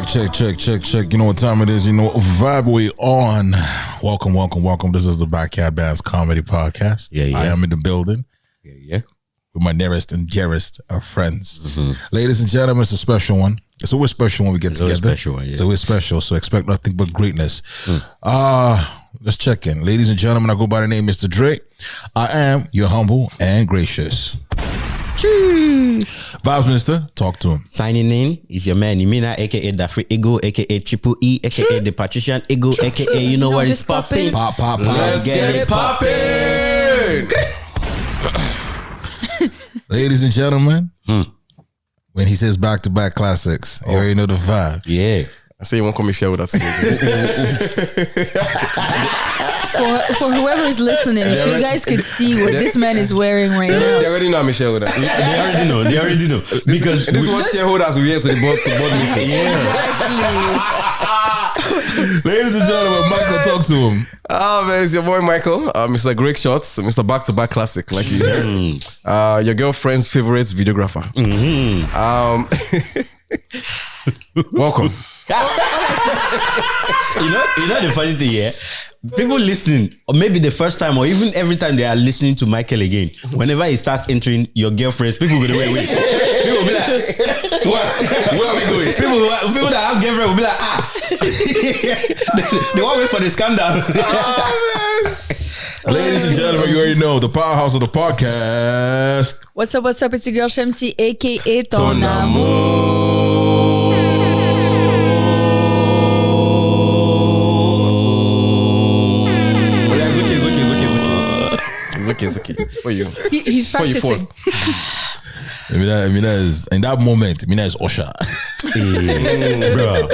Check. You know what time it is. You know what vibe we on. Welcome. This is the Backyard Bands Comedy Podcast. Yeah. I am in the building. Yeah. With my nearest and dearest of friends. Mm-hmm. Ladies and gentlemen, it's a special one. It's always special when we get together. Special one, yeah. It's always special, so expect nothing but greatness. Let's check in. Ladies and gentlemen, I go by the name Mr. Drake. I am your humble and gracious. Cheers. Vibes Minister, talk to him. Signing in is your man Imina, aka the Free Ego, aka Triple E, aka the Patrician Ego, aka you know what is popping. Pop. Let's get it popping. Ladies and gentlemen, when he says back-to-back classics, you already know the vibe. Yeah. I say you won't come and share with us. For whoever is listening, if you guys could see what this man is wearing right now. They already know I'm a shareholder. They already know. Because this is what shareholders we hear to the board meetings. Exactly. Ladies and gentlemen, Michael, talk to him. Oh man, it's your boy Michael, Mr. Great Shots, Mr. Back-to-Back Classic, like you hear. Your girlfriend's favorite videographer. Welcome. you know the funny thing here? People listening, or maybe the first time, or even every time they are listening to Michael again, whenever he starts entering your girlfriends, people will be like, wait. People will be like, where are we going? People that have girlfriend will be like, they won't wait for the scandal. Ladies and gentlemen, you already know the powerhouse of the podcast. What's up? It's your girl Shamsi, aka Ton Amour. It's okay. For you. He's practicing. Imina is, in that moment, Imina is Usher. Bro.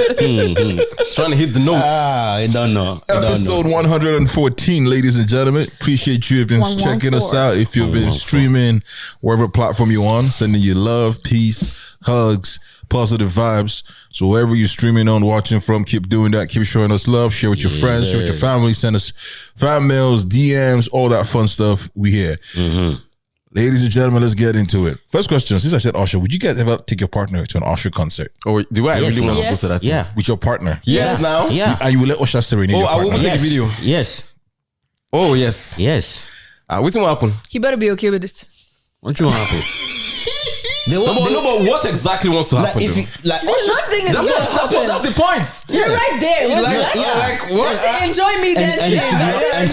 Trying to hit the notes. I don't know. Episode 114, ladies and gentlemen. Appreciate you if you've been checking us out. If you've been streaming, wherever platform you're on, sending you love, peace, hugs, positive vibes. So wherever you're streaming on, watching from, keep doing that. Keep showing us love. Share with your friends, share with your family. Send us fan mails, DMs, all that fun stuff. We here. Ladies and gentlemen, let's get into it. First question, since I said Usher, would you guys ever take your partner to an Usher concert? Oh, do I really want to go to that? Yeah. With your partner? Yes, now? Yeah. And you will let Usher serenade your I partner? will take a video. Yes. Oh, yes. What's going to happen? He better be okay with it. What you want to happen? No, but what exactly wants to happen? Nothing is That's the point. You're right there. What? Just enjoy me dancing. And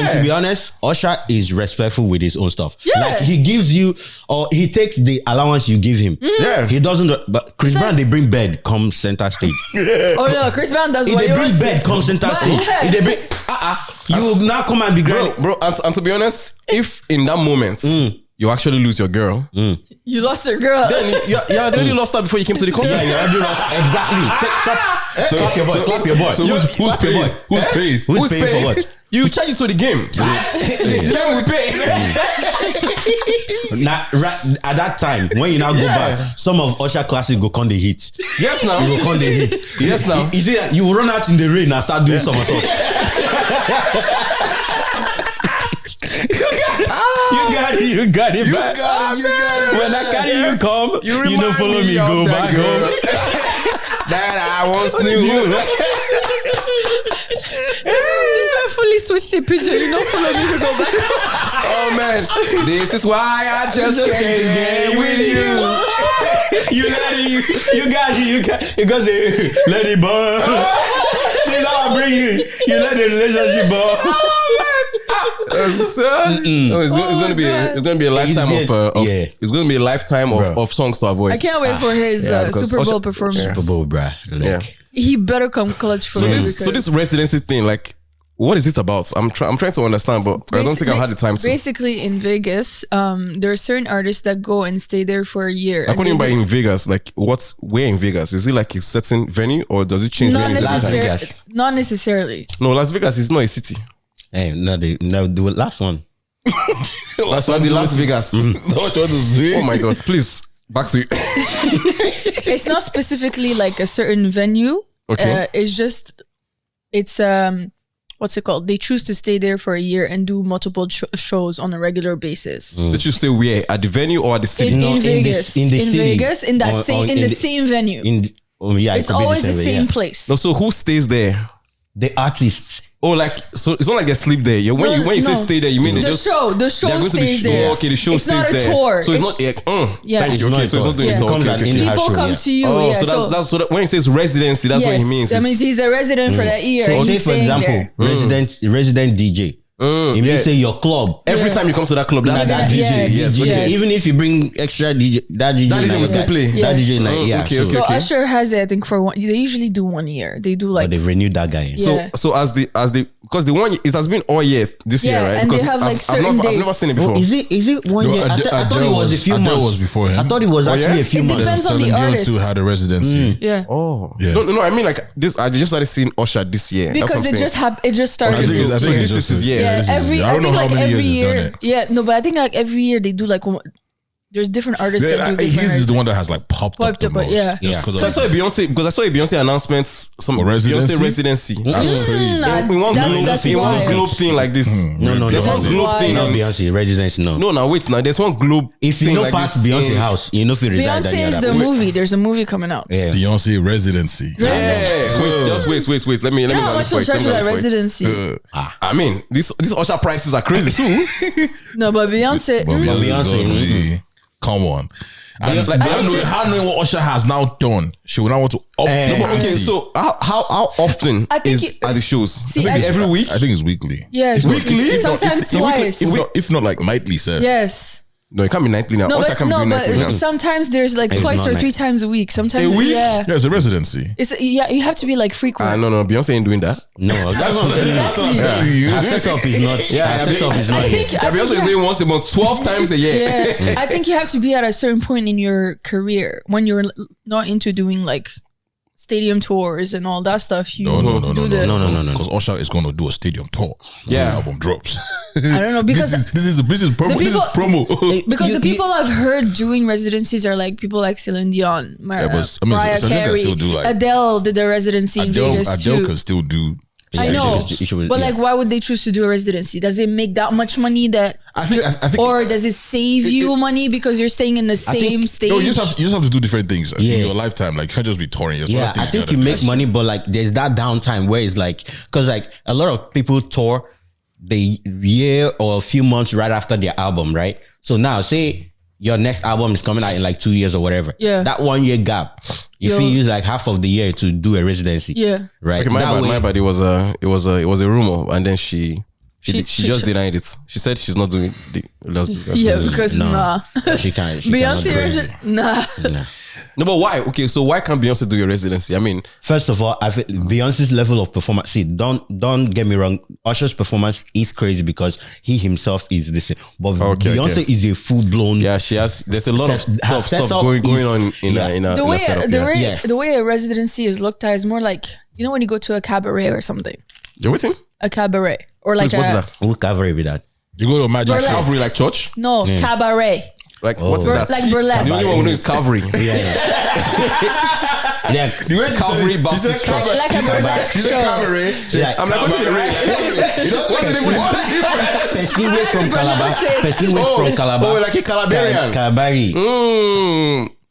to be honest, Usher is respectful with his own stuff. Yeah. Like he gives you, or he takes the allowance you give him. Yeah. He doesn't. But Chris Brown, they bring bed, come center stage. Oh no, Chris Brown does what If he they bring wants bed, to. come center stage. If they bring, you will now come and be great. Bro, and to be honest, if in that moment you actually lose your girl, You lost your girl. then you already lost her before you came to the concert. Yeah, you already lost. Exactly. Clap your boy. So who's paid? Who's paid? Who's paying for what? You charge it to the game. Then we pay. Now, right, at that time, when you now go back, some of Usher classic go con the hit. Yes, now. You go con the hit. Yes, now. You see that you will run out in the rain and start doing somersaults. You got it, man. When I carry you come, you don't follow me, go back home. That I once knew. This man fully switched the picture. You don't follow me to go back. Oh man, this is why I just can't get with you. You got it, because they let it burn. This is how I bring you. You let the relationship burn. It's gonna be a lifetime it's gonna be a lifetime of songs to avoid. I can't wait for his Super Bowl performance. Super Bowl, bruh. He better come clutch for me. So this residency thing, like, what is it about? I'm trying to understand, but I don't think I've had the time to. Basically, in Vegas, there are certain artists that go and stay there for a year. I couldn't even buy in Vegas. Like, where in Vegas? Is it like a certain venue, or does it change venues every time? Vegas. Not necessarily. No, Las Vegas is not a city. Hey, no, the last one. The Las Vegas. Oh my God! Please, back to you. It's not specifically like a certain venue. Okay. It's what's it called? They choose to stay there for a year and do multiple shows on a regular basis. They choose to stay where? At the venue or at the city? In Vegas. In the city. Vegas, in the same venue. Oh yeah, It's always the same place. No, so who stays there? The artists. Oh, like so it's not like they sleep there. When you say stay there, you mean they the just the show stays there. Oh, okay, the show it's stays there. It's not a tour. So it's not like yeah. Thank you. Okay, so it's not doing a a tour. tour. It comes Okay. People come to you. Oh, yeah, so that's so that when he says residency, that's what he means. That means he's a resident for that year. So and say he's for staying example, there. resident DJ. It means say your club. Every time you come to that club, that's that DJ. yes, Yes, okay. yes. Even if you bring extra DJ, that DJ will still play. That DJ night, Oh, yeah. okay, So, okay. So Usher has it, I think, for one. They usually do 1 year. They do like but they've renewed that guy. Yeah. So as the because the one it has been all year this year, right? and they Because have like certain I've dates. never seen it Oh, before. is it 1 No, year? I thought it was a few Adele months. was before him. I thought it was actually yeah? a few It months. depends on the Celine Dion artist. too had a residency. Yeah. Oh, Yeah. No, I mean like this. I just started seeing Usher this year. That's Because what I'm it saying. just started. I think so it's- I think this it's just is- yeah, Yeah, this is- every I don't know think how like many every years he's done year. it. Yeah, no, but I think like every year they do like there's different artists Yeah, that do his different. is the one that has like popped up the Popped up, most. yeah. Just 'cause So I of- saw a Beyonce because I saw a Beyonce announcement. Some For residency? Beyonce residency. That's crazy. In one that's globe wild. thing like this. No. There's one That's globe wild. thing. No, Beyonce, residency, no. No, now wait. Now there's one globe. If you thing know like past this Beyonce in- house, you know if you reside Beyonce is there. the movie. There's a movie coming out. Yeah. Beyonce residency. Yeah. Wait. Let me. You know how much go you'll charge for that for it. residency? I mean, these Usher prices are crazy too. No, but Beyonce. But Beyonce's Beyonce, gonna be- Come on. And like, how knowing what Usher has now done, she will now want to up the No, but okay, so how often I think are the shows? See, Is it every week? I think it's weekly. Yes, Weekly? Sometimes twice. If not like nightly, sir. Yes. No, it can't be nightly now. No, Usher but, can't be doing nightly now. sometimes there's like It's twice not or 3 times a week. Sometimes A week? Yeah. Yeah, it's a residency. It's you have to be like frequent. No, Beyonce ain't doing that. No, that's what I'm telling you. Exactly. Her setup is not. Yeah, her setup is not. I think Yeah, Beyonce is doing once a month, 12 times a year. yeah. I think you have to be at a certain point in your career when you're not into doing like stadium tours and all that stuff. You No. do the, No. Because Usher is going to do a stadium tour. Yeah. When the album drops. I don't know because this is promo. This is promo. because the people I've heard doing residencies are like people like Celine Dion, Yeah, but, I mean, Mariah Celine can Carey, still do, like- Adele did the residency in Vegas Adele too. can still do. I know, but like, why would they choose to do a residency? Does it make that much money that, I think, or does it save you money because you're staying in the same stage? No, you just have to do different things in Yeah. your lifetime. Like, you can't just be touring. There's Yeah, other I things think gotta you do. make money, but like there's that downtime where it's like, because like a lot of people tour the year or a few months right after their album, right? So now say your next album is coming out in like 2 years or whatever. Yeah. That 1 year gap, if you use like half of the year to do a residency. Yeah. Right. Okay, my That way- bad. It was a rumor, and then she She- just denied it. She said she's not doing the lesbian. Yeah, because No. nah. She can't. She cannot Beyonce do it. resident, nah. No, but why? Okay, so why can't Beyonce do your residency? I mean, First of all, I feel Beyonce's level of performance. See, don't get me wrong. Usher's performance is crazy because he himself is the same. But Okay, Beyonce okay. is a full blown. yeah, she has. There's a lot of Her stuff setup going is- on in yeah. a in a The way setup. the yeah. way Yeah. the way a residency is looked at is more like, you know, when you go to a cabaret or something, You're waiting? a cabaret or like What's a that? Who cover with that? You go to a magic Burlesque. shop. Calvary, like church? no cabaret. Like what's that? Like burlesque. The only one we know is Calvary. Yeah. Yeah. The way she Calvary said- she Baptist said Church. cabaret. Like a burlesque She said show. cabaret. She Yeah. I'm like, what's the cabaret. You know, what's the difference? Person way from to Calabar. pronounce it. Person way from Calabar. Oh, like a Calabarian. Calabari.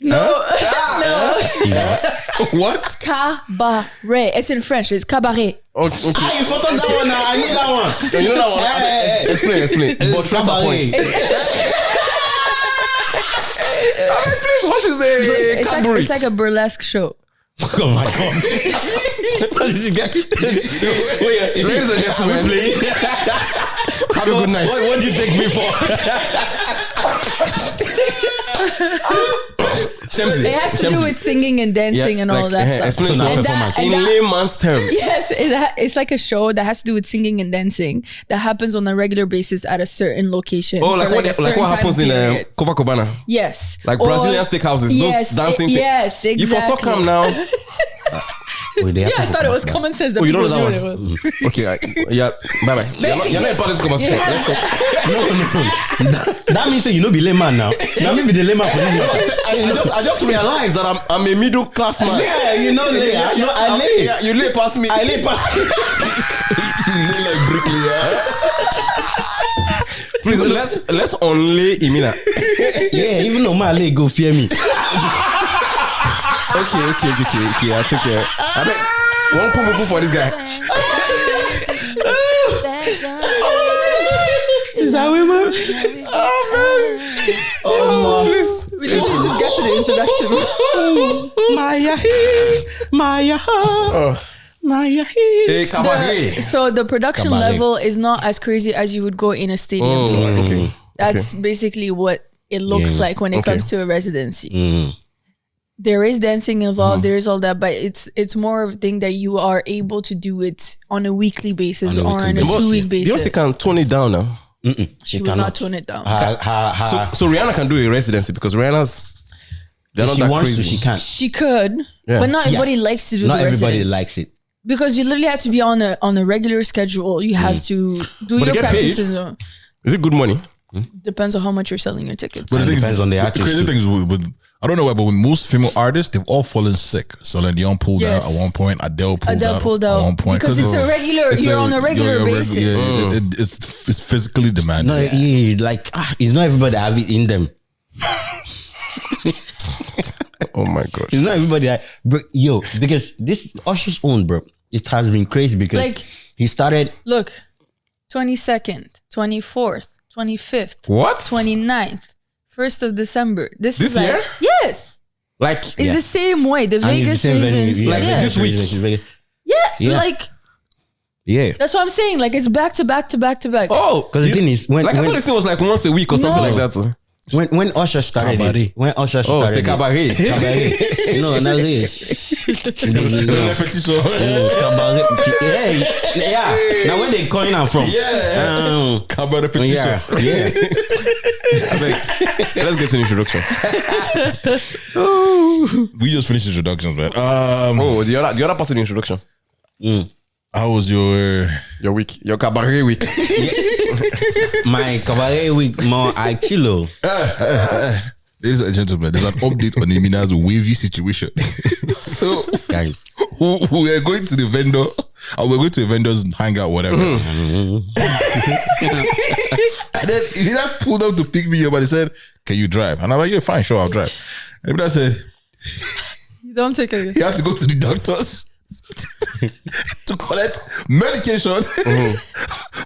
No, What? cabaret. It's in French. It's cabaret. Okay. Ah, you forgot that one now. I need that one. You know that one? Hey. Explain. But trust our point. Please, what is a It's like, cabaret? it's like a burlesque show. Oh my god. What is it? Ladies and gentlemen, have a good night. What do you take me for? Shamsi, It has to do with singing and dancing and all that stuff. Explain So to now us performance. in layman's terms. Yes, it's like a show that has to do with singing and dancing that happens on a regular basis at a certain location. Oh, for like a what certain happens time in period. Copacabana? Yes. Like Or- Brazilian steakhouses, yes, those dancing things. Yes, exactly. You for talk come now. Yeah, I thought it was common sense. Oh, you People don't know knew that what one? it was. Okay, yeah, bye bye. You're not part of this conversation. Yeah. Let's go. No. That means you know be layman now. Now me be the layman for this. I just realized that I'm a middle class man. Yeah, you know lay. No, I lay. Yeah, you lay past me. I lay past. You look like bricklayer. Please let's only Imina. Yeah, even though my lay go fear me. Okay. I'll take care. I bet one pump for this guy. Is that we move? Oh, please. We need to just get to the introduction. Maya. Hey, cabaret. So the production level is not as crazy as you would go in a stadium tour. Okay. That's basically what it looks like when it comes to a residency. There is dancing involved, there is all that, but it's more of a thing that you are able to do it on a weekly basis or on a 2-week basis. You also can tone it down now. She will not tone it down. So Rihanna can do a residency because Rihanna's they're not that crazy. She can. She could, but not everybody likes to do Not the everybody residency. likes it. Because you literally have to be on a regular schedule. You have to do your practices. Is it good money? Depends on how much you're selling your tickets. But it depends on the artist. The crazy thing is with I don't know why, but with most female artists, they've all fallen sick. Celine Dion pulled out at one point. Adele pulled out at one point. Because it's a regular, you're on a regular basis. It's physically demanding. No, it's not everybody that have it in them. Oh my god! It's not everybody that, bro, because this Usher's own, bro. It has been crazy because he started. Look, 22nd, 24th, 25th. What? 29th, 1st of December. This is year? Yes. Like it's the same way. The and Vegas residency. Like this week. Yeah. That's what I'm saying. Like it's back to back to back to back. Oh, because the thing is, I thought this thing was like once a week or something like that. When Usher started it, c'est cabaret. No, not this. Yeah. Now where they coin am from? Cabaret petition. Yeah. Let's get to introductions. We just finished introductions, man. The other part of the introduction. How was your week? Your cabaret week. My cabaret week, more I chillo. Ladies and gentlemen, there's an update on Imina's wavy situation. So, guys, we are going to the vendor, or we're going to the vendor's hangout, whatever. And then Imina pulled up to pick me up and he said, "Can you drive?" And I'm like, "Yeah, fine, sure, I'll drive." And Imina said, "You don't take it. You have to go to the doctor's to collect medication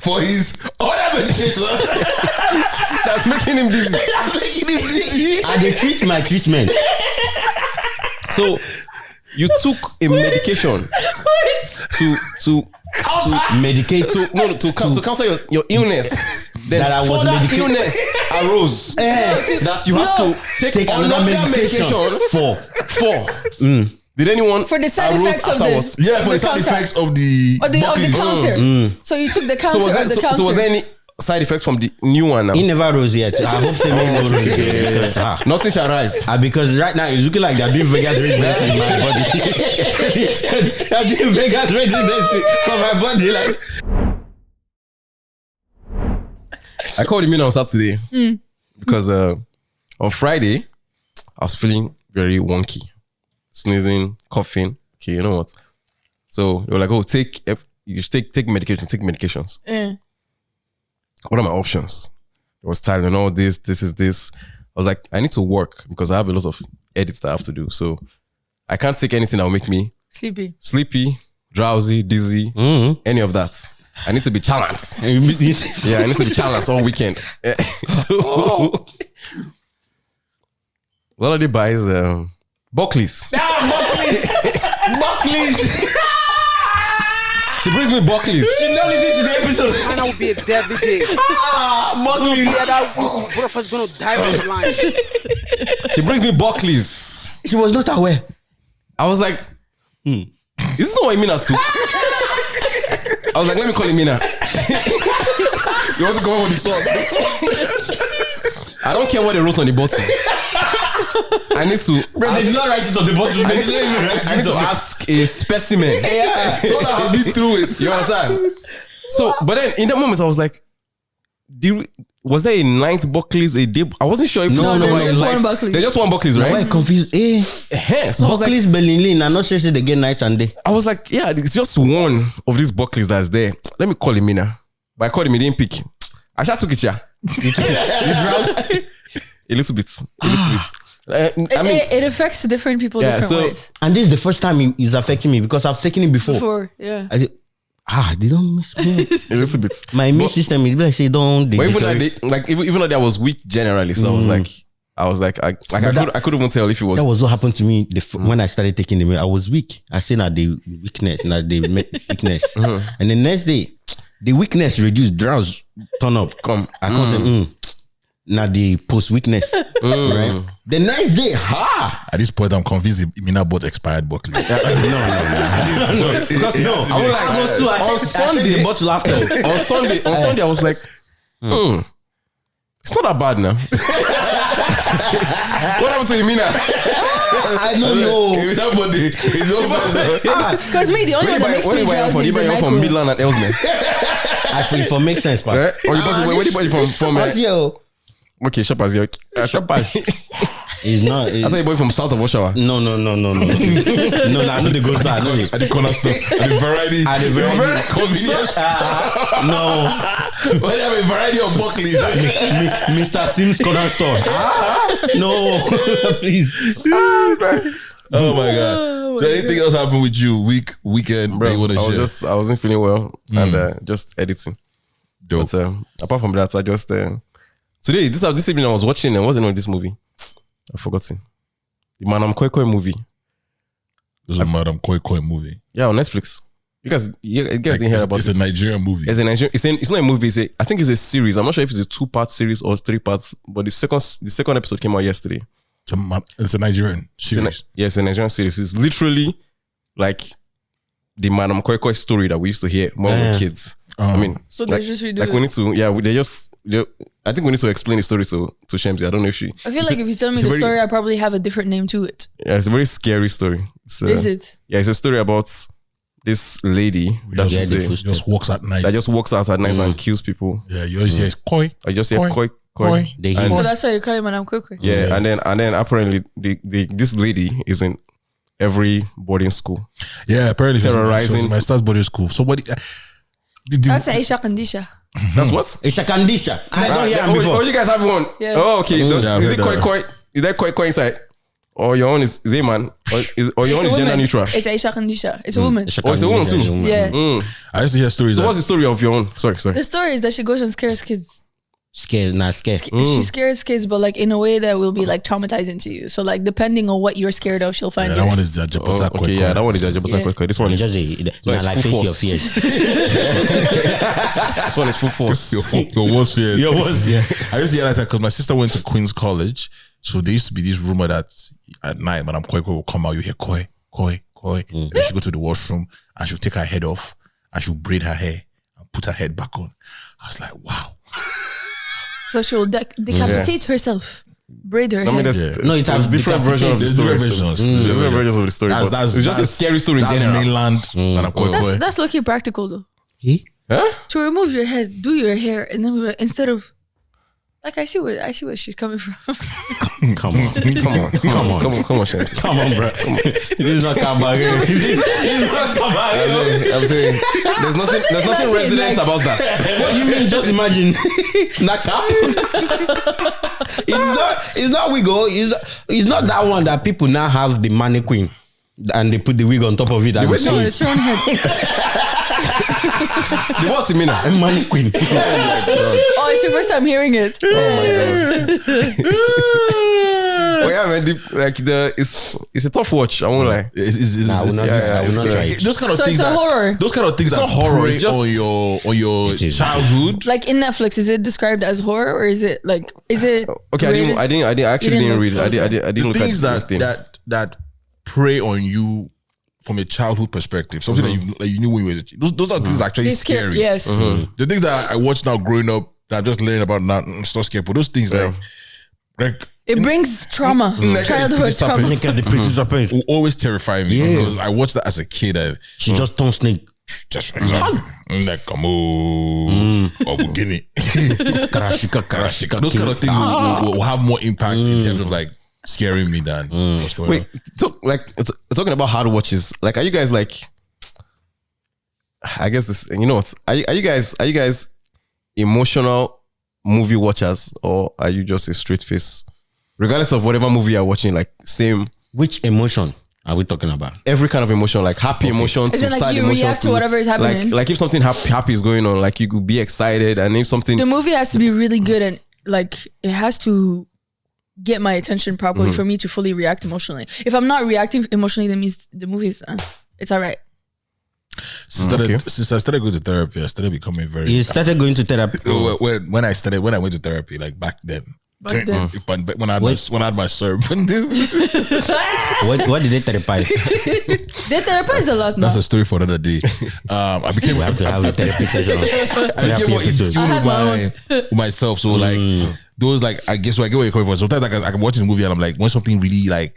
for his other medication that's making him dizzy. And they treat my treatment. So you took a medication to medicate to counter your illness. Then that I was medicated. Illness arose that you had to take another medication for. Did anyone for the side effects of afterwards? For the side effects of the counter. So you took the counter of the counter. So was there any side effects from the new one now? He never rose yet. I hope they never rose yet. Because, nothing shall rise. Because right now it's looking like they're doing Vegas residency in my body. They're doing Vegas residency for my body. Like, I called Imina on Saturday because on Friday I was feeling very wonky. Sneezing, coughing. Okay, you know what? So they were like, "Oh, take medication, take medications." What are my options? It was tired and all this. I was like, I need to work because I have a lot of edits that I have to do. So I can't take anything that will make me sleepy, drowsy, dizzy, any of that. I need to be challenged. I need to be challenged all weekend. So what are they buys? Buckley's. Buckley's. She brings me Buckley's. She don't listen to the episode. And I will be a devil day. Buckley's. Yeah, that brother's gonna die on the line. She brings me Buckley's. She was not aware. I was like, is this not what Imina took? I was like, let me call Imina. You want to go on with the sauce? I don't care what they wrote on the bottle. I need to. Bro, they did not write it on the bottle. I need to ask a specimen. So that I'll be through it. You understand? So, but then in that moment, I was like, was there a ninth Buckley's a day? I wasn't sure if there's just one Buckley's. There's just one Buckley's, right? I'm confused. So Buckley's Berlin. I'm not sure they get night and day. I was like, yeah, it's just one of these Buckley's that's there. Let me call Imina. But I called him, he didn't pick. I just took it, yeah. You drowned? A little bit. I mean, it affects different people different ways. And this is the first time it's affecting me because I've taken it before. Yeah. I said, they don't miss me. a little bit. My immune system is like, say, don't. But even though I was weak generally, so I was like, I couldn't even tell if it was. That was what happened to me when I started taking the. I was weak. I said that the weakness, not the sickness, and the next day, the weakness reduced, drowse turn up. I can't say. Now the post weakness, right? The next day, At this point, I'm convinced Imina bought expired Buckley. No. Because on Sunday, bottle after. on Sunday, I was like, it's not that bad now. What happened to Imina? I don't know. Because me, the only one that makes me drowsy is the night from Midland and Elsmere. I think it makes sense, but Or you where do you buy from? Okay, Shoppers. Shoppers. It's not. I thought you bought from south of Oshawa. No. No, I know the go side. No, At the corner store, at the variety, convenience store. No. But they have a variety of Buckleys. Mr. Sims corner store. No, please. Oh my god! So anything else happened with you? Weekend, Bro, you want to share? I wasn't feeling well and just editing. Dope. But apart from that, I just today this evening I was watching and what's the name of this movie? I've forgotten. The Madam Koi Koi movie. This is a Madam Koi Koi movie. Yeah, on Netflix. You guys didn't hear about it. It's a Nigerian movie. It's a Nigerian. It's not a movie. I think it's a series. I'm not sure if it's a 2-part series or 3 parts. But the second episode came out yesterday. It's a Nigerian series. It's a Nigerian series. It's literally like the Madam Koi Koi story that we used to hear when we were kids. I mean, so they just redo like we need to. I think we need to explain the story to Shemsi. I don't know if she. I feel like if you tell me the story, I probably have a different name to it. Yeah, it's a very scary story. Is it? Yeah, it's a story about this lady that just walks at night. That just walks out at night and kills people. Yeah, you always hear koi. I just hear koi. So that's why you call him Madam Koi Koi. Yeah, and then apparently this lady is in every boarding school. Yeah, apparently terrorizing my stars boarding school. Somebody. That's Aisha Kandisha. That's what? It's a Kandisha. I don't hear him before. Oh, you guys have one. Yeah. Oh, okay. Is it that. koi? Is that koi inside? Or your own is a man? Or your own is gender neutral? It's Aisha Kandisha. It's a woman. Oh, it's a woman too. Yeah. I used to hear stories. So what's the story of your own? Sorry. The story is that she goes and scares kids. Scared. She scares kids, but like in a way that will be like traumatizing to you. So like depending on what you're scared of, she'll find that one is the Jabota Koi Koi. Yeah, that one is the Jabota Koi Koi. This one is just like face your fears. This one is full force. Your worst fears. Your worst, yeah. I used to hear that because my sister went to Queen's College, so there used to be this rumor that at night, Madam Koi Koi will come out. You hear koi. And then she go to the washroom and she'll take her head off and she'll braid her hair and put her head back on. I was like, wow. So she'll decapitate herself, braid her hair. There's different versions of the story. Different versions of the story. It's just a scary story in general. Mainland. That's lucky practical though. Huh? To remove your head, do your hair, and then instead of like I see where she's coming from. Come on, Shamsi. Come on, bro. This is not Kabage. I'm saying there's nothing resident about that. What do you mean? Just imagine. Not cap. It's not wig. It's not that one that people now have the mannequin and they put the wig on top of it. No, it's your own head. The what's Imina? A mannequin. Oh, it's your first time hearing it. Oh my gosh. Oh yeah, man. It's a tough watch. I won't lie. I will not try it. Those kind of So things. it's a horror. Those kind of things It's that not horror, it's prey just- on your childhood. Like in Netflix, is it described as horror or is it like Okay, rated? I actually didn't read it. I didn't The look things at that prey on you from a childhood perspective, something that you knew when you were a kid. Those are things actually It's scary. Yes. The things that I watch now growing up that I'm just learning about now, it's not scary. But those things like It brings trauma, childhood trauma. will always terrify me because I watched that as a kid and She just turned snake. just like come on, Guinea. Karashika. Those kind of things will have more impact in terms of like scaring me than what's going on. Talking about hard watches. Like, are you guys like? I guess this. You know what? Are you guys emotional movie watchers or are you just a straight face regardless of whatever movie you're watching, like same. Which emotion are we talking about? Every kind of emotion, like happy emotion to Is it like sad you emotion react to whatever is happening? Like if something happy is going on, like you could be excited, and if something The movie has to be really good and like it has to get my attention properly for me to fully react emotionally. If I'm not reacting emotionally, that means the movie's it's all right. Since I started going to therapy, I started becoming very. You started going to therapy. When I went to therapy, like back then. When I had my serve. What did they therapize? They therapize a lot now. That's a story for another day. I became We have to have a therapy session. I became more in tune with myself. So like those like I get where you're coming from. Sometimes I can watch the movie and I'm like, when something really like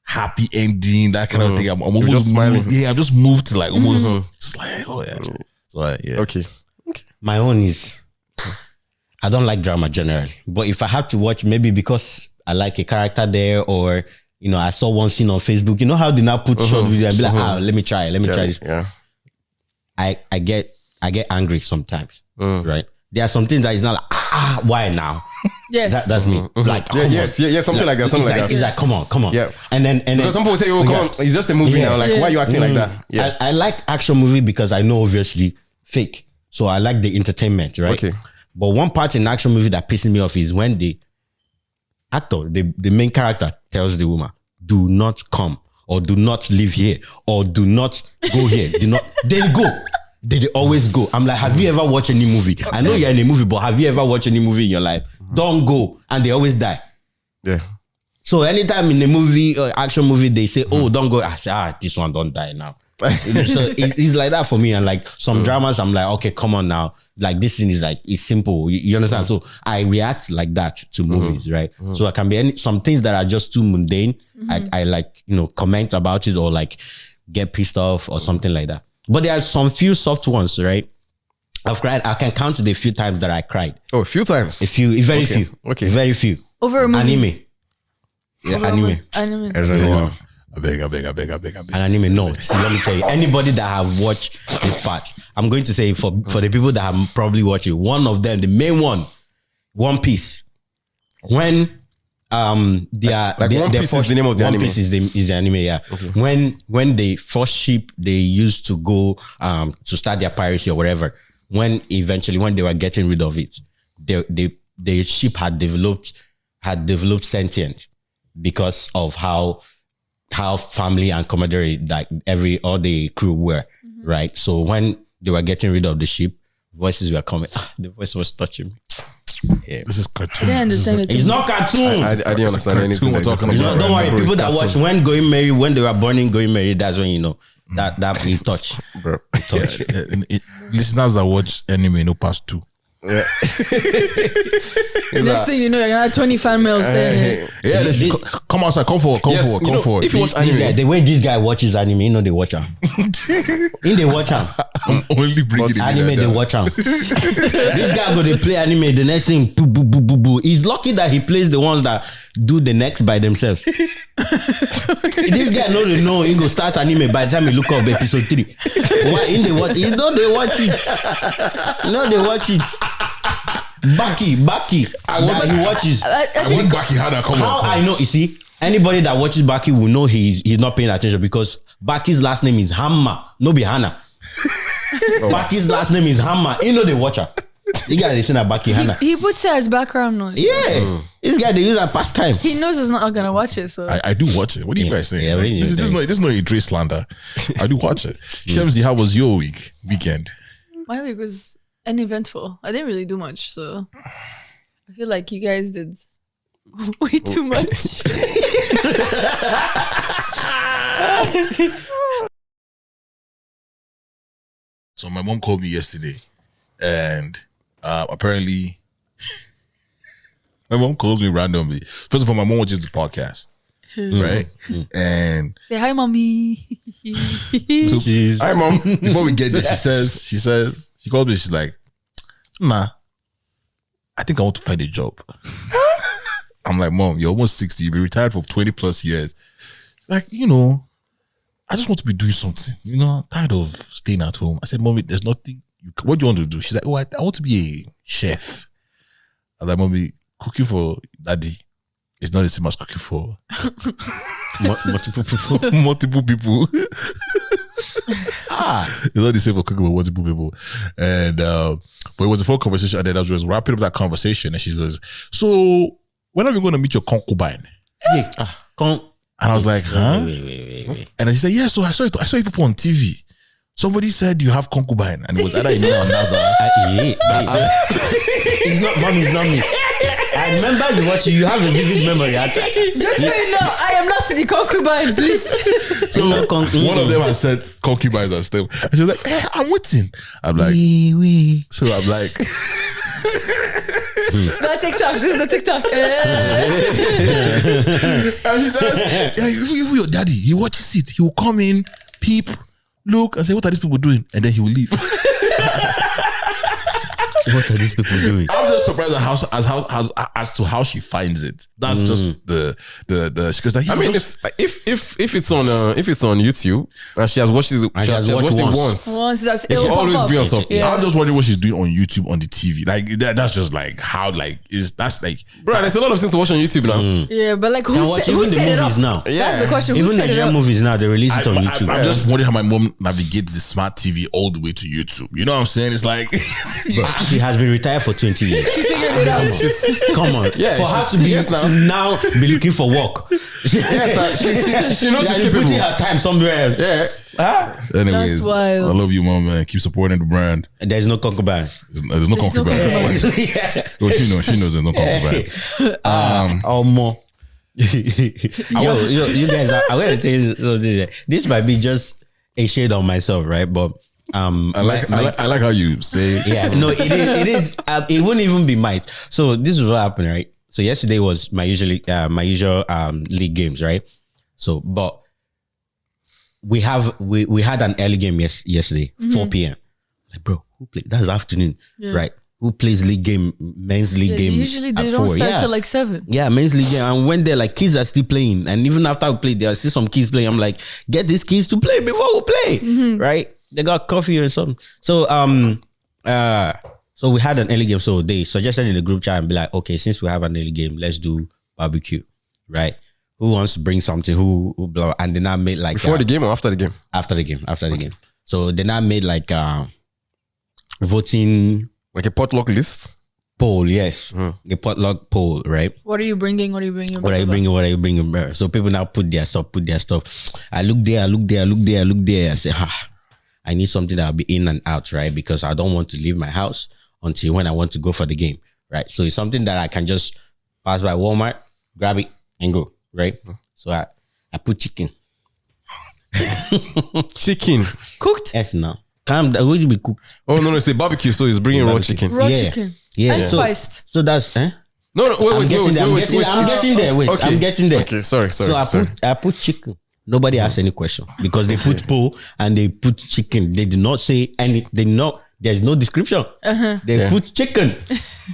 happy ending, that kind of thing, I'm almost just smiling. I'm just moved to like almost just like, oh yeah. So like, yeah. okay. My own is I don't like drama generally, but if I have to watch, maybe because I like a character there, or you know, I saw one scene on Facebook. You know how they now put short video and be like, let me try this. Yeah. I get angry sometimes, right? There are some things that is not like, why now? Yes. That's me. Like, come on. Something like that. Something like that. It's like, come on. Yeah. And then Because some people say, "Oh, come on, it's just a movie now." Like, why are you acting like that? Yeah. I like action movie because I know obviously fake, so I like the entertainment, right? Okay. But one part in action movie that pisses me off is when the actor, the main character, tells the woman, "Do not come, or do not live here, or do not go here." They go. They always go. I'm like, have you ever watched any movie? I know you're in a movie, but have you ever watched any movie in your life? Don't go, and they always die. Yeah. So anytime in a movie or action movie they say, "Oh, don't go," I say, this one don't die now. So it's like that for me. And like some dramas, I'm like, okay, come on now. Like this thing is like, it's simple. You understand? So I react like that to movies, right? So I can be some things that are just too mundane. I like, you know, comment about it or like get pissed off or something like that. But there are some few soft ones, right? I've cried. I can count the few times that I cried. Oh, a few times. Very few. Okay. Very few. Over a movie. Anime. Yeah, anime. Anime. I beg. An anime, no. See, let me tell you, anybody that have watched this part, I'm going to say for the people that have probably watched it, one of them, the main one, One Piece. When One Piece is the name of the anime. One Piece is the anime, yeah. Okay. When the first ship they used to go to start their piracy or whatever, when they were getting rid of it, the ship had developed sentient because of how family and camaraderie like all the crew were, right? So when they were getting rid of the ship, voices were coming. The voice was touching me. Yeah. This is cartoon. I didn't understand it. It's not cartoon. I didn't understand anything. We're talking about. Don't worry, people that watch when they were born in Going Married, that's when you know that we touch. Bro. Touch. Listeners that watch anime no past 2. Yeah. Next thing you know, you're gonna have 20 fan mails saying, Yeah, they should come outside, come forward. If you watch anime, the way this guy watches anime, you know they watch him. They watch him. I'm only bringing it Anime, they watch him. This guy go to play anime, the next thing, boo, boo, boo, boo, boo. He's lucky that he plays the ones that do the next by themselves. This guy know he go start anime by the time he look up episode 3. Why in they watch? You know they watch it. You know they watch it. Baki. He watches. I want Baki Hana come How on. I know, you see, anybody that watches Baki will know he's not paying attention because Baki's last name is Hammer, no be Hana. Baki's last name is Hammer. You know the watcher. You guys listen to Baki Hana. he puts it as background noise. Yeah, this guy they use as pastime. He knows it's not gonna watch it, so I do watch it. What are you guys saying? Yeah, really, this is not a Dre slander. I do watch it. Shemzy, how was your weekend? my week was uneventful. I didn't really do much, so I feel like you guys did way too much. So my mom called me yesterday, and apparently, my mom calls me randomly. First of all, my mom watches the podcast, right? And Say hi, mommy. so, hi, mom. Before we get there, she called me. She's like, "Ma, I think I want to find a job." I'm like, "Mom, you're almost 60. You've been retired for 20 plus years. Like, I just want to be doing something. I'm tired of staying at home." I said, "Mommy, there's nothing. What do you want to do?" She's like, "Oh, I want to be a chef." I was like, "Mommy, cooking for daddy it's not the same as cooking for multiple people. multiple people. It's not the same for cooking for multiple people. And but it was a full conversation, and then as we was wrapping up that conversation, and she goes, "So when are you going to meet your concubine?" And I was like, "Huh?" Wait. And then she said, "Yeah, so I saw you people on TV. Somebody said you have concubine, and it was either Imina or Naza." It's not, Mom, it's not me. I remember you watching. You have a vivid memory. Just so you know, I am not the concubine, please. So one of them has said concubines and stuff, and she was like, "Hey, I'm waiting." I'm like, So I'm like, No TikTok. This is the TikTok. and she says, "Yeah, if your daddy, he watches it, he will come in, peep, look, and say, what are these people doing?" And then he will leave. What are these people doing? I'm just surprised at as to how she finds it. That's just the because like, I mean, it's, if it's on YouTube and she has watched it, she has watched it once. That's It will always be on top. Yeah. I'm just wondering what she's doing on YouTube on the TV. Like that's just like how that's like, Bro, there's a lot of things to watch on YouTube now. Yeah, but like who Watch set even the it up? movies now. That's the question. Who Even set it Nigerian up? movies now, they release it on YouTube. I'm just wondering how my mom navigates the smart TV all the way to YouTube. You know what I'm saying? It's like She has been retired for 20 years. She figured it out. Come on. Yeah, for her to be to now be looking for work. Yes, she knows she's She's capable. putting her time somewhere else. Yeah. anyways, That's wild. I love you, mom, man. Keep supporting the brand. There's no concubine. There's no concubine. Yeah. Well, she knows there's no concubine. More. You guys are, I'm gonna tell you something. This might be just a shade on myself, right? But I like how you say. yeah, no, it is. It wouldn't even be might. So this is what happened, right? So yesterday was my usual league games, right? So, but we had an early game yesterday, 4 p.m. Like, bro, who play? That's afternoon, right? Who plays league game, men's league game? Usually they at don't 4? start till like 7. Yeah, men's league game. And when they're like, kids are still playing. And even after we play, there are still some kids playing. I'm like, get these kids to play before we play, right? They got coffee or something. So, so we had an early game. So they suggested in the group chat and be like, okay, since we have an early game, let's do barbecue, right? Who wants to bring something? Who blah? And then I made like Before the game or after the game? After the game. So then I made like voting. Like a potluck list? Poll, yes. A potluck poll, right? What are you bringing? What are you bringing? What are you bringing? Bro? So people now put their stuff. I look there. I say, I need something that'll be in and out, right? Because I don't want to leave my house until when I want to go for the game, right? So it's something that I can just pass by Walmart, grab it, and go, right? So I put chicken. Chicken. Cooked? Yes, now. Would you be cooked? Oh, no, it's a barbecue, so he's bringing raw chicken. Raw chicken. Yeah. And spiced. So that's, No, wait. I'm getting there. Wait, Okay. I'm getting there. Okay, sorry. So I put chicken. Nobody asked any question because they put pool and they put chicken. They did not say any. There's no description. They put chicken.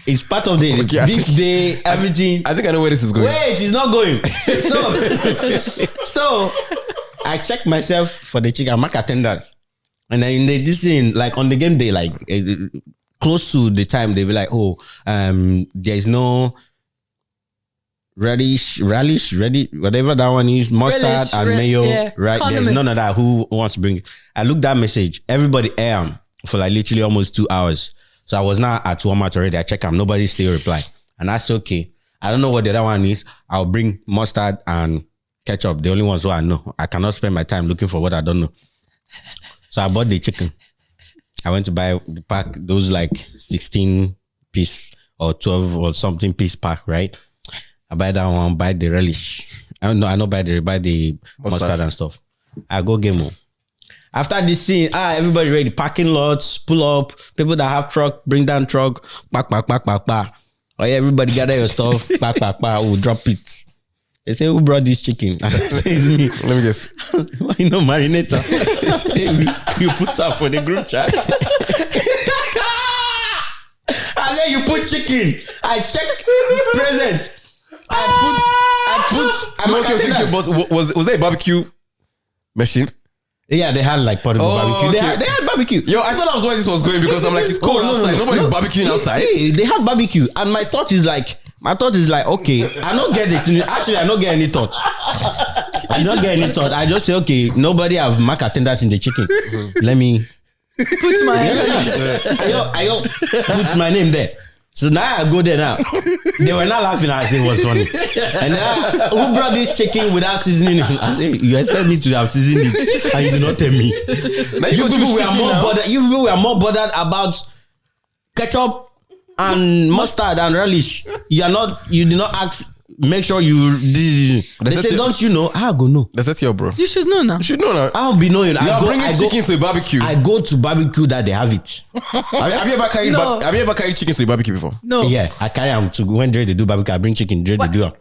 It's part of the this day everything. I think I know where this is going. Wait, it's not going. So I checked myself for the chicken. I mark attendance, and then this thing like on the game day, like close to the time, they be like, there's no relish, whatever that one is, mustard Relish, and mayo, right? Condiments. There's none of that. Who wants to bring it? I looked that message. Everybody for like literally almost 2 hours. So I was now at Walmart already. I check them. Nobody still reply. And I said, okay, I don't know what the other one is. I'll bring mustard and ketchup. The only ones who I know. I cannot spend my time looking for what I don't know. So I bought the chicken. I went to buy the pack, those like 16 piece or 12 or something piece pack, right? I buy that one, buy the relish. I know buy the mustard and stuff. I go game on. After this scene, everybody ready. Parking lots, pull up. People that have truck, bring down truck. Back. Oh yeah, everybody gather your stuff. Back. We'll drop it. They say, who brought this chicken? I say, it's me. Let me guess. Why no Marinate? You put up for the group chat. I said, you put chicken. I checked present. Okay, but was there a barbecue machine? Yeah, they had like portable barbecue. Okay. They had barbecue. Yo, I thought that was where this was going because I'm like, it's cold outside. Nobody's barbecuing outside. Hey, they had barbecue. And my thought is like, My thought is like, okay, I don't get it. Actually, I don't get any thought. I don't get any thought. I just say, okay, nobody have mark attendance in the chicken. Let me Put my I put my name there. So now I go there now. They were not laughing. I said it was funny. And now, who brought this chicken without seasoning it? I said, you expect me to have seasoned it and you did not tell me. You people were more bothered about ketchup and mustard and relish. You did not ask. Make sure you. They say, don't you know? I go no. That's your bro. You should know now. You should know now. I'll be knowing. You are bringing chicken to a barbecue. I go to barbecue that they have it. Have you ever carried chicken to a barbecue before? No. Yeah, I carry them to when Dre they do barbecue. I bring chicken. Dre they do them.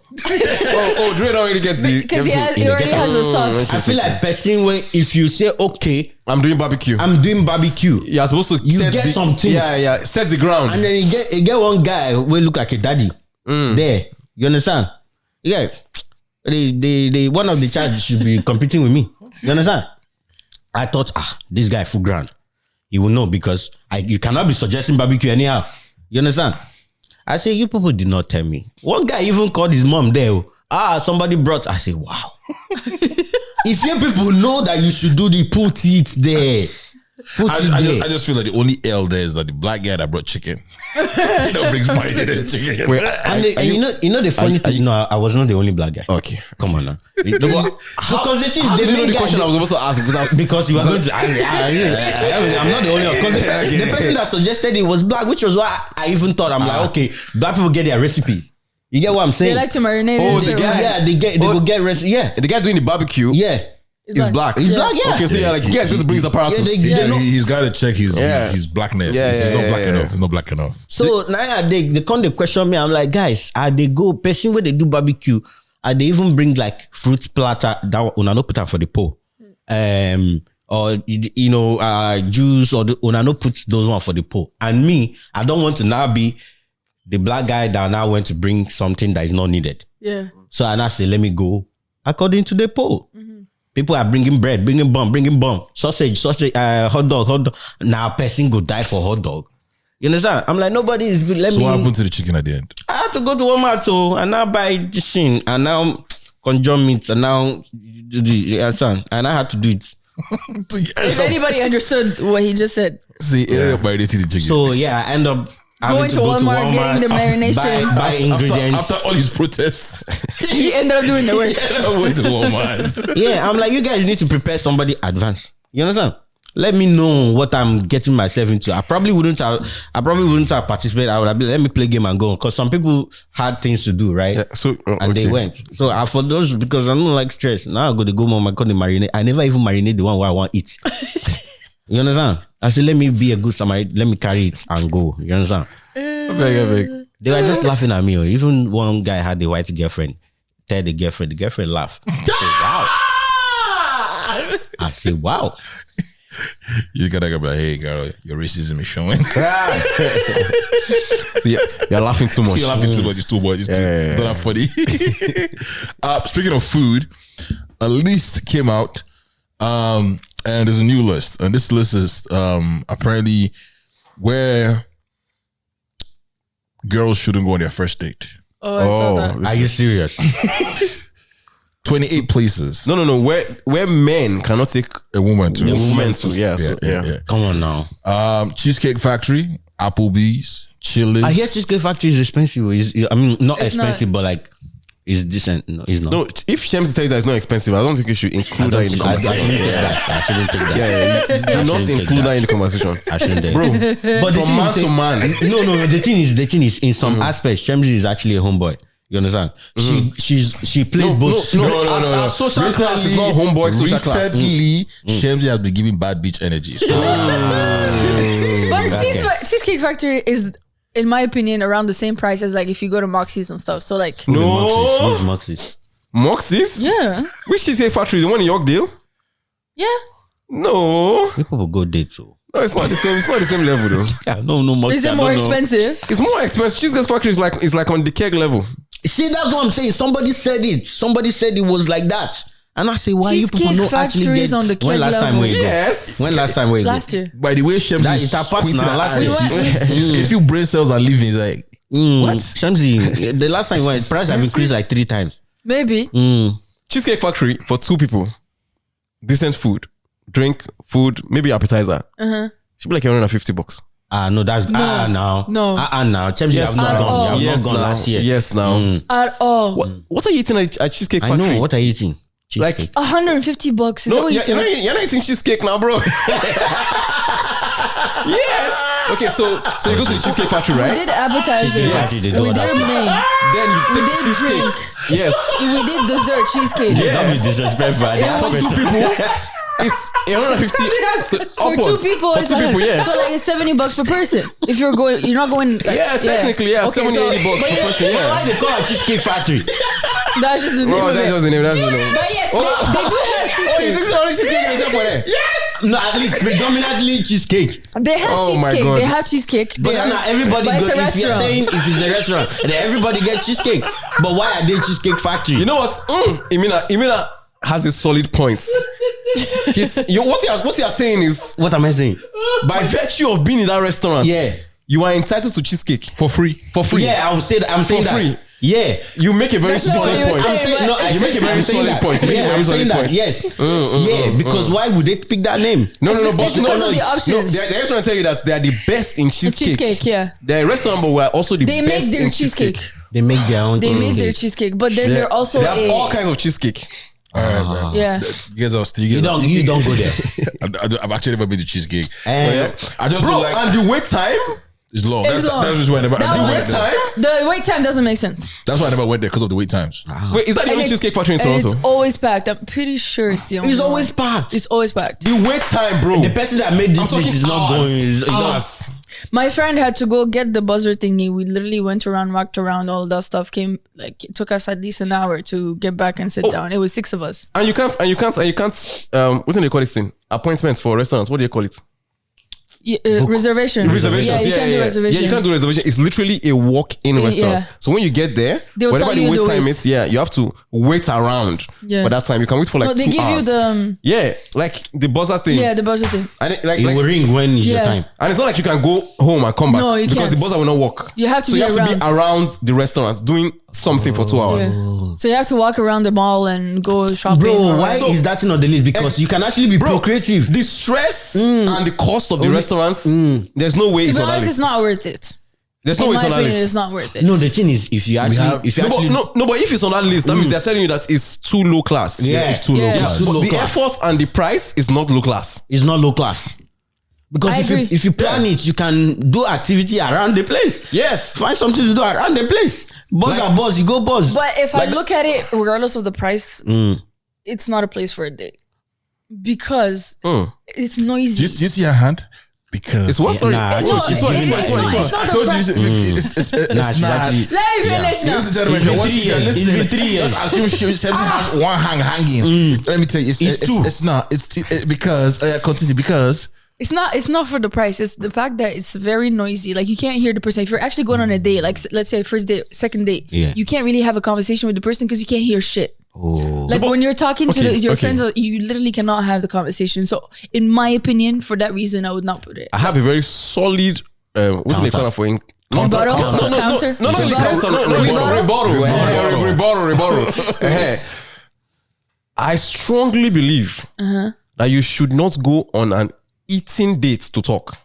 Dre don't really get the because he already has a sauce. I feel like person where if you say okay, I'm doing barbecue. You're supposed to get some things. Yeah. Set the ground. And then you get one guy who look like a daddy there. You understand? Yeah. The one of the child should be competing with me. You understand? I thought, this guy full ground. He will know because you cannot be suggesting barbecue anyhow. You understand? I say, you people did not tell me. One guy even called his mom there. Somebody brought. I say, wow. If you people know that you should do the put it there. I just feel like the only L there is that the black guy that brought chicken. He brings marinated chicken. Wait, you know the funny thing. No, I was not the only black guy. Okay, come on now. Because the thing, the main question I was supposed to ask because you are going to. I'm not the only one. Because the person that suggested it was black, which was why I even thought I'm like, okay, black people get their recipes. You get what I'm saying? They like to marinate. The guy, they will get recipe. Yeah, the guy doing the barbecue. Yeah. He's black. He's black, yeah. Okay, so yeah, like just brings apparatus. He's got to check his blackness. He's not black enough. He's not black enough. So now they come to question me. I'm like, guys, they go person where they do barbecue? They even bring like fruit platter that una no put up for the pole, or juice or una no put those one for the pole. And me, I don't want to now be the black guy that now went to bring something that is not needed. Yeah. So I now say, let me go according to the pole. People are bringing bread, bringing bun, sausage, hot dog. Now person go die for hot dog. You understand? I'm like, nobody is. So what happened to the chicken at the end? I had to go to Walmart and now buy this thing and now conjure meat and now and I had to do it. If anybody understood what he just said, marinating the chicken. So yeah, I end up. Going to Walmart, getting the marination. Buy ingredients. After all his protests, he ended up doing the work. Went to Walmart. Yeah, I'm like, you guys need to prepare somebody advance. You understand? Let me know what I'm getting myself into. I probably wouldn't have participated. I would have been, let me play game and go. Because some people had things to do, right? Yeah, and they went. So for those, because I don't like stress. Now I go to mom, I call the marinate. I never even marinate the one where I want to eat. You understand? I said, let me be a good Samaritan. Let me carry it and go. You understand? Big. They were just laughing at me. Even one guy had a white girlfriend. Tell the girlfriend laughed. I said, wow. You gotta go like, hey girl, your racism is showing. So you're laughing too much. You're laughing too much. It's too much. It's not funny. Speaking of food, a list came out. And there's a new list. And this list is apparently where girls shouldn't go on their first date. Oh, I saw that. Are you serious? 28 places. No. Where men cannot take a woman to. Yeah. Come on now. Cheesecake Factory, Applebee's, Chili's. I hear Cheesecake Factory is expensive. Not expensive, but like, it's decent. No, it's not. No, if Shems tells you that it's not expensive, I don't think you should include that in the conversation. I shouldn't take that. Yeah. Do not include that in the conversation. I shouldn't take Bro, but from man to man. No. The thing is, in some aspects, Shems is actually a homeboy. You understand? She plays both. No. Our social class is not homeboy social class. Recently, Shems has been giving bad bitch energy. So. But Cheesecake Factory is, in my opinion, around the same price as like if you go to Moxie's and stuff. So like Moxie's. Moxie's? Yeah. Which Cheesecake Factory? The one in Yorkdale? Yeah. No. People will go date too. No, it's not the same. It's not the same level though. Yeah, no, Moxie's. Is it more expensive? It's more expensive. Cheesecake Factory is like on the keg level. See, that's what I'm saying. Somebody said it. Somebody said it was like that. And I say, why you people not actually get on the when last time we Yes. When last time we last year. By the way, Shems is squinting her last eyes. year. If you brain cells are leaving, it's like What? Shamsi, the last time you went, price have increased like 3 times. Maybe. Cheesecake Factory for 2 people. Decent food, drink, food, maybe appetizer. Should be like $150. No, that's now. No. Now. Chelsea have not gone. You have not gone last year. Yes, now. At all. What are you eating at Cheesecake I Factory? know. What are you eating? Like Cheesecake. $150. Is that what you said? you're not eating cheesecake now, bro. Yes. Okay, so you go to the Cheesecake Factory, We right? did appetizers. Cheesecake Factory, they We do did that. main. Then you We take did cheesecake. drink. Yes. We did dessert cheesecake. Don't be disrespectful. For 2 people, it's $150. So For 2 people, For it's 2 people, yeah. So like it's $70 per person. If you're not going. Like, Yeah, technically, yeah, Okay, $70, $80 but per yeah, person, Why yeah. they call it Cheesecake Factory? That's just the name Bro, of that's it. just the name. That's the name. But yes, they do have Oh, you cheesecake. think it's only cheesecake in the shop for there? Yes. No, at least predominantly cheesecake. They have Oh my cheesecake. God. They have cheesecake. But then now everybody But goes. it's a If you're restaurant. saying if it's a restaurant, then everybody get cheesecake. But why are they Cheesecake Factory? You know what? Imina has a solid point. What you are saying is, what am I saying? by virtue of being in that restaurant, Yeah. you are entitled to cheesecake For free. for free. Yeah, I would say that. I'm saying free. that. Yeah. You make a very That's not solid what you point. were I'm saying. saying, no, I You said- make a very I'm saying solid that. point. You make a Yeah, very I'm solid saying that. point. Yes. Because why would they pick that name? No, It's because of the options. They're just trying to tell you that they are the best in The cheesecake. cheesecake, yeah. They're a restaurant, but we're also the They best make their in cheesecake. They make their own They cheesecake. make their cheesecake, but then they're also They have all kinds of cheesecake. Alright, man. yeah. You guys are still. You don't go there. I've actually never been to cheesecake. Eh, I just Bro, don't like. and the wait time, It's long. It's long. That's just why I never. That I never wait went there. time. The wait time doesn't make sense. That's why I never went there because of the wait times. Wait, is that the only cheesecake factory in and Toronto? it's always packed. I'm pretty sure it's the only It's one. always packed. It's always packed. The wait time, bro. The person that made this list is not hours. going. Is not. Hours. My friend had to go get the buzzer thingy. We literally went around, walked around, all that stuff. Came like it took us at least an hour to get back and sit down. It was 6 of us. And you can't. What's they call this thing? Appointments for restaurants. What do you call it? Reservation. Reservations. Yeah, you can't do reservation. Yeah, you can't do reservation. It's literally a walk-in restaurant. yeah. So when you get there, They'll whatever tell the you wait the time wait. is, you have to wait around. Yeah. For that time, you can wait for like No, they 2 give hours. you the Yeah, like the buzzer thing. the buzzer thing. And it, It will ring when is your Yeah. time. and it's not like you can go home and come back. No, you because can't. the buzzer will not work. You have to so be you have to be around the restaurant doing something for 2 hours. Yeah. So you have to walk around the mall and go shopping. Bro, or- why So- is that not on the list? Because you can actually be procreative. The stress and the cost of the restaurant, there's no way To it's be on that honest, list. it's not worth it. There's no In way my it's on that opinion, list. it's not worth it. No, the thing is, if you actually, But if it's on that list, that means they're telling you that it's too low class. Yeah, It's too Yeah. low It's class. too low The class. effort and the price is not low class. it's not low class. Because I agree. if you plan it, you can do activity around the place. Yes. Find something to do around the place. Buzz are buzz, you go buzz. But if I look at it, regardless of the price, it's not a place for a date because it's noisy. Do you see her hand? Because It's what? Sorry. Nah, No, she's it's getting not- it. it's not I the told you price. it's Nah, she's not. actually. Let me finish now. Ladies and gentlemen, It's been once 3 you are years. It's listening, been 3 years. just assume she has one hand hanging. Let me tell you, it's two. it's not. It's because continue because It's not for the price. It's the fact that it's very noisy. Like you can't hear the person. If you're actually going on a date, like let's say first date, second date, Yeah. you can't really have a conversation with the person because you can't hear shit. Like when you're talking to your friends, you literally cannot have the conversation. So in my opinion, for that reason, I would not put it. I have a very solid, what's the name for Rebuttal? counter. Counter? Not only counter, rebuttal. I strongly believe that you should not go on an eating date to talk.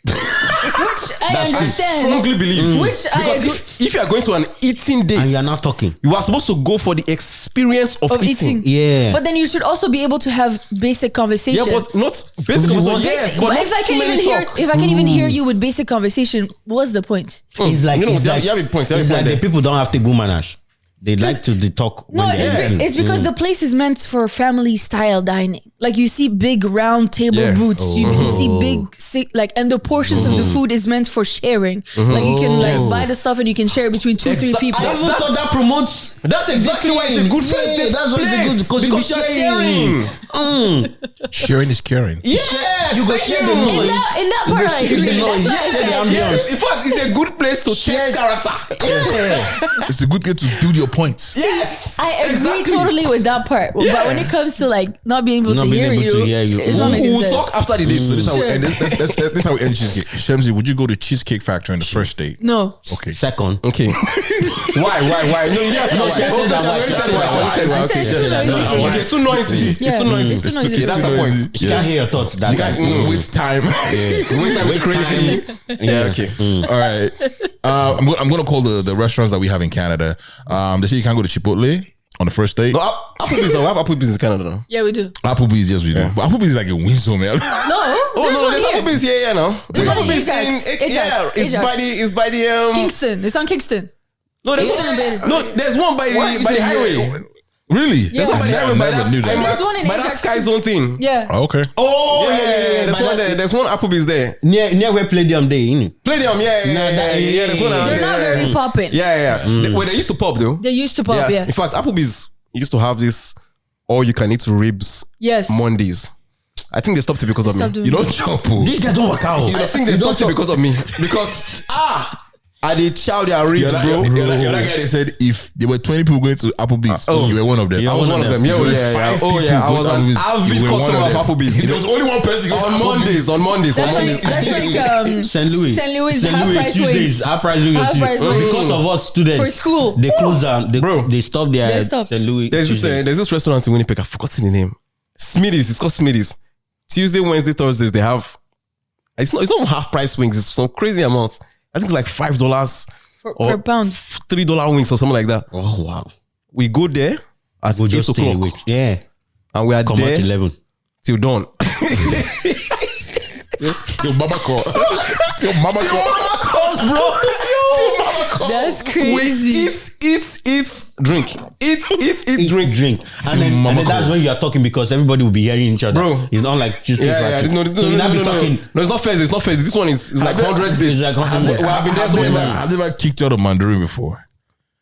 Which I understand. Strongly believe. Which I Because agree. if you are going to an eating date And you're not talking. you are supposed to go for the experience of Of eating. eating. Yeah. But then you should also be able to have basic conversation. Yeah, but not basic conversation. Yes, but not if I too can't many even hear, talk. if I can't even hear you with basic conversation, what's the point? It's like, You know, it's you like, have a point, you have it's a like point the there. people don't have table manners. They like to talk No, when they're eating. it's because the place is meant for family style dining. Like you see big round table Yeah. booths. You see big, and the portions of the food is meant for sharing. Like you can buy the stuff and you can share it between 2-3 people. I even thought that promotes. That's exactly why it's a good first date. That's why it's a good because because you're you're sharing. Sharing is caring. Yes, You go share the noise. In that part, I agree. That's what I said. Yes, in fact, it's a good place to test character. It's a good way to build your points. Yes, I agree exactly. totally with that part. Yeah. But when it comes to like not being able Not to being hear able to you, hear you. it's not making We'll sense. talk after the date. So this is how we Sure. end. This is how we end cheesecake. Shemzy, would you go to Cheesecake Factory on the first date? No. Okay. Second. Okay. Why? No, you didn't ask No, why. she said Okay, that she why. already She said said why. why. She said why. I said Okay. it's too noisy. Okay, it's too noisy. Yeah. It's too noisy. It's too noisy. Okay, that's the point. She can't hear your thoughts. That Wait time. Wait time is crazy. Yeah, okay. All right. I'm gonna call the restaurants that we have in Canada. They say you can't go to Chipotle on the first date. No, Applebee's. We have Applebee's in Canada now. Yeah, we do. Applebee's, yes, we do. But Applebe's is like in Windsor, man. No, there's one there's here. Applebe's. Yeah, no. There's one in Applebe's Ajax. yeah, it's Ajax. by the Kingston. It's on Kingston. No, there's there's one by the Really? highway. Yeah. There's one by the highway. By that, knew that. There's one in by that Ajax Sky too. Zone thing. Yeah. Oh, okay. Oh Yeah. There's one there. There's one Applebee's there. Near where Palladium Day, innit? Palladium. Yeah. There's one around They're not there. very popping. Yeah. Where they used to pop though. They used to pop, yes. In fact, Applebee's used to have this all you can eat ribs Yes. Mondays. I think they stopped it because of Stop me. doing You don't that. jump. Oh. These guys don't work out. I think they stopped it because of me. Because I did chow their ribs, You're bro. that guy that said if there were 20 people going to Applebee's, you were one of them. Yeah, I was one of them. If there were 5 people I was going an to Applebee's, avid you were one customer of them. Applebee's. If there was only one person going to On Applebee's. Mondays. That's like St. Louis. St. Louis St. half Louis price Tuesdays. wings. Half price wings. Half price wings. Because of us students. For school. They closed down. Bro. They stopped their They stopped. St. Louis. There's this restaurant in Winnipeg. I've forgotten the name. Smitty's. It's called Smitty's. Tuesday, Wednesday, Thursdays. They have. It's not half price wings. It's some crazy amounts. I think it's like $5 per pound. $3 wings or something like that. Oh wow. We go there at We'll 8 just stay o'clock. awake. Yeah. And we are Come there out 11. till dawn. Till Mama call. Till Mama call. bro. That's crazy. Eat, drink. Eat, drink. And then that's when you are talking because everybody will be hearing each other. Bro. It's not like Cheesecake Factory. No, So you now be talking. No, it's not Thursday. It's not Thursday. This one is like 100 days. It's like 100 days. I've been there so many times. I've never kicked you out of Mandarin before.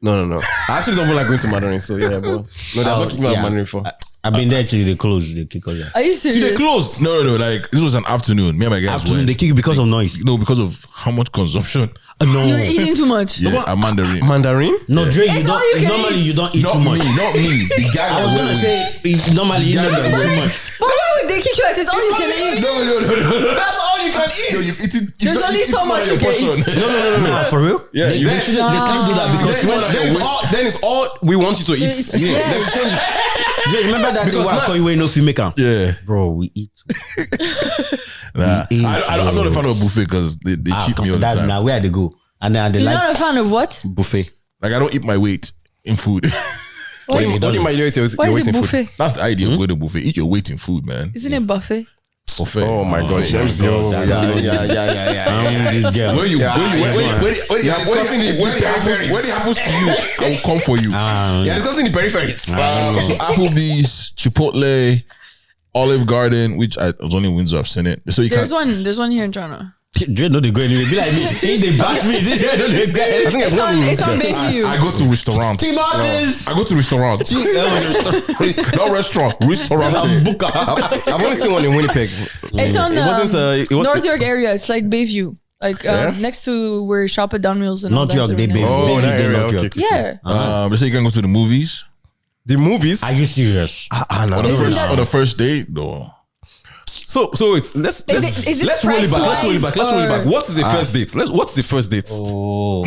No. I actually don't like going to Mandarin, so yeah, bro. No, they've not kicked me out of Mandarin before. I've been there till they close. They kick us out. Are you They serious? closed. No. Like this was an afternoon. Me and my guys Afternoon, went. they kick you because of noise. No, because of how much consumption. No. You're eating too much. Yeah, a Mandarin. Mandarin? No, Dre, It's all you can normally eat. you don't eat Not too much. not me. The guy I was gonna say normally you Yeah, don't eat yeah. too much. But why would they kick you out? It's all you can eat. No. That's all you can eat. Yo, you've eaten. There's only so much you can eat. No, for real? Yeah, they, you- they shouldn't- they can't do that because Then it's all we want you to eat. Yes. Dre, remember that Because day where I now- call you no filmmaker? Yeah. Bro, we eat. Nah, eat, I'm not a fan of buffet because they cheat me all the time. Now where they go? And then they You're like not a fan of what? buffet. Like I don't eat my weight in food. What do you might do? Why is it buffet? That's the idea of going to buffet. Eat your weight in food, man. Isn't it buffet? Buffet. Oh my god, James, God, yo, that- yeah. This girl. When it happens to you, I will come for you. Yeah, discussing the peripheries. So Applebee's, Chipotle, Olive Garden, which I was only in Windsor. I've seen it. So you There's can't. one here in Toronto. Dre know they go anyway. Be like me. Hey, they bash me. Dre know they go. I think It's on Bayview. I go to restaurants. Tim Hortons. I go to restaurants. Not restaurant. Restaurant. I've only seen one in Winnipeg. It's on It wasn't. It was North York area. It's like Bayview. Like next to where Shop at Downwheels and all North that. York, they sort of baby. thing. Oh, that area, North okay. York. Yeah. They say you can go to the movies the movies. Are you serious? on the Isn't first that- on the first date. No. So it's let's is this let's roll it back. Let's roll it back. Let's roll it back. price-wise, What is the first date? What's the first date? Oh.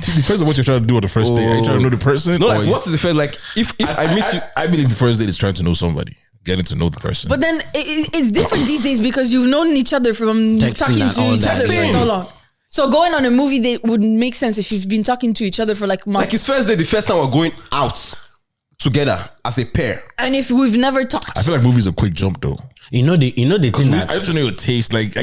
It depends on what you're trying to do on the first date. Are you trying to know the person? No, or like you- what is the first? Like if I meet you. I believe the first date is trying to know somebody, getting to know the person. But then it's different these days because you've known each other from Texting talking and to all each that. other for Texting. so long. So going on a movie date would make sense if you've been talking to each other for like months. Like it's first date, the first time we're going out together as a pair. And if we've never talked. I feel like movies are a quick jump though. You know the thing I that need to know your taste. Like I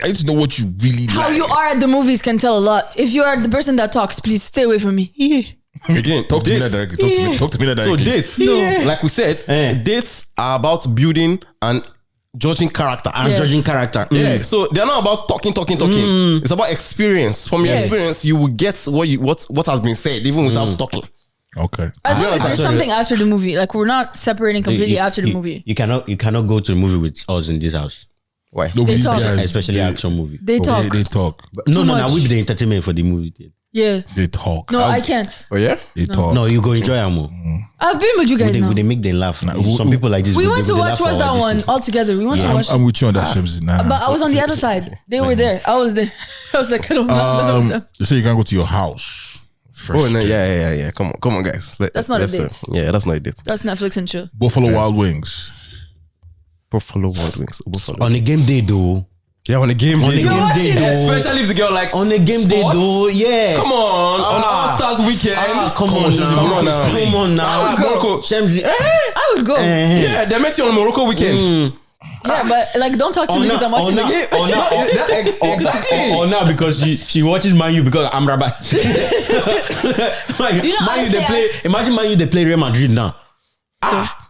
need to know what you really How like. you are at the movies can tell a lot. If you are the person that talks, please stay away from me. Again, Talk to me that dates. directly. Talk to me that So directly. dates, no, like we said, dates are about building and judging character. I'm judging character. Yeah, so they're not about talking. It's about experience. From your Yeah. experience, you will get what has been said, even without talking. Okay. As long as there's something after the movie, like we're not separating completely after the movie. You cannot go to the movie with us in this house. Why? No, They these talk. guys, Especially action movie. They talk. They talk. No, much. we be the entertainment for the movie. Yeah. They talk. No, I can't. Oh yeah. They talk. No, you go enjoy Amo. I've been with you guys now. They make them laugh. Some people like this. We they went to laugh watch for what's that this one all together. We went to watch. I'm with you on that, Shemzy. Nah. But I was on the other side. They were there. I was there. I was like, I don't know. They say you can't go to your house. Oh no, yeah. Come on, guys. That's not a let's, date. Yeah, that's not a date. That's Netflix and chill. Buffalo Wild Wings. Buffalo Wild Wings. Buffalo. On a game day though. Yeah, on a game day. On a game watching day it? though. Especially if the girl likes On a game day sports. though. Yeah. Come on All Stars weekend. Come on now. Come on now. Morocco. Shemzy. I would go. Yeah, they met you on Morocco weekend. Yeah, but like, don't talk to me because I'm watching the game. Exactly. Or now because she watches Man U because I'm Rabat. Man U they play. Imagine Man U they play Real Madrid now.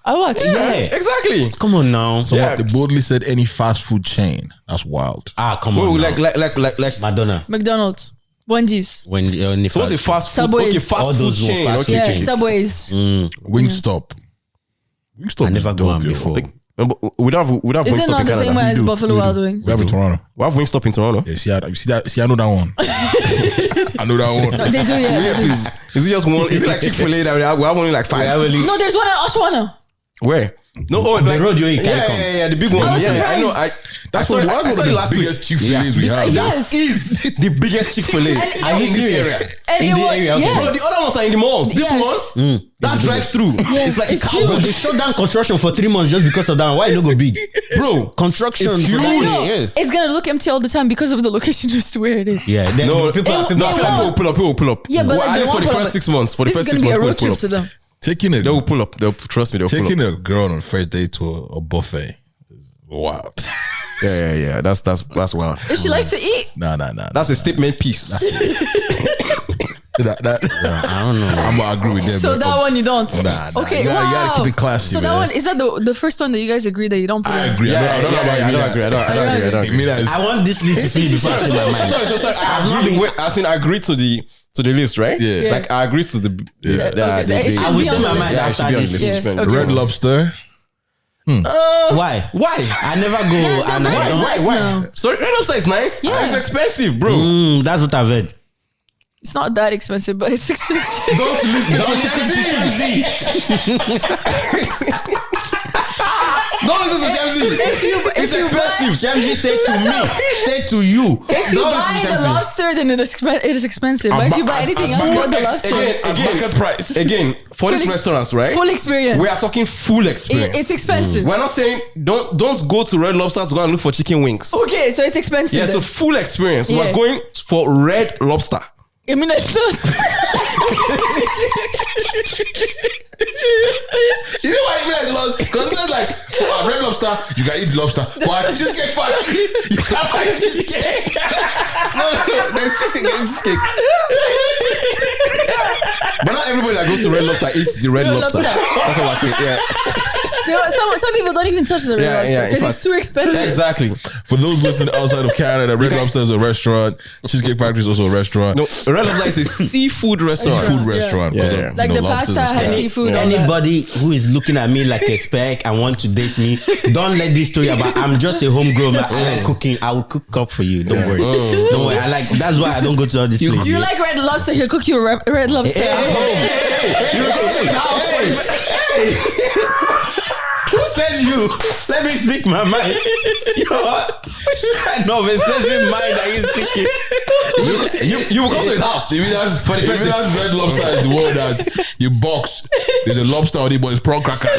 I watch. Yeah. Exactly. Come on now. So Yeah. what, they boldly said any fast food chain. That's wild. Come on. Oh, now. like. Madonna. McDonald's, Wendy's, When So what's a fast food? Subways. Okay, All fast food those chain. fast Okay. food yeah, chain. Subways. Wingstop. Wingstop I is never dope, gone yo. before. We don't have Is Wingstop it not in the same Canada. way as do. Buffalo We Wild do. Wings? We have in Toronto. We have Wingstop in Toronto. Yeah, see, I know that one. I know that one. They do, yeah. Yeah, please. Is it just one? Is it like Chick-fil-A that we have only like 5? No, there's one in Oshawana. Where? No, The road you ain't carry come. yeah, the big one. I was Yeah, I know. surprised. I That's saw one it of last the week. biggest Chick-fil-A's we have. Yes. That is the biggest Chick-fil-A. Are you in this serious? area. And In it the was, area, okay. No, yes. the other ones are in the malls. This Yes. one, that drive-through, it's like a it's cowboy. But they shut down construction for 3 months just because of that. Why it no go big? Bro, Construction. It's for huge. that I day, know. Yeah. It's gonna look empty all the time because of the location just where it is. Yeah. Then no, people. I feel like people will pull up. Yeah, but well, like, at they least for won't the pull first up. 6 months. For the This first is 6 gonna be months, a people road will pull trip up. to them. Taking They will pull up. They'll trust me. They'll pull taking up. a girl on a first date to a buffet is wild. Yeah. That's wild. If she likes to eat, Nah. That's a statement piece. That I don't know. I'm gonna agree with them. so but, that one you don't. Nah. Okay, You gotta wow. keep it classy, So that man. one is that the first one that you guys agree that you don't put I in? agree. I don't know about I Imina. don't agree. I don't agree. Imina is I want this list to finish before I say my mind. Sorry. I agreed to the list, right? Yeah. Like I agreed to the. Okay, it should I will be say on my the mind list. Yeah, it should after be on the this. list. Yeah, okay. Red Lobster. Why? Why? I never go. Yeah, and that I is don't. nice now. Sorry, Red Lobster is nice. Yeah. It's expensive, bro. That's what I've heard. It's not that expensive, but it's expensive. Don't listen to Shemzy. Don't listen to Shemzy. It's expensive. Shemzy said to me, said to you. If you Don't buy listen to the Shemzy. lobster, then it is expensive. But if you buy anything else, more the lobster. Again, price. Again, for these restaurants, right? Full experience. We are talking full experience. It's expensive. We're not saying don't go to Red Lobster to go and look for chicken wings. Okay, so it's expensive. Yeah, so then. full experience. Yeah. We're going for Red Lobster. I mean, it's not. You know why Imina is lost? Because it's like, so Red Lobster, you can eat lobster. But at Cheesecake Factory, you can't find cheesecake. No, there's cheesecake. But not everybody that goes to Red Lobster eats the Red Lobster. Lobster. That's what I say. Yeah. Some people don't even touch the red lobster in because fact. it's too expensive. Exactly. For those listening outside of Canada, Red Lobster is a restaurant. Cheesecake Factory is also a restaurant. No, Red Lobster is a seafood restaurant. Food restaurant. because Yeah. of, Like you know, the lobsters pasta and has stuff. seafood. All that. Anybody who is looking at me like a speck and want to date me, don't let this story about I'm just a homegrown. But I like cooking. I will cook up for you. Don't worry. Don't worry. That's why I don't go to all these places. You like red lobster? He'll cook you a red lobster. You go to his house for it. Who said you? Let me speak my mind. Yo, which kind of expensive mind are you speaking? You will come to his house. Imina's Red Lobster is the one that you box. There's a lobster on it, but it's prawn crackers.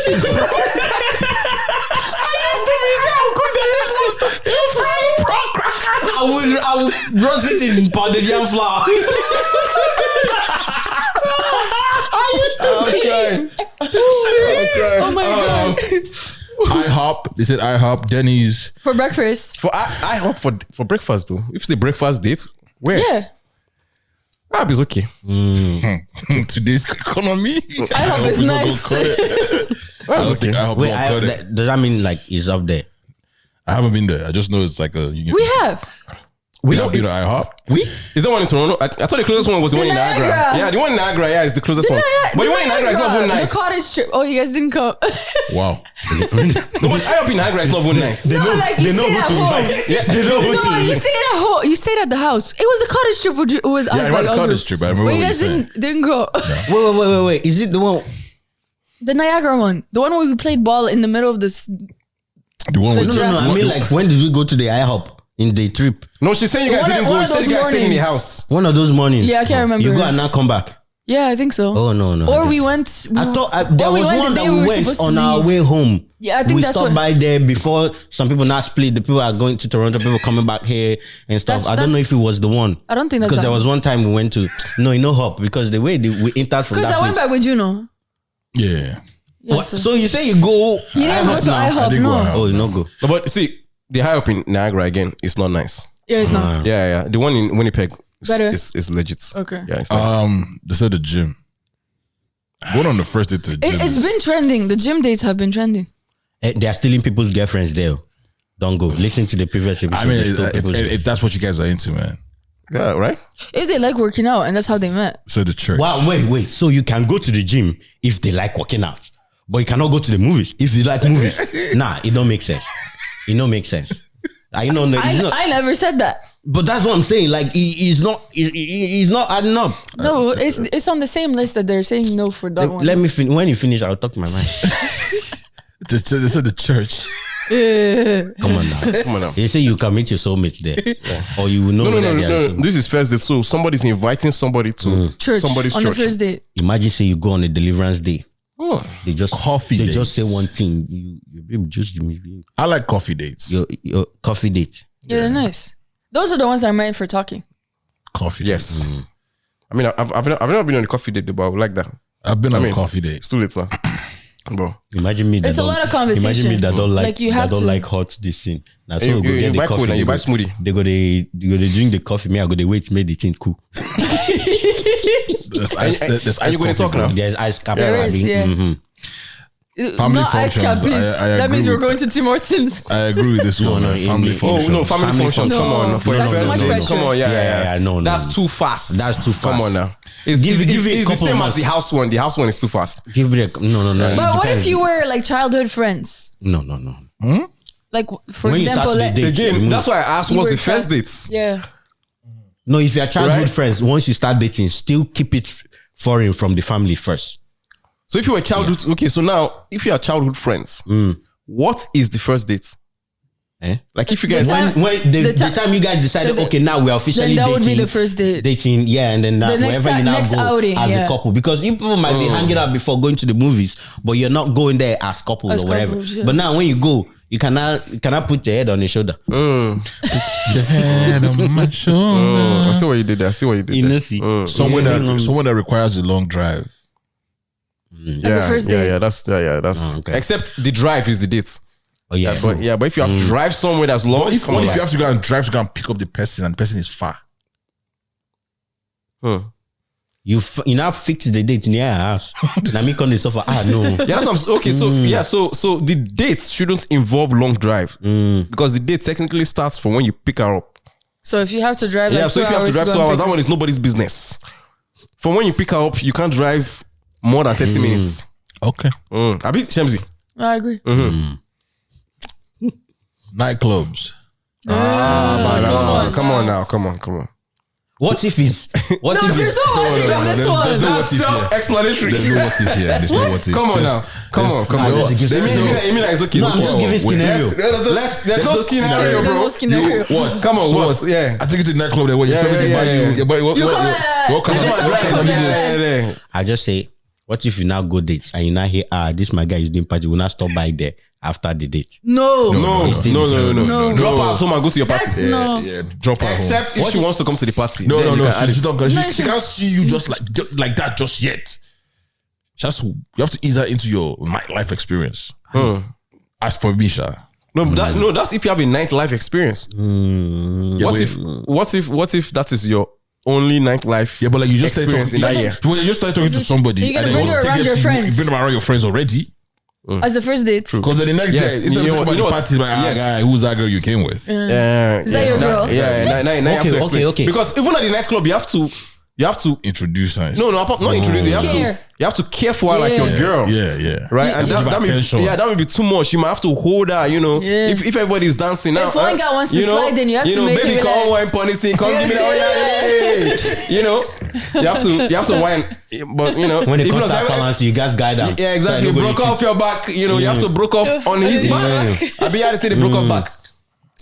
I would roast it in pounded yam flour. Oh my god! IHOP. They said IHOP. Denny's. For breakfast. For I hope for breakfast though. If it's a breakfast date, where? Yeah. IHOP is okay. Today's economy. IHOP is nice. I don't think IHOP Wait, will cut it. does that mean like it's up there? I haven't been there. I just know it's like a. We have. We have been to IHOP. Is that one in Toronto? I thought the closest one was the one in Niagara. Yeah, the one in Niagara, is the closest one. But the one in Niagara is not very nice. The cottage strip. Oh, you guys didn't come. Wow. No, but IHOP in Niagara is not very nice. They know who to invite. Yeah, they know who to No, you stayed at home. You stayed at the house. It was the cottage strip with Yeah, I went to the cottage strip. I remember But you what you guys said. didn't go. Wait. Is it the one? The Niagara one. The one where we played ball in the middle of this. The one with No. I mean, like, when did we go to the IHOP in the trip? No, she's saying you guys didn't go. She said you guys stayed in the house. One of those mornings. Yeah, I can't remember. You go and not come back. Yeah, I think so. Oh no. Or we went. I thought there was one that we went on our way home. Yeah, I think we that's stopped what- by there before some people now split. The people are going to Toronto, people coming back here and stuff. I don't know if it was the one. I don't think that's because there that was one time we went to Hop because the way we entered from Because that I went place. back with Juno. Yeah. Yeah, What? So you say you go? You didn't go to I IHOP, did go no. IHOP. Oh, you not go. No, but see, the high up in Niagara again is not nice. Yeah, it's not. Yeah. The one in Winnipeg Better? is legit. Okay. Yeah, it's nice. They said the gym. Going on the first day to the gym. It's been trending. The gym dates have been trending. They are stealing people's girlfriends there. Don't go. Listen to the previous episode. I mean, They stole people's- if that's what you guys are into, man. Yeah, right? If they like working out, and that's how they met. So the church. Wow, wait. So you can go to the gym if they like working out, but you cannot go to the movies if you like movies. Nah, it don't make sense. It don't make sense. I know. I never said that. But that's what I'm saying. Like he's not adding up. No, it's on the same list that they're saying no for that one. Let me finish. When you finish, I'll talk my mind. They said the church. Come on now. They say you can meet your soulmates there, or you will know. No. This is first date. So somebody's inviting somebody to church somebody's on church. the first date. Imagine say you go on a deliverance day. Oh. They just Coffee They dates. just say one thing. You just I like coffee dates. your coffee date. Yeah, they're nice. Those are the ones that are meant for talking. Coffee Yes. dates. I mean, I've never been on a coffee date, but I would like that. I've been on mean, a coffee date. It's too late now. Bro. Imagine me. That It's a don't- lot of conversation. Imagine me that don't like, Like, you have that don't to- like hot this thing. Now so You- we go you get the buy coffee. cold and you they buy go- smoothie. They go they drink the coffee. Me I go they wait make the thing cool. There's ice, there's Are ice you going to coffee, talk bro. now? There's ice cap. There is, yeah. Family Not ice cap, functions, please. I That agree means we're with- going to Tim Hortons. I agree with this one. no, man. in Family the- functions. Oh no, family functions. No, Come on, for that's your too first much date. pressure. Come on, yeah. No. That's too fast. That's too Come fast. on now. It's Give it a the couple same as months. the house one. The house one is too fast. Give me a no. But what if depends. you were like childhood friends? No. Like, for When you start example, the like, date, Again, that's why I asked You what's were the first child- date. yeah. No, if you're childhood Right? friends, once you start dating, still keep it foreign from the family first. So if you were childhood, okay. So now, if you are childhood friends, what is the first date? Eh? Like if you guys, time- When the The ti- time you guys decided, so the- okay, now we're officially Then that dating. would be the first date. Dating, yeah, and then The next wherever you time- now next go outing, as yeah. a couple, because you people might be hanging out before going to the movies, but you're not going there as couples As or whatever. couples, yeah. But now when you go, you cannot put your head on your shoulder. Your head on my shoulder. I see what you did there. I see what you did You there. know, see, Somewhere that requires a long drive. As a first date. Yeah, that's Oh, okay. except the drive is the date. Oh yeah, But if you have to drive somewhere that's long, But if, come what on, if you have to go and drive to go and pick up the person and the person is far? you now fix the date near your house. Now me come the suffer. No. Yeah, that's what I'm, okay. So the date shouldn't involve long drive because the date technically starts from when you pick her up. So if you have to drive, Yeah, like so if you have to drive 2 go and hours, pick that one is nobody's business. From when you pick her up, you can't drive more than 30 minutes. Okay. Abi Shemzi. her. I agree. Nightclubs. Come on now. What if it's what if There's it's no logic on this one. there's no what That's if here. self-explanatory. There's no what if here. There's no what if. Come on now. Come on. Imina is okay. No, I'm just giving scenario. There's no scenario, There's bro. no scenario. What? Come on, So what? Yeah. I take you to the nightclub there where you're coming to buy you. What kind of I just say, what if you now go date and you now hear, this my guy is doing party, we'll not stop by there after the date. No. No. Drop her at home and go to your party. No. Yeah, drop her home. Except if she wants to come to the party. No, then you can add She it. don't. She can't see you just like that just yet. Just you have to ease her into your nightlife experience. As for me, Sha. No, that's if you have a nightlife experience. Yeah, What if that is your only nightlife? Yeah, but like you just started experience talking in that year. When you just started talking to somebody, You're gonna and bring they her want to around take your you, friends. you bring them around your friends already. As the first date. Because then the next day, Yes, instead of talking about the party, like, yes. guy, who's that girl you came with? Is that your girl? Yeah. Now you have to explain. okay. Because even at the nightclub, you have to Introduce her. not introduce. You have to care for her like your girl. Yeah. Right, and Give that may, attention. that may be too much. You might have to hold her, if everybody's dancing now. If one guy wants to slide, then you have to make baby, it come like- wine, pony, sing, come give me that. You have to wine, but When it if comes not, to balance, you guys guide them. yeah, exactly. So broke off your back. You have to broke off on his back. I be had to say the broke off back.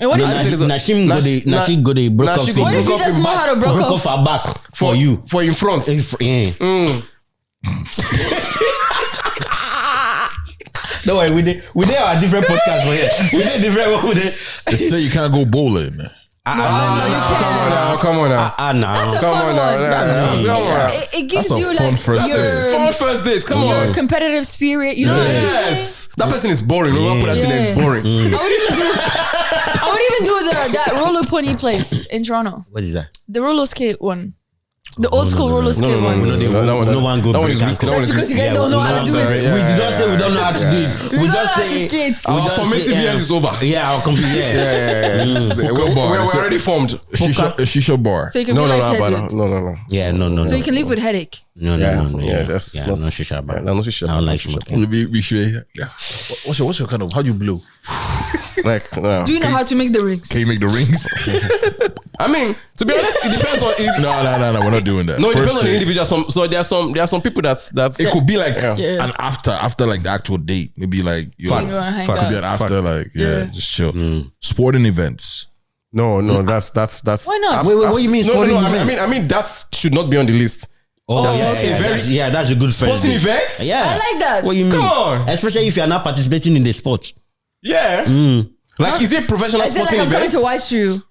And what if Nashim go the broke off. what if he doesn't know how to broke Broke off? off her back for you. For in front. No way, we did our different podcasts for here. We did different one. They say you can't go bowling. Come on now. That's a Come fun on one. now. It gives That's a you fun like first date. Fun first date. Come your on. competitive spirit. You know what I'm saying? Yes, that person is boring. We won't put that in there. It's boring. I would even do that roller pony place in Toronto. What is that? The roller skate one. The old school roller skate one. No one go That one break is risky. That one That's is because you risky. guys don't know how to do it. We did not say we don't know how to do it. We know just how to say skate. Our formative years is over. Yeah, our complete We're already formed. Shisha bar. So you can be lightheaded. No. Yeah, no. So you can live with headache. No. Yeah, that's not no shisha bar. No shisha. I don't like shisha. We should. Yeah. What's your kind of? How do you blow? Like, no. Do you know how to make the rings? Can you make the rings? I mean, to be honest, it depends on. No. We're not doing that. No, it First depends on the date. individual. So there are some people that's. It could be like Yeah. an after like the actual date. Maybe like You wanna hang could be an out. after like just chill. Sporting events. No, that's. Why not? Wait, what do you mean? No, Sporting I event? mean that should not be on the list. Oh, that's a good first Sporting date. events. Yeah, I like that. What you mean? Come on. Especially if you are not participating in the sport. Yeah. Like, is it professional Is it like sporting I'm coming events? to watch you?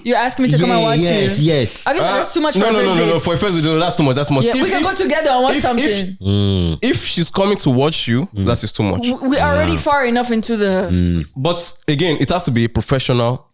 You're asking me to come and watch you? Yes. I mean, that's too much for a first date. No. For a first date, that's too much. That's too much. Yeah, we can go together and watch something. If she's coming to watch you, that's just too much. We're already far enough into the. But again, it has to be a professional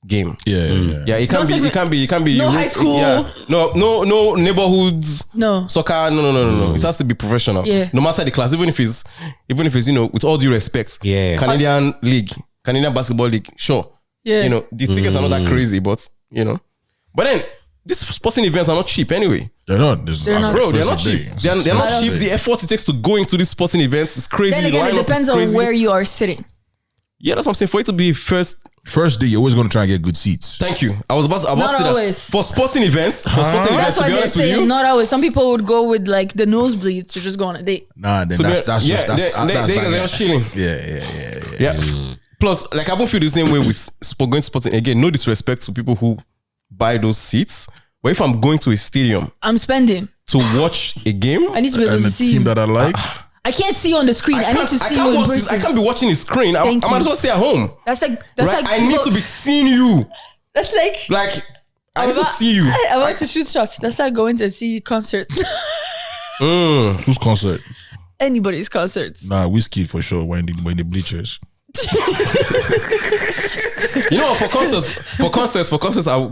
game. Yeah. It can't be. No high school. Yeah. No neighborhoods. No. Soccer. No. It has to be professional. Yeah. No matter the class, even if it's with all due respect. Yeah. Canadian league, Canadian basketball league. Sure. Yeah. The tickets are not that crazy, but But then these sporting events are not cheap anyway. They're not. Bro, they're not cheap. They're not cheap. The effort it takes to go into these sporting events is crazy. Then again, it Lineup is depends on crazy. where you are sitting. Yeah, that's what I'm saying. For it to be first. First day, you're always going to try and get good seats. Thank you. I was about to Not say always. that. For sporting events, That's to why be they're honest with you. saying not always. Some people would go with like the nosebleed to just go on a date. Nah, then So that's they're that's just chilling. Yeah. Plus, like I won't feel the same way with going to sporting. Again, no disrespect to people who buy those seats. But if I'm going to a stadium I'm spending. to watch a game, I need to be able And to the see team you. that I like, I can't see you on the screen. I need to see you in I person. can't be watching a screen. I Thank might you. as well stay at home. That's like I need to be seeing you. That's like Like, I need to see you. I want to shoot shots. That's like going to see a concert. whose concert? Anybody's concerts. Nah, Whiskey for sure. When the bleachers. For concerts,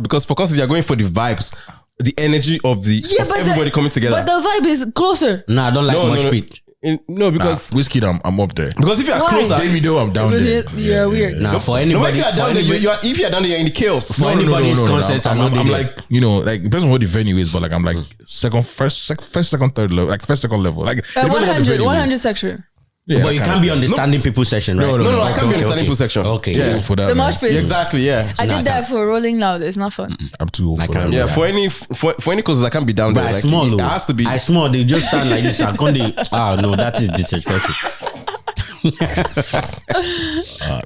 because for concerts you're going for the vibes, the energy of everybody coming together. But the vibe is closer. Nah, I don't like much speed. No, because Whiskey, I'm up there. if you are Why? closer, Davido, I'm down there. You're weird. Nah, for no, anybody. if you are down there, if you are down there, you're in the chaos. For anybody's concerts, I'm I'm like, like depends on what the venue is, but like I'm like second, third level, like first, second level, like depends on what the venue 100 is. section. Yeah, But you kinda can't be do on the that. standing people section, right? No, I can't be in the standing pool section. Okay. Too old for that. The man. mosh pit. Exactly, yeah. I Nah, did that for Rolling Loud. It's not fun. I'm too old for that. Yeah, for any causes I can't be down But there. I Like, small, it though. has to be. I small. They just stand like this. I can't. No, that is disrespectful.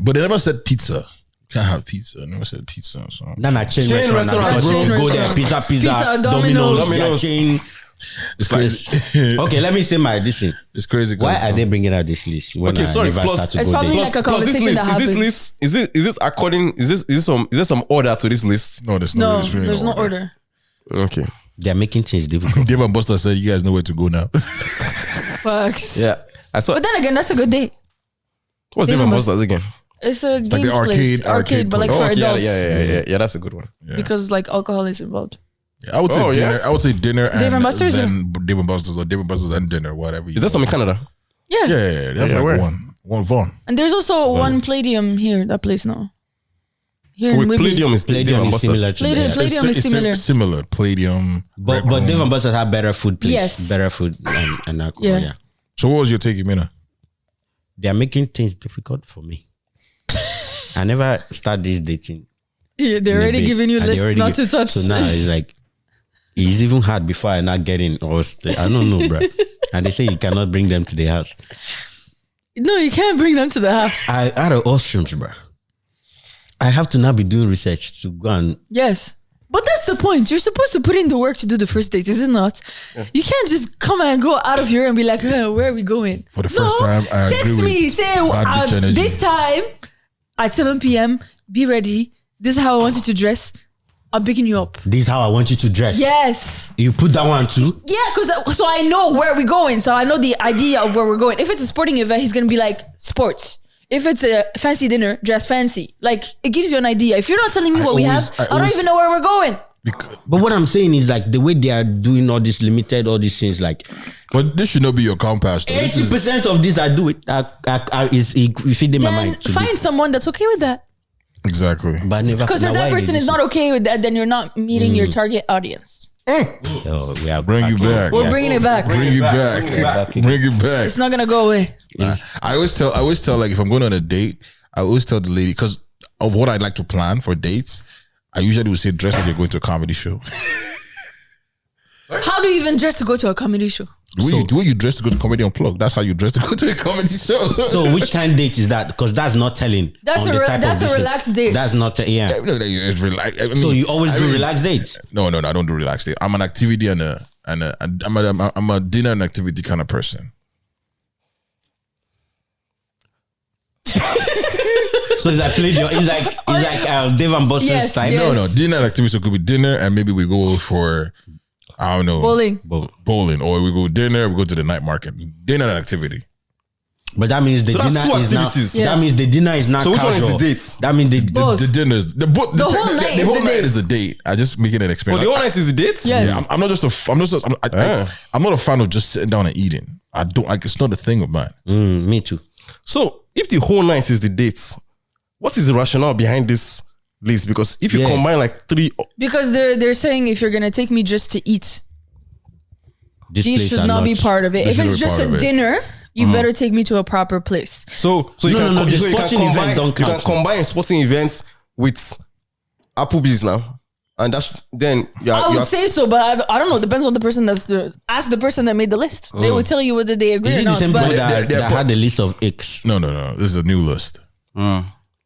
But they never said pizza. Can't have pizza. I never said pizza. So. Nah, chain Chain restaurant. restaurant, Because bro. if you go there, Restaurant. pizza, Domino's. Domino's. Chain. It's crazy. Okay, let me say this thing. It's crazy. Why are they bringing out this list when Okay, I sorry, never plus- start to It's go probably there? like a Plus, this conversation list, that is this happens. list is this according is there some order to this list? No, there's No, really there's no order. Okay. They're making things difficult. Dave and Buster said you guys know where to go now. Facts. Yeah. I saw. But then again, that's a good date. What's Dave Dave and and Buster's again? It's a like games the arcade- place. Arcade, but like place. for Oh, adults. Yeah. That's a good one. Because like alcohol is involved. I would say Oh, dinner. yeah? I would say dinner and Dave and Buster's? then Dave and Buster's or Dave and Buster's and dinner, whatever. Is that some in Canada? Yeah. Yeah, they have Yeah, like where? one. One Vaughn. And there's also one Palladium here, that place now. Here in Whitby. Palladium is Palladium is similar to Palladium is similar. Similar. Palladium. but Dave and Buster's have better food, please. Yes. Better food and alcohol. Yeah. Yeah. So what was your take, Imina? They are making things difficult for me. I never start this dating. Yeah, they're already giving you And they list already not to touch. So now it's like, it's even hard before I not get in. Or I don't know, bro. And they say you cannot bring them to the house. No, you can't bring them to the house. I out of all streams, bro. I have to now be doing research to go and Yes. But that's the point. You're supposed to put in the work to do the first date, is it not? Yeah. You can't just come and go out of here and be like, where are we going? For the first time, I text agree me, with say, this time at 7 p.m., be ready. This is how I want you to dress. I'm picking you up. this is how I want you to dress. Yes. You put that one too? Yeah, because so I know where we're going. So I know the idea of where we're going. If it's a sporting event, he's going to be like, sports. If it's a fancy dinner, dress fancy. Like, it gives you an idea. If you're not telling me what we have, I don't even know where we're going. But what I'm saying is like the way they are doing all this limited, all these things like. But this should not be your compass. 80% of this I do it. Is feeding my Then mind. find someone that's okay with that. Exactly. But never. Because if that person is not okay with that, then you're not meeting your target audience. Oh, we are Bring you back. We're bringing it back. Bring you back. Bring it back. It's not gonna go away. I always tell like if I'm going on a date, I always tell the lady because of what I like to plan for dates. I usually would say dress like you're going to a comedy show. How do you even dress to go to a comedy show? The way you dress to go to Comedy Unplugged, that's how you dress to go to a comedy show. So which kind of date is that? Because that's not telling. That's on a the type that's of a vision. relaxed date. That's not yeah. It's relaxed. I mean, So you always do relaxed dates. No, I don't do relaxed date. I'm an activity and I'm a dinner and activity kind of person. So it's like Dave and Buster's Yes, type. yes. No, dinner and activity. So it could be dinner and maybe we go for I don't know bowling, or we go dinner. We go to the night market. Dinner and activity. But that means the So that's dinner two is now. activities. That means the dinner is not So which one casual. is the date? That means Both. The dinners. The whole night is whole the night date. is the date. I just making an But experience. the whole night is the date? Yes. Yeah, I'm not a fan of just sitting down and eating. I don't like. It's not a thing of mine. me too. So if the whole night is the date, what is the rationale behind this list? Because if you combine like three, Because they're saying if you're gonna take me just to eat, This these place should are not be part of it. This If should it's be just part a of it. dinner, you better take me to a proper place. so you No, can no, the so you can sporting event combine don't you can count. combine sporting events with Applebee's now, and that's then I would say so, but I don't know. Depends on the person ask the person that made the list. They will tell you whether they agree Is or it the not. same But boy that they're had the list of X? No. This is a new list.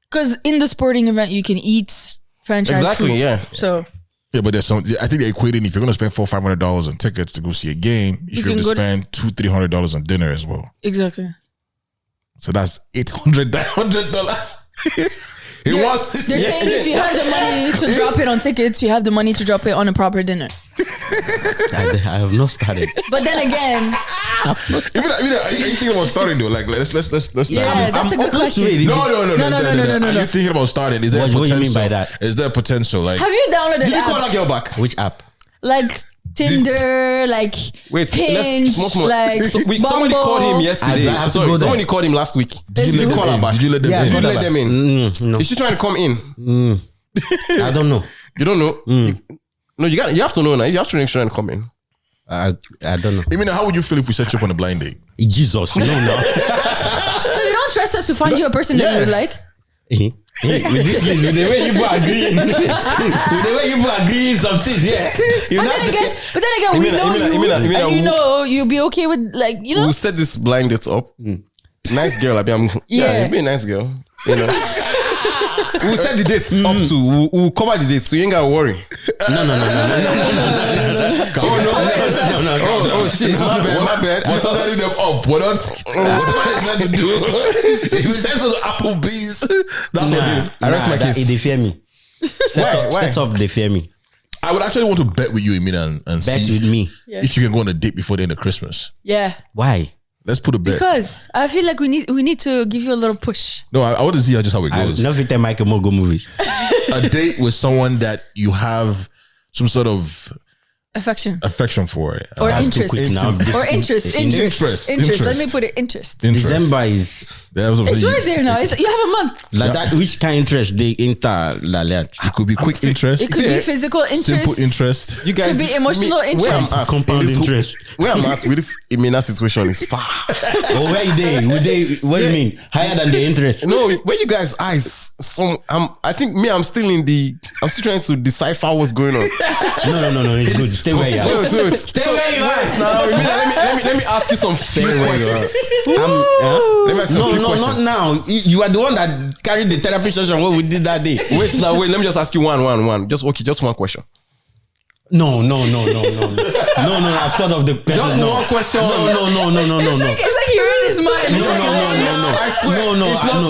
because in the sporting event you can eat franchise exactly, food. yeah. So Yeah, but there's some. I think they're equating if you're going to spend $400-500 on tickets to go see a game, you should be able to spend $200-300 on dinner as well. exactly. So that's $800. They're saying if you have the money to drop it on tickets, you have the money to drop it on a proper dinner. I have not started. But then again, Even are you thinking about starting though? Like let's start. yeah, that's a good open to question. it. No. No. Are you thinking about starting? Is there What potential? do you mean by that? Is there potential? Like Have you downloaded Did you call that apps? girl back? Which app? Like Tinder, like Wait, Hinge, small. like Somebody Bumble. called him yesterday. I have to Sorry, go there. somebody called him last week. did you call her back? Did you let them Yeah, in? Did you call her let back. them in? No, Is she trying to come in? I don't know. You don't know? No, you have to know now. You have to make sure and come in. I don't know. Imina, how would you feel if we set you up on a blind date? Jesus, no. So you don't trust us to find you a person that you would like? With this list, with the way you agreeing, with the way you agreeing some things, yeah. But then again, we know you, Imina, and you know you'll be okay with like We'll set this blind date up. Nice girl. Yeah. You'll be a nice girl. You know. We'll set the dates up to. We'll cover the dates, so you ain't gotta worry. Oh shit! My bad. We're setting them up. What else? What am I to do? If we set those Applebee's, that's what I rest my case. They fear me. Why? Set up, they fear me. I would actually want to bet with you, Imina, and Bet see with me. if you can go on a date before the end of Christmas. Yeah, Why? Let's put a bet. because I feel like we need to give you a little push. No, I want to see just how it I goes. never tell Michael Mogo movies. A date with someone that you have some sort of Affection for it. or That's too interest quick now. or interest. Let me put it interest. Interest. December is It's right there now. You have a month. Like that, which kind of interest they enter? It could be quick interest. It could be physical interest. Simple interest. You guys, could be emotional interest. Compound interest. Where I'm at with this Imina situation is far. Oh, where they? What do you mean? Higher than the interest? No, where you guys eyes? I think I'm still trying to decipher what's going on. No. It's good. Stay where you are. Wait. Stay where you are. Now, let me ask you some few questions. Let me ask you some few questions. Not now. You are the one that carried the therapy session what we did that day. Wait. Let me just ask you one. Just one question. No. I've thought of the question. Just one question. No. It's like he read his mind. No. I swear.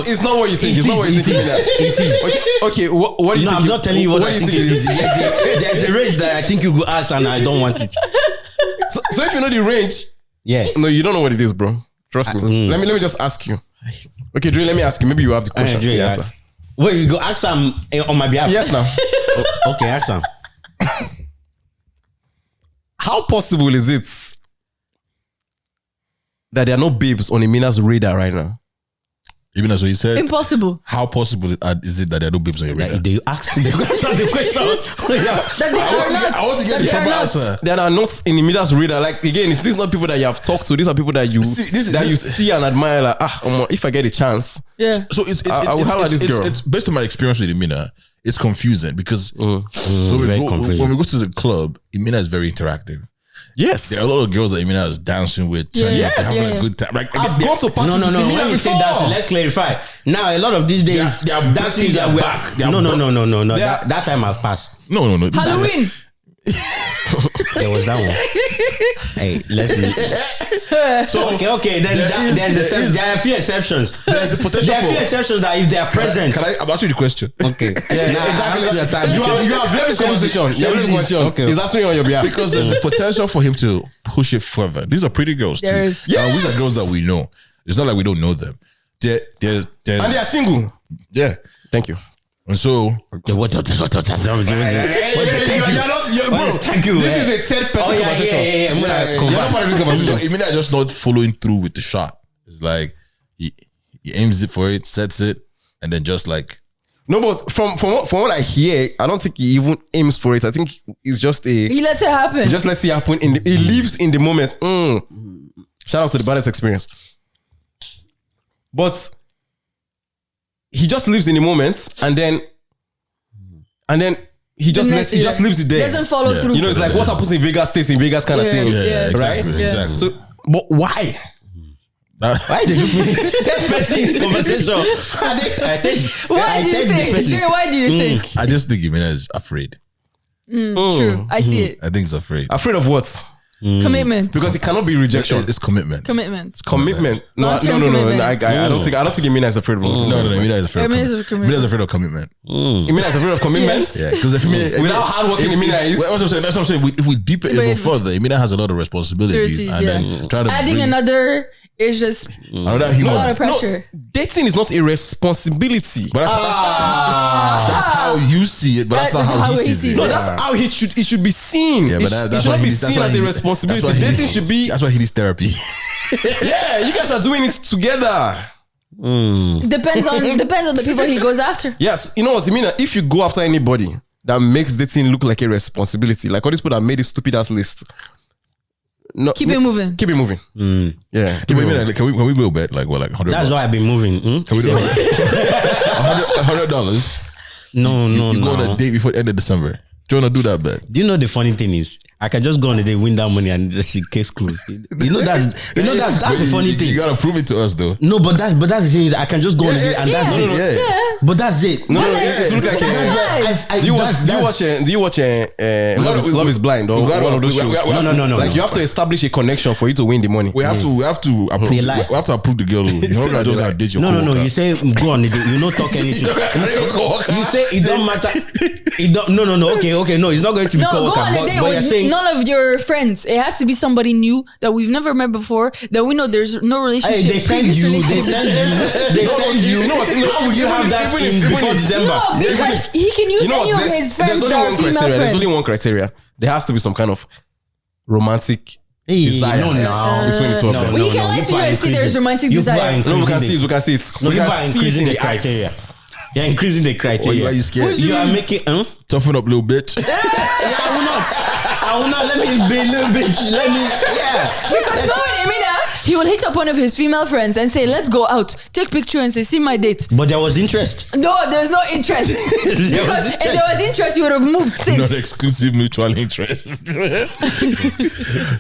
It's not what you think. It's not what you think. It is. Okay. What do you think? No, I'm not telling you what I think it is. There's a range that I think you could ask, and I don't want it. So if you know the range, yeah. No, you don't know what it is, bro. Trust me. Let me just ask you. Okay, Dre, let me ask you. Maybe you have the question. Dre, yes, sir. Wait, you go ask him on my behalf? Yes, now. Okay, ask him. How possible is it that there are no babes on Imina's radar right now? Even as what you said. Impossible. How possible is it that there are no babes on your radar? They ask the question. I want to get the proper answer. They are not in Imina's radar. Like again, these are not people that you have talked to. These are people that you see and admire. Like, if I get a chance, yeah. So it's based on my experience with Imina. It's confusing because when we go to the club, Imina is very interactive. Yes, there are a lot of girls that Imina is dancing with, having a good time. Like I've gone to parties. No. When you say dancing, let's clarify. Now, a lot of these days, they are dancing their back. No. That time has passed. No. Halloween. There was that one. Hey, let's meet. So okay. Then there are a few exceptions. There's the potential. There are a few exceptions that if they are present. I'm asking you the question. Okay. Exactly. You have left the conversation. Okay. He's asking you on your behalf because there's the potential for him to push it further. These are pretty girls too. Yes. These are girls that we know. It's not like we don't know them. They're and they are single. Yeah. Thank you. And so, Thank you. This is a third person conversation. So Imina just not following through with the shot. It's like he aims it for it, sets it, and then just like. No, but from what I hear, I don't think he even aims for it. I think it's just he lets it happen. He just lets it happen. He lives in the moment. Shout out to the baddest experience. But he just lives in the moment, and then he just lives it there. Doesn't follow through. You know, it's like what happens in Vegas stays in Vegas kind of thing, right? Exactly. So, but why? Why did you third person conversation? Why do you think? I just think Imina is afraid. True. I see it. I think he's afraid. Afraid of what? Commitment. Because it cannot be rejection. It's commitment. Commitment. Commitment. No. I don't think Imina is afraid of commitment. No. Imina is afraid of commitment. Imina is afraid of commitment. Imina is afraid of commitment. Yes. Yeah, because without hard working, Imina is. That's what I'm saying. If we deepen it even further, Imina has a lot of responsibilities, and then trying to adding another is just a lot of pressure. Dating is not a responsibility. But that's how you see it. But that's not how he sees it. No, that's how it should be seen. Yeah, but it should not be seen as a responsibility. Dating should be. That's why he needs therapy. Yeah, you guys are doing it together. Depends on the people he goes after. Yes, you know what I mean. If you go after anybody that makes dating look like a responsibility, like all these people that made this stupid ass list. No, keep it moving. Yeah. Can we go bet like $100? That's why I've been moving. Can we do $100? No. You go on a date before the end of December. Do you want to do that bet? Do you know the funny thing is? I can just go on a day, win that money, and just case closed. You know that's the funny thing. You gotta prove it to us, though. No, but that's the thing. I can just go on a day, and that's it. Yeah. But that's it. No, it looks like do you watch Love Is Blind or one of those shows? No. Like you have to establish a connection for you to win the money. We have to approve. We have to approve the girl. You're not gonna date your No. You say go on a day. You don't talk anything. You say it don't matter. It don't. No. Okay. No, it's not going to be co-worker. But you're saying none of your friends. It has to be somebody new that we've never met before, that we know there's no relationship. Hey, they send you. You know what? How will you have that before December? No, because he can use any of his friends that are female friends. There's only one criteria. There has to be some kind of romantic desire. No, no. It's when it's No, open. Well, you can lie to you and see there's romantic desire. No, we can see it. We can see it. No, We you can are see it increasing in the the eyes. criteria. You're increasing the criteria. Why are you scared? You are making. Toughen up, little bitch. I will not. Let me be a little bit. Let me. Yeah. Because knowing Imina, he will hit up one of his female friends and say, "Let's go out, take picture and say, see my date." But there was interest. No, there's no interest. Because if there was interest, you would have moved since. Not exclusive mutual interest.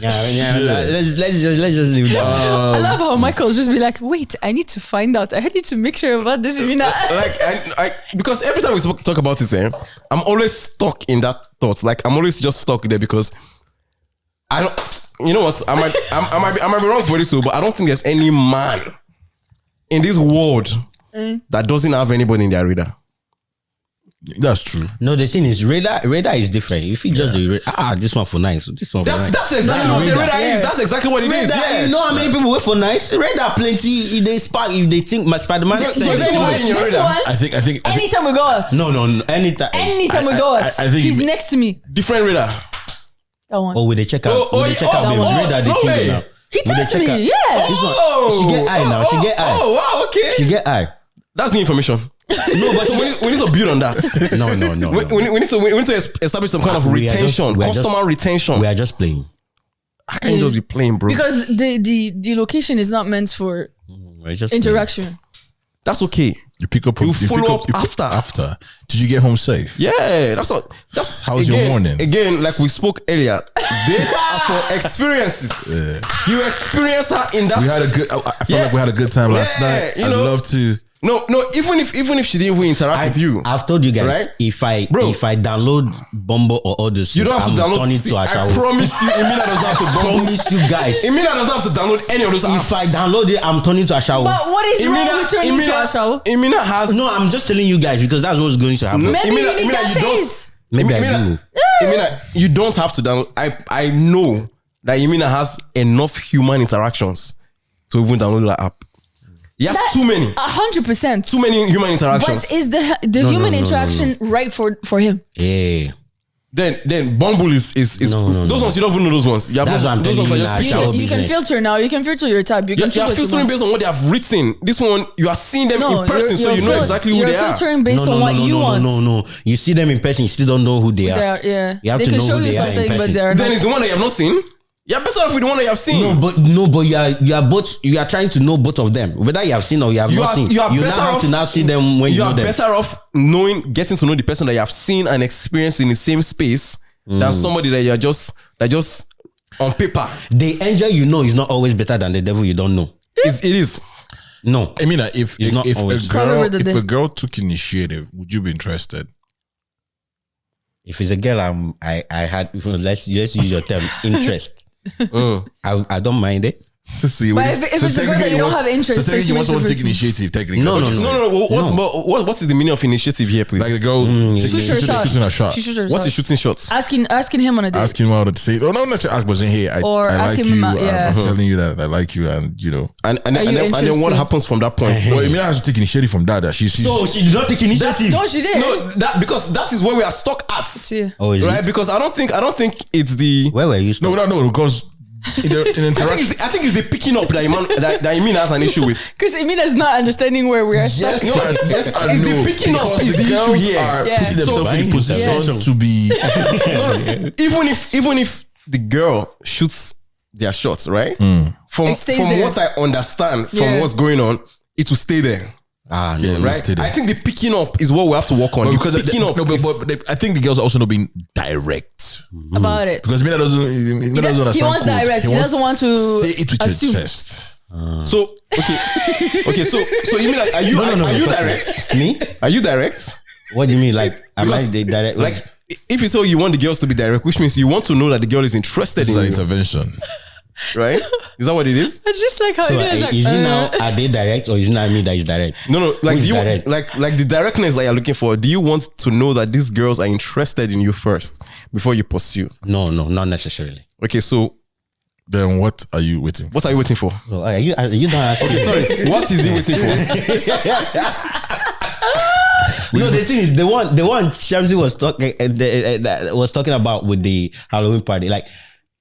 Yeah. Let's just leave that. I love how Michael's just be like, "Wait, I need to find out. I need to make sure about this, Imina." I because every time we talk about it, I'm always stuck in that thought. Like I'm always just stuck there because I don't. You know what? I might be wrong for this, but I don't think there's any man in this world that doesn't have anybody in their radar. That's true. No, the thing is, radar is different. If you just do this one for nice, this one for nice. That's exactly what a radar is. That's exactly what it is. Yeah. You know how many people wait for nice? Radar plenty. If they spark, if they think my Spider-Man. So is there anybody in your This radar? one, I think anytime we go out, No. Anytime. anytime we go out, I think he's it- next to me. Different radar. That one. Oh, will they check out? Will they check out? that Babes? one. Radar, they No think way. now. He Will they texted check me, out? yeah. This one, she get eye now. She get eye. Oh, wow, okay. She get eye. That's new information. No, but So we need to build on that. no. We need to establish some kind of We are just- retention, we are just- customer retention. We are just playing. I can't just be playing, bro. Because the location is not meant for We're just interaction. That's okay. You pick up. You pick follow up up after. After. Did you get home safe? Yeah, that's what. That's How's your morning? Again, like we spoke earlier, dates are for experiences. You experience her in that. We had a good. I felt like we had a good time last Yeah, night. you I'd know. love to. No. Even if she didn't even interact with you, I've told you guys, Right? if I Bro. download Bumble or all this, you don't have to I'm download. turning See, to I Ashawo. promise you, Imina doesn't have to download. Promise you guys. Imina doesn't have to download any of those apps. If I download it, I'm turning to Ashawo. But what is wrong with turning to a show? Imina has No, I'm just telling you guys because that's what's going to happen. No. Maybe Imina, you need Imina, that you don't- face. Maybe I Imina, do. Imina, you don't have to download. I know that Imina has enough human interactions to even download that app. He has too many. 100%. Too many human interactions. But is the human interaction right for him? Yeah. Then Bumble is No. those ones you don't even know those ones. You have That's what I'm those telling ones you are now, just Show pictures. You can business. filter now. You can filter your tab. You You can are choose what you filtering want. based on what they have written. This one you are seeing them in person, so you know exactly who you're they are. filtering based on what you want. No. You see them in person, you still don't know who they are. They are, yeah. You have They to can know show who you they are in something, but person. they're Then not. it's the one that you have not seen. You're better off with the one that you have seen. No, but you are both. You are trying to know both of them, whether you have seen or you have not seen. you are now better have off to now see them when you you know are them. better off getting to know the person that you have seen and experienced in the same space than somebody that you're just on paper. The angel you know is not always better than the devil you don't know. It is. No, I mean, if It's not always. Probably a girl took initiative, would you be interested? if it's a girl, I had. Let's use your term, interest. I don't mind it. See, But if it's a girl that you don't have interest, so so she technically, you want makes the someone to take first move. initiative. Technically, No. What is the meaning of initiative here, please? Like the girl Shoot her shot. shooting a shot. She shoots her What shot. is shooting shots? Asking him on a date. Asking him out to say, "Oh no, not to ask, but saying, hey, I Ask like him you. out, yeah. I'm telling you that I like you, and you know." And Are you then what interested? happens from that point? But Imina has to take initiative from that. She's So she did not take initiative. No, she did. No, because that is where we are stuck at. Yeah. Oh, is Right? it? Because I don't think it's the Where were you? no, because in interaction. I think it's the picking up that Imina has an issue with. Because Imina's not understanding where we are stuck. Yes, No, yes, I it's the know. picking up Because is the the issue girls here. are Yeah. putting themselves in So- positions Yes. to be. Even if the girl shoots their shots, right? From It stays there. what I understand from Yeah. what's going on, it will stay there. No. Yeah, Right? stay there. I think the picking up is what we have to work on. But The because picking up is- I think the girls are also not being direct About it. because Mina doesn't. Mina doesn't understand. He wants code. direct. He doesn't want to say it with assume. your chest. so okay. So you mean like, are you direct? Me? Are you direct? What do you mean? Like, am I Because, the direct? Like, if you say you want the girls to be direct, which means you want to know that the girl is interested This is in an you, intervention. right? Is that what it is? It's just like how so Imina's like, is it now? Are they direct or is it not me that is direct? No. Like, Who is do you direct? like the directness that you're looking for? Do you want to know that these girls are interested in you first before you pursue? No, not necessarily. Okay, so Then what are you waiting for? what are you waiting for? So are you not asking? Okay, sorry. What is he waiting for? No, the thing is, the one Shamsi was talking about with the Halloween party. Like,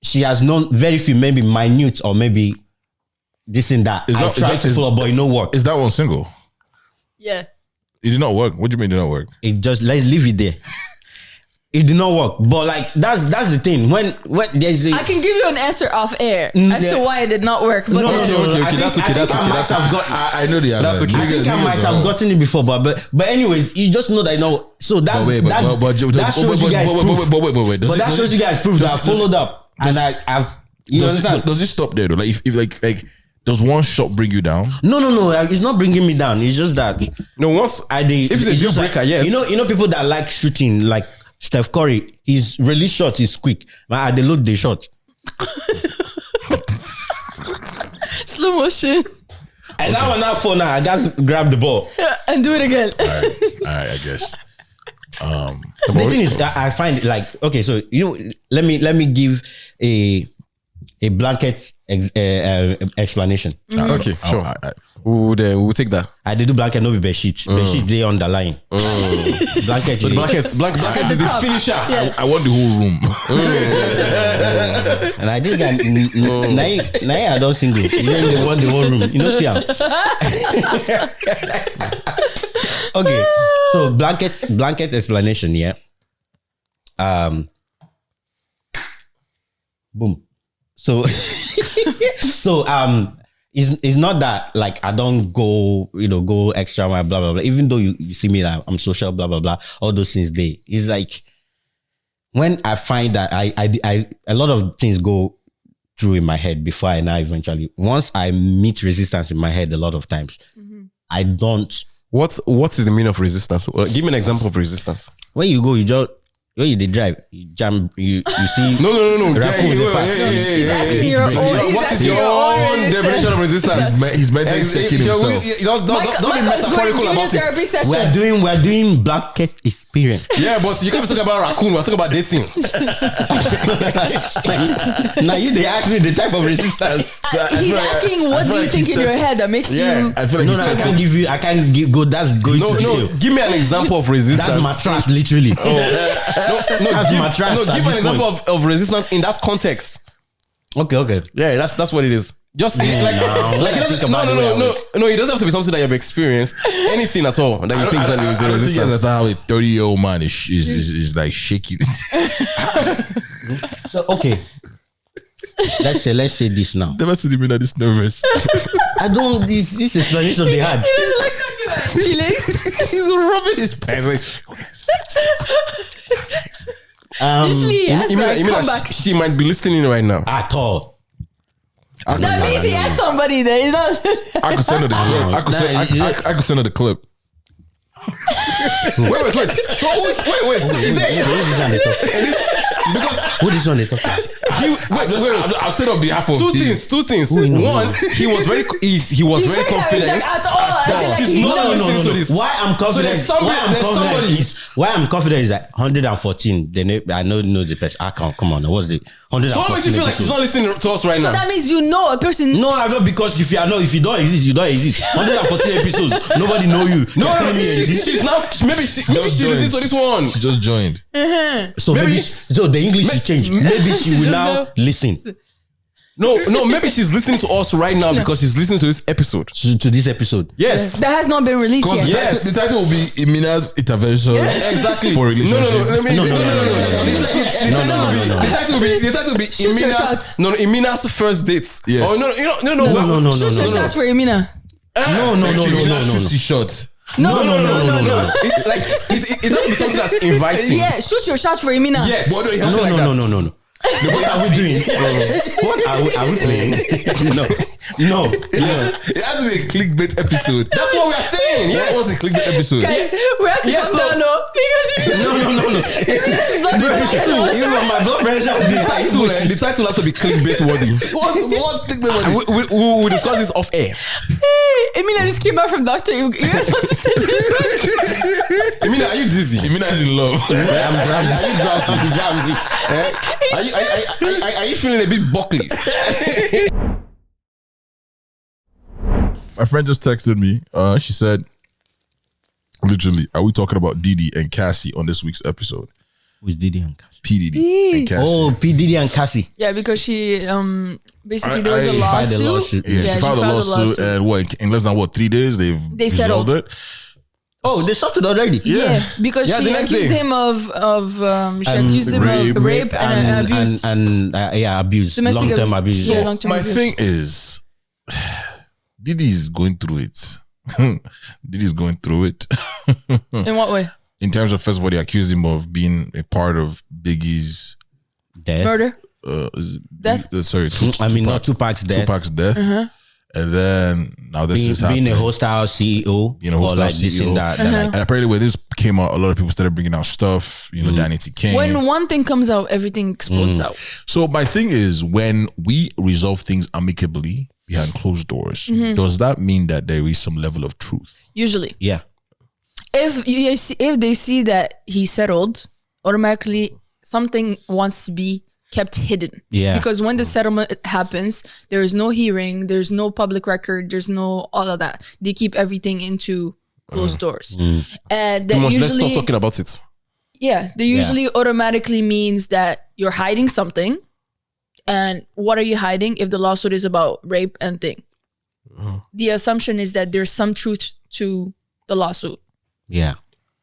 she has known very few, maybe minute or maybe this and that. I tried to follow, but it no work. Is that one single? Yeah. It did not work. What do you mean it did not work? It just, let's leave it there. It did not work. But like that's the thing. When there's I can give you an answer off air as to why it did not work. But Okay, that's okay. I know the answer. That's okay. I think I might have gotten it before, but anyways, you just know that so that shows you guys proof. But that shows you guys proof that I followed up and I've understand. Does it stop there though? Like if like does one shot bring you down? No, it's not bringing me down. It's just that once if it's a deal breaker, yes. You know people that like shooting like Steph Curry, his release shot is quick. But they load the shot. Slow motion. And now on that phone now, I just grab the ball. And do it again. All right, I guess. The thing is that I find like, okay, so let me give a blanket explanation. Okay, sure. We'll take that. I did do blanket, no be bed sheet. Bed sheet they on the line. Blanket. So blanket is the finisher. Yeah. I want the whole room. And I think now I don't single. You know they want the whole room. You know, see how. Okay, so blanket explanation. Yeah. Boom. So it's not that like I don't go extra mile, blah blah blah. Even though you see me like I'm social, blah blah blah, all those things there. It's like when I find that I a lot of things go through in my head before I now eventually once I meet resistance in my head a lot of times, I don't. What is the meaning of resistance? Give me an example of resistance. When you go, when you drive, you jam, you see. No. He's asking your own. What is your own definition of resistance? He's mentally checking himself. Don't be metaphorical about it. We're doing blanket experience. Yeah, but you can't be talking about raccoon. We're talking about dating. Now they ask me the type of resistance. He's asking, what do you think in your head that makes you? I feel like I can't give go. That's going to detail. Give me an example of resistance. That's mattress, literally. Give an example of resistance in that context. Okay. Yeah, that's what it is. Just it doesn't. No. It doesn't have to be something that you've experienced. Anything at all that you think is resistance. I don't think that's how a 30-year-old man is like shaking. So okay, let's say this now. Never seen him that this nervous. I don't. This explanation they had. He was like chilling. He's rubbing his pants. Usually, Imina, she might be listening right now. At all. That means he has somebody there. He does. I could send her the clip. I could send her the clip. Wait. So is there? Because who is on it? I'll say on behalf of two things. One, he was very confident. No. Why I'm confident? So why I'm confident is that 114. I know the person. I can't. Come on. What's the 114? So what makes you feel like she's not listening to us right now? So that means you know a person. No, I don't, because if you don't exist, you don't exist. 114 episodes. Nobody know you. No. She's now. Maybe she listens to this one. She just joined. So maybe the English should change. Maybe she will now listen. No, maybe she's listening to us right now because she's listening to this episode. To this episode. Yes. That has not been released yet. Yes. The title will be Imina's intervention. Exactly. For relationship. The title will be Imina's first dates. Yes. Oh no. Shoot your shots for Imina. No. Shot. No. It has to be something that's inviting. Yeah, shoot your shots for Imina. Yes. No. What are we doing? What are we playing? No. It has to be a clickbait episode. That's what we are saying. Yes. That was a clickbait episode. Guys, we have to come down now because Even my blood pressure. The title has to be clickbait worthy. What's clickbait worthy? We'll discuss this off air. Imina just came back from doctor. You guys want to say this? Imina, are you dizzy? Imina is in love. I'm drowsy. Are you feeling a bit buckly? My friend just texted me. She said, literally, are we talking about Diddy and Cassie on this week's episode? Who's Diddy and Cassie? P Diddy and Cassie. Oh, P Diddy and Cassie. Yeah, because she basically there was a She filed a lawsuit. lawsuit. Yeah, she filed a lawsuit, and what, in less than 3 days They resolved settled. it. Oh, they sorted already. Yeah, because Yeah, she the next accused day. him of rape and abuse. and abuse, Domestic long-term abuse. abuse. Yeah, So long-term my abuse. thing is, Diddy's going through it. Diddy's going through it. In what way? In terms of, first of all, they accuse him of being a part of Biggie's Death. Murder? death. Sorry, not Tupac's death. Tupac's death. And then now this is Being happening. a hostile CEO, Being a hostile or like this CEO. and that. that like, And apparently when this came out, a lot of people started bringing out stuff. Danny T. Kane. When one thing comes out, everything explodes out. So my thing is, when we resolve things amicably behind closed doors, does that mean that there is some level of truth? Usually. yeah. If they see that he settled, automatically something wants to be kept hidden. Yeah. Because when the settlement happens, there is no hearing, there's no public record, there's no all of that. They keep everything into closed doors. And that Let's usually, stop talking about it. yeah, they usually automatically means that you're hiding something. And what are you hiding if the lawsuit is about rape and thing? The assumption is that there's some truth to the lawsuit. Yeah.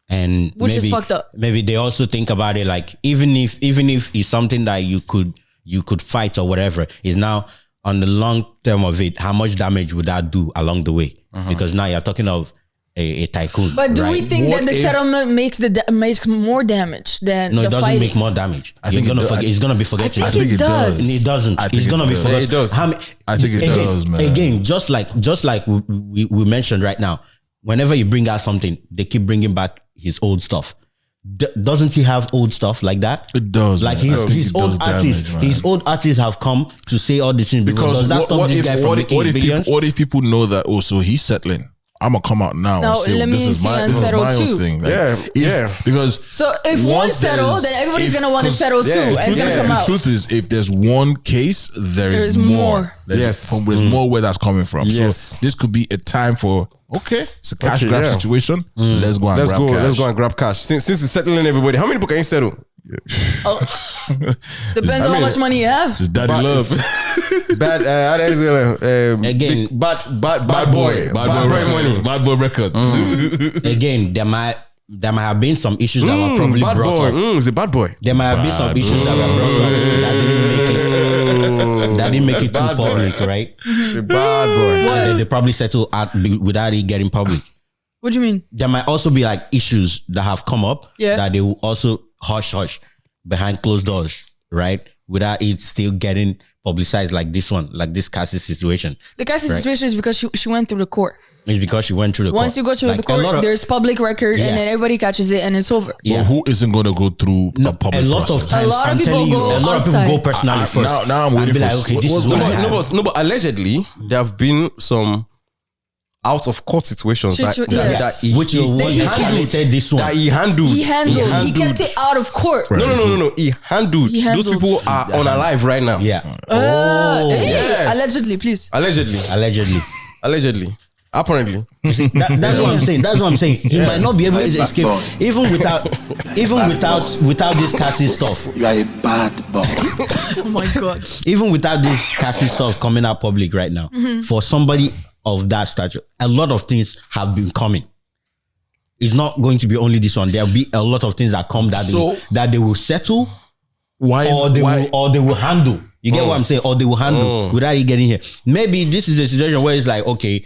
And Which is maybe, fucked up. Maybe they also think about it like even if it's something that you could fight or whatever, is now on the long term of it, how much damage would that do along the way? Because now you're talking of a tycoon. But do we right? think What that the if- settlement makes more damage than No, the it doesn't fighting? make more damage. I think You're gonna it does. forget. It's gonna be forgotten. I think it does. It doesn't. I think It's gonna it be does. forgotten. It does. I think it does, man. Again, just like we mentioned right now, whenever you bring out something, they keep bringing back his old stuff. Doesn't he have old stuff like that? It does, Like man. I think his it does old artists, damage, man. his old artists have come to say all these things. Because does that what, stop what this if guy from making his billions? what if people know that also he's settling? I'm gonna come out now No, and say, let this me is see my unsettled own too. thing. Like, Yeah. Because So if one once settle, there's- then everybody's if- gonna want to 'cause settle too. And it's gonna come the out. truth is, if there's one case, there's There's more. more. There's Yes. there's more where that's coming from. Yes. So this could be a time for it's a cash Okay, grab yeah. situation. Let's go and grab cash. Let's go and grab cash. Since it's settling everybody, how many people can you settle? Depends on how much money you have. It's daddy But love. Bad, Again, bad boy Bad boy money. Bad boy records. Again, there might have been some issues that were probably bad brought boy. up. It's a bad boy. There might have been some issues that were brought up that didn't make it. That didn't make it too Bad boy. public, right? A bad boy. And then they probably settle out without it getting public. What do you mean? There might also be like issues that have come up that they will also hush behind closed doors, right? Without it still getting publicized like this one, like this Cassie situation. The Cassie situation is because she went through the court. It's because she went through the Once court. you go through Like, the court, there's public record, Yeah. and then everybody catches it, and it's over. But who isn't going to go through a public a lot process? of times, A lot of I'm people telling you, go a lot of people outside. go personally first. Now I'm and waiting be for like, okay, this is what's what I going have. No, but allegedly there have been some out of court situations that Yes. he Which is what he they handled. said this one. That he handled. He kept it out of court. No. He handled. He Those handled. people are unalive right now. Yeah. Hey, Yes. allegedly, please. Allegedly. Apparently. That's what I'm saying. That's what I'm saying. He might not be able to escape even without this Cassie stuff. You are a bad boy. Oh my god. Even without this Cassie stuff coming out public right now, for somebody of that stature, a lot of things have been coming. It's not going to be only this one. There'll be a lot of things that come that they will settle, or they will handle. You get what I'm saying? Or they will handle without it getting here. Maybe this is a situation where it's like, okay,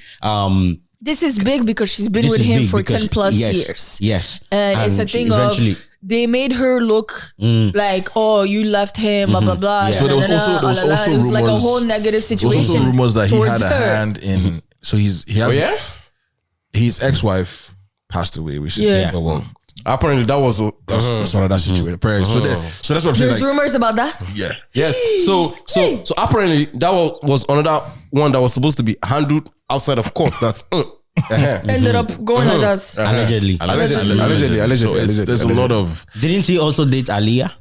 This is big because she's been this with is him big for because- 10 plus yes, years. Yes. And it's a thing of they made her look like, oh, you left him, blah, blah, blah. So there was also it was like a rumors- whole negative There's situation. also rumors that he towards had a her. hand in. So he has. His ex-wife passed away recently. Yeah. Well, Apparently that was that's another situation. Apparently. So that's what I'm saying. There's Like, rumors about that. yeah. yes. So apparently that was another one that was supposed to be handled outside of court. That's Ended up going like that. Allegedly. So there's a lot of. Didn't he also date Aaliyah?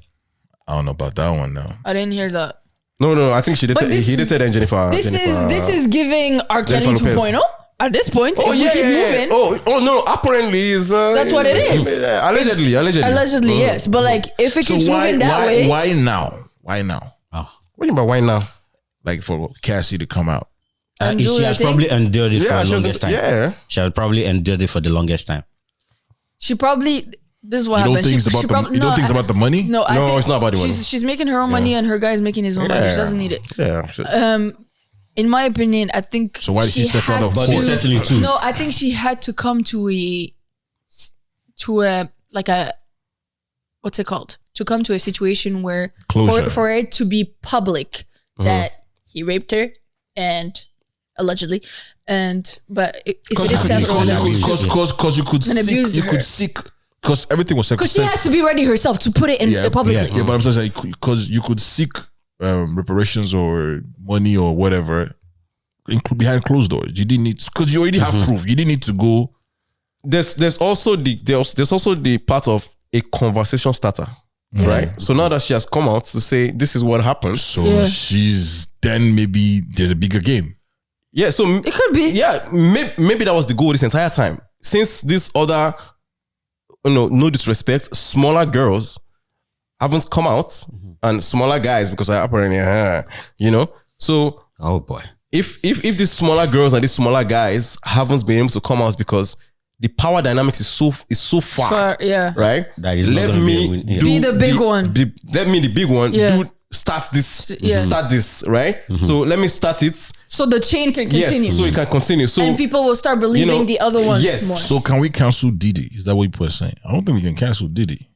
I don't know about that one now. I didn't hear that. No. I think he dated this- Jennifer. This is giving R. Kelly Jennifer Lopez. 2.0. At this point, Oh if we keep moving, Oh no! Apparently, is that's what it is. Allegedly. Allegedly, yes. But like, if it keeps moving that way, why now? Why now? What do you mean by why now? Like for Cassie to come out. She has probably endured it for the she was- longest time. yeah. She has probably endured it for the longest time. she probably. This is what You don't happened. think it's about the? You don't think it's about the money? No, I No, think it's not about the money. She's making her own money, and her guy's making his own money. She doesn't need it. Yeah. In my opinion, I think. So why did she settle had out of But court? they settling too. No, I think she had to come to a like a what's it called? To come to a situation where Closure. for it to be public that he raped her and allegedly, but if it is settled, Because you could And seek, abuse you her. could seek, because everything was because she has to be ready herself to put it in publicly. Yeah, but I'm saying because you could seek reparations or money or whatever behind closed doors. You didn't need, because you already have proof. You didn't need to go. There's also the part of a conversation starter, right? So now that she has come out to say this is what happened, So she's then maybe there's a bigger game. yeah. So It could be. yeah, maybe that was the goal this entire time. Since this other, no disrespect, smaller girls haven't come out, and smaller guys because I apparently, so Oh boy. if these smaller girls and these smaller guys haven't been able to come out because the power dynamics is so far, Yeah. right? That is not Let gonna be a me win, yeah. do Be the big one. Let me the big one. Yeah. Start this, Yeah. right? So let me start it. So the chain can continue. Yes, so it can continue. So and people will start believing the other ones yes. more. So can we cancel Diddy? Is that what people are saying? I don't think we can cancel Diddy.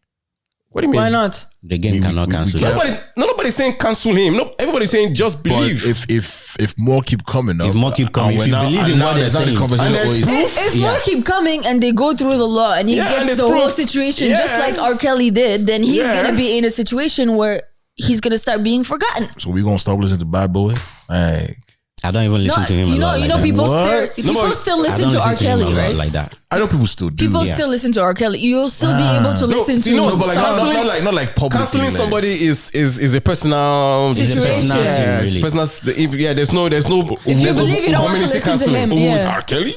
what do you mean? Why not? The game cannot we cancel. can't. Nobody's saying cancel him. No, everybody's saying just But believe. if more keep coming up, If more keep coming, and if you now- believe and in now what they're there's not a saying, conversation and where there's it's- If more keep coming and they go through the law and he Yeah, and gets there's the whole proof. situation just Yeah. like R. Kelly did, then he's Yeah. gonna be in a situation where he's gonna start being forgotten. So we gonna stop listening to Bad Boy? Like, I don't even listen to him. you a know, lot you like know, that. people What? still I listen don't to R. him Kelly, a lot right? like that. I know people still do. People yeah. still listen to R. Kelly. You'll still be able to listen see, to no, No, but like Canceling- not like publicly. Canceling like, somebody is a personal Situation. Yeah, Really. personal. There's no. If you there's no believe you don't want to community listen to canceling. him, yeah. R. Kelly?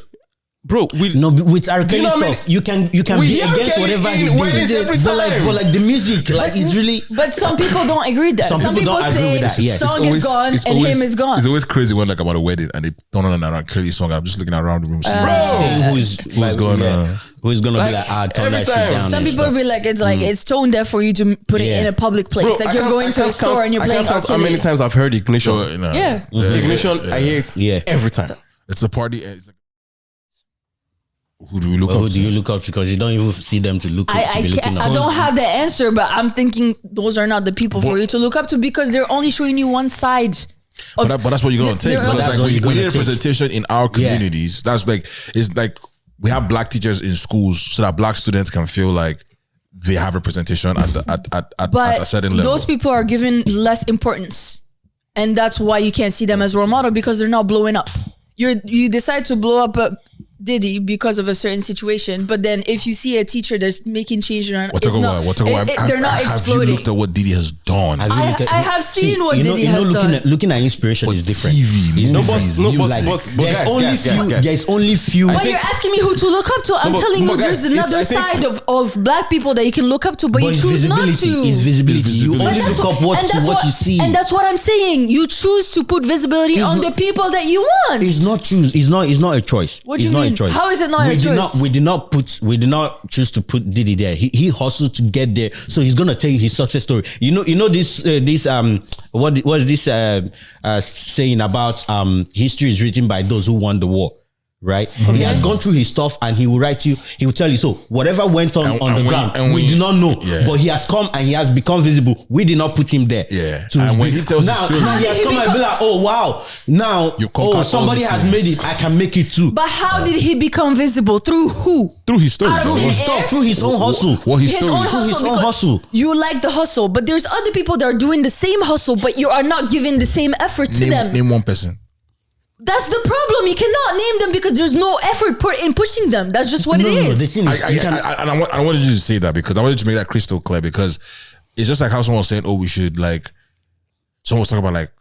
Bro. No, with R. Kelly know how many- stuff, you can We be hear against Kelly whatever in he weddings did. every But time. like the music, like is really. But some people don't agree with that. Some people don't agree say with that, yes. song is gone and him is gone. It's always crazy when like about a wedding and they don't know an R. Kelly song. I'm just looking around the room, seeing Saying who's going on. Who's gonna Like, be like, turn every that shit time. down. Some and people stuff. will be like, it's tone deaf for you to put it Yeah. in a public place. Bro, like I you're can't- going I to a can't store count- and you're I playing can't R. count how many Kelly. times I've heard Ignition. So, no. Yeah. Ignition, I hate every time. It's a party. It's like, who do we look But up who to? do you look up to? Because you don't even see them to look up to be looking up. I don't have the answer, but I'm thinking those are not the people for you to look up to because they're only showing you one side. But that's what you're gonna take. They're- Because That's like what we you're need gonna take. representation in our communities. That's like it's like we have black teachers in schools so that black students can feel like they have representation at a certain level. Those people are given less importance, and that's why you can't see them as role model because they're not blowing up. You decide to blow up Diddy because of a certain situation, but then if you see a teacher that's making change around, They're not exploding. Have you looked at what Diddy has done? Have you looked at- I have seen what you know, Diddy has looking done. Looking at inspiration For is different. TV, It's movies, different. music. but There's guys, only guys, few. guys. There's only few. But you're asking me who to look up to. I'm but- telling but you, there's guys, it's- another I think- side of black people that you can look up to, but you it's choose not visibility. to. It's visibility. It's You visibility. only But That's look up what you see. And that's what I'm saying. You choose to put visibility It's on not- the people that you want. It's not choose. It's not a choice. What do it's you not mean? a choice. How is it not a choice? We did not choose to put Diddy there. He hustled to get there. So he's gonna tell you his success story. You know this what was this saying about history is written by those who won the war. Right? He has gone through his stuff and he will write you, he will tell you, so whatever went on the ground, we do not know. Yeah. But he has come and he has become visible. We did not put him there. Yeah. To And when be- he tells now, the story- now he has come and be like, oh wow, now You conquered all somebody these has things. made it. I can make it too. But how did he become visible? Through who? Through his story. Out of Through thin his air? stuff, through his own hustle. What his His story own is. Through his hustle own because hustle. You like the hustle, but there's other people that are doing the same hustle, but you are not giving the same effort to them. Name one person. That's the problem. You cannot name them because there's no effort put in pushing them. That's just what it No, is. the thing is, you can. I wanted you to say that because I wanted to make that crystal clear because it's just like how someone was saying, oh, we should like, someone was talking about like,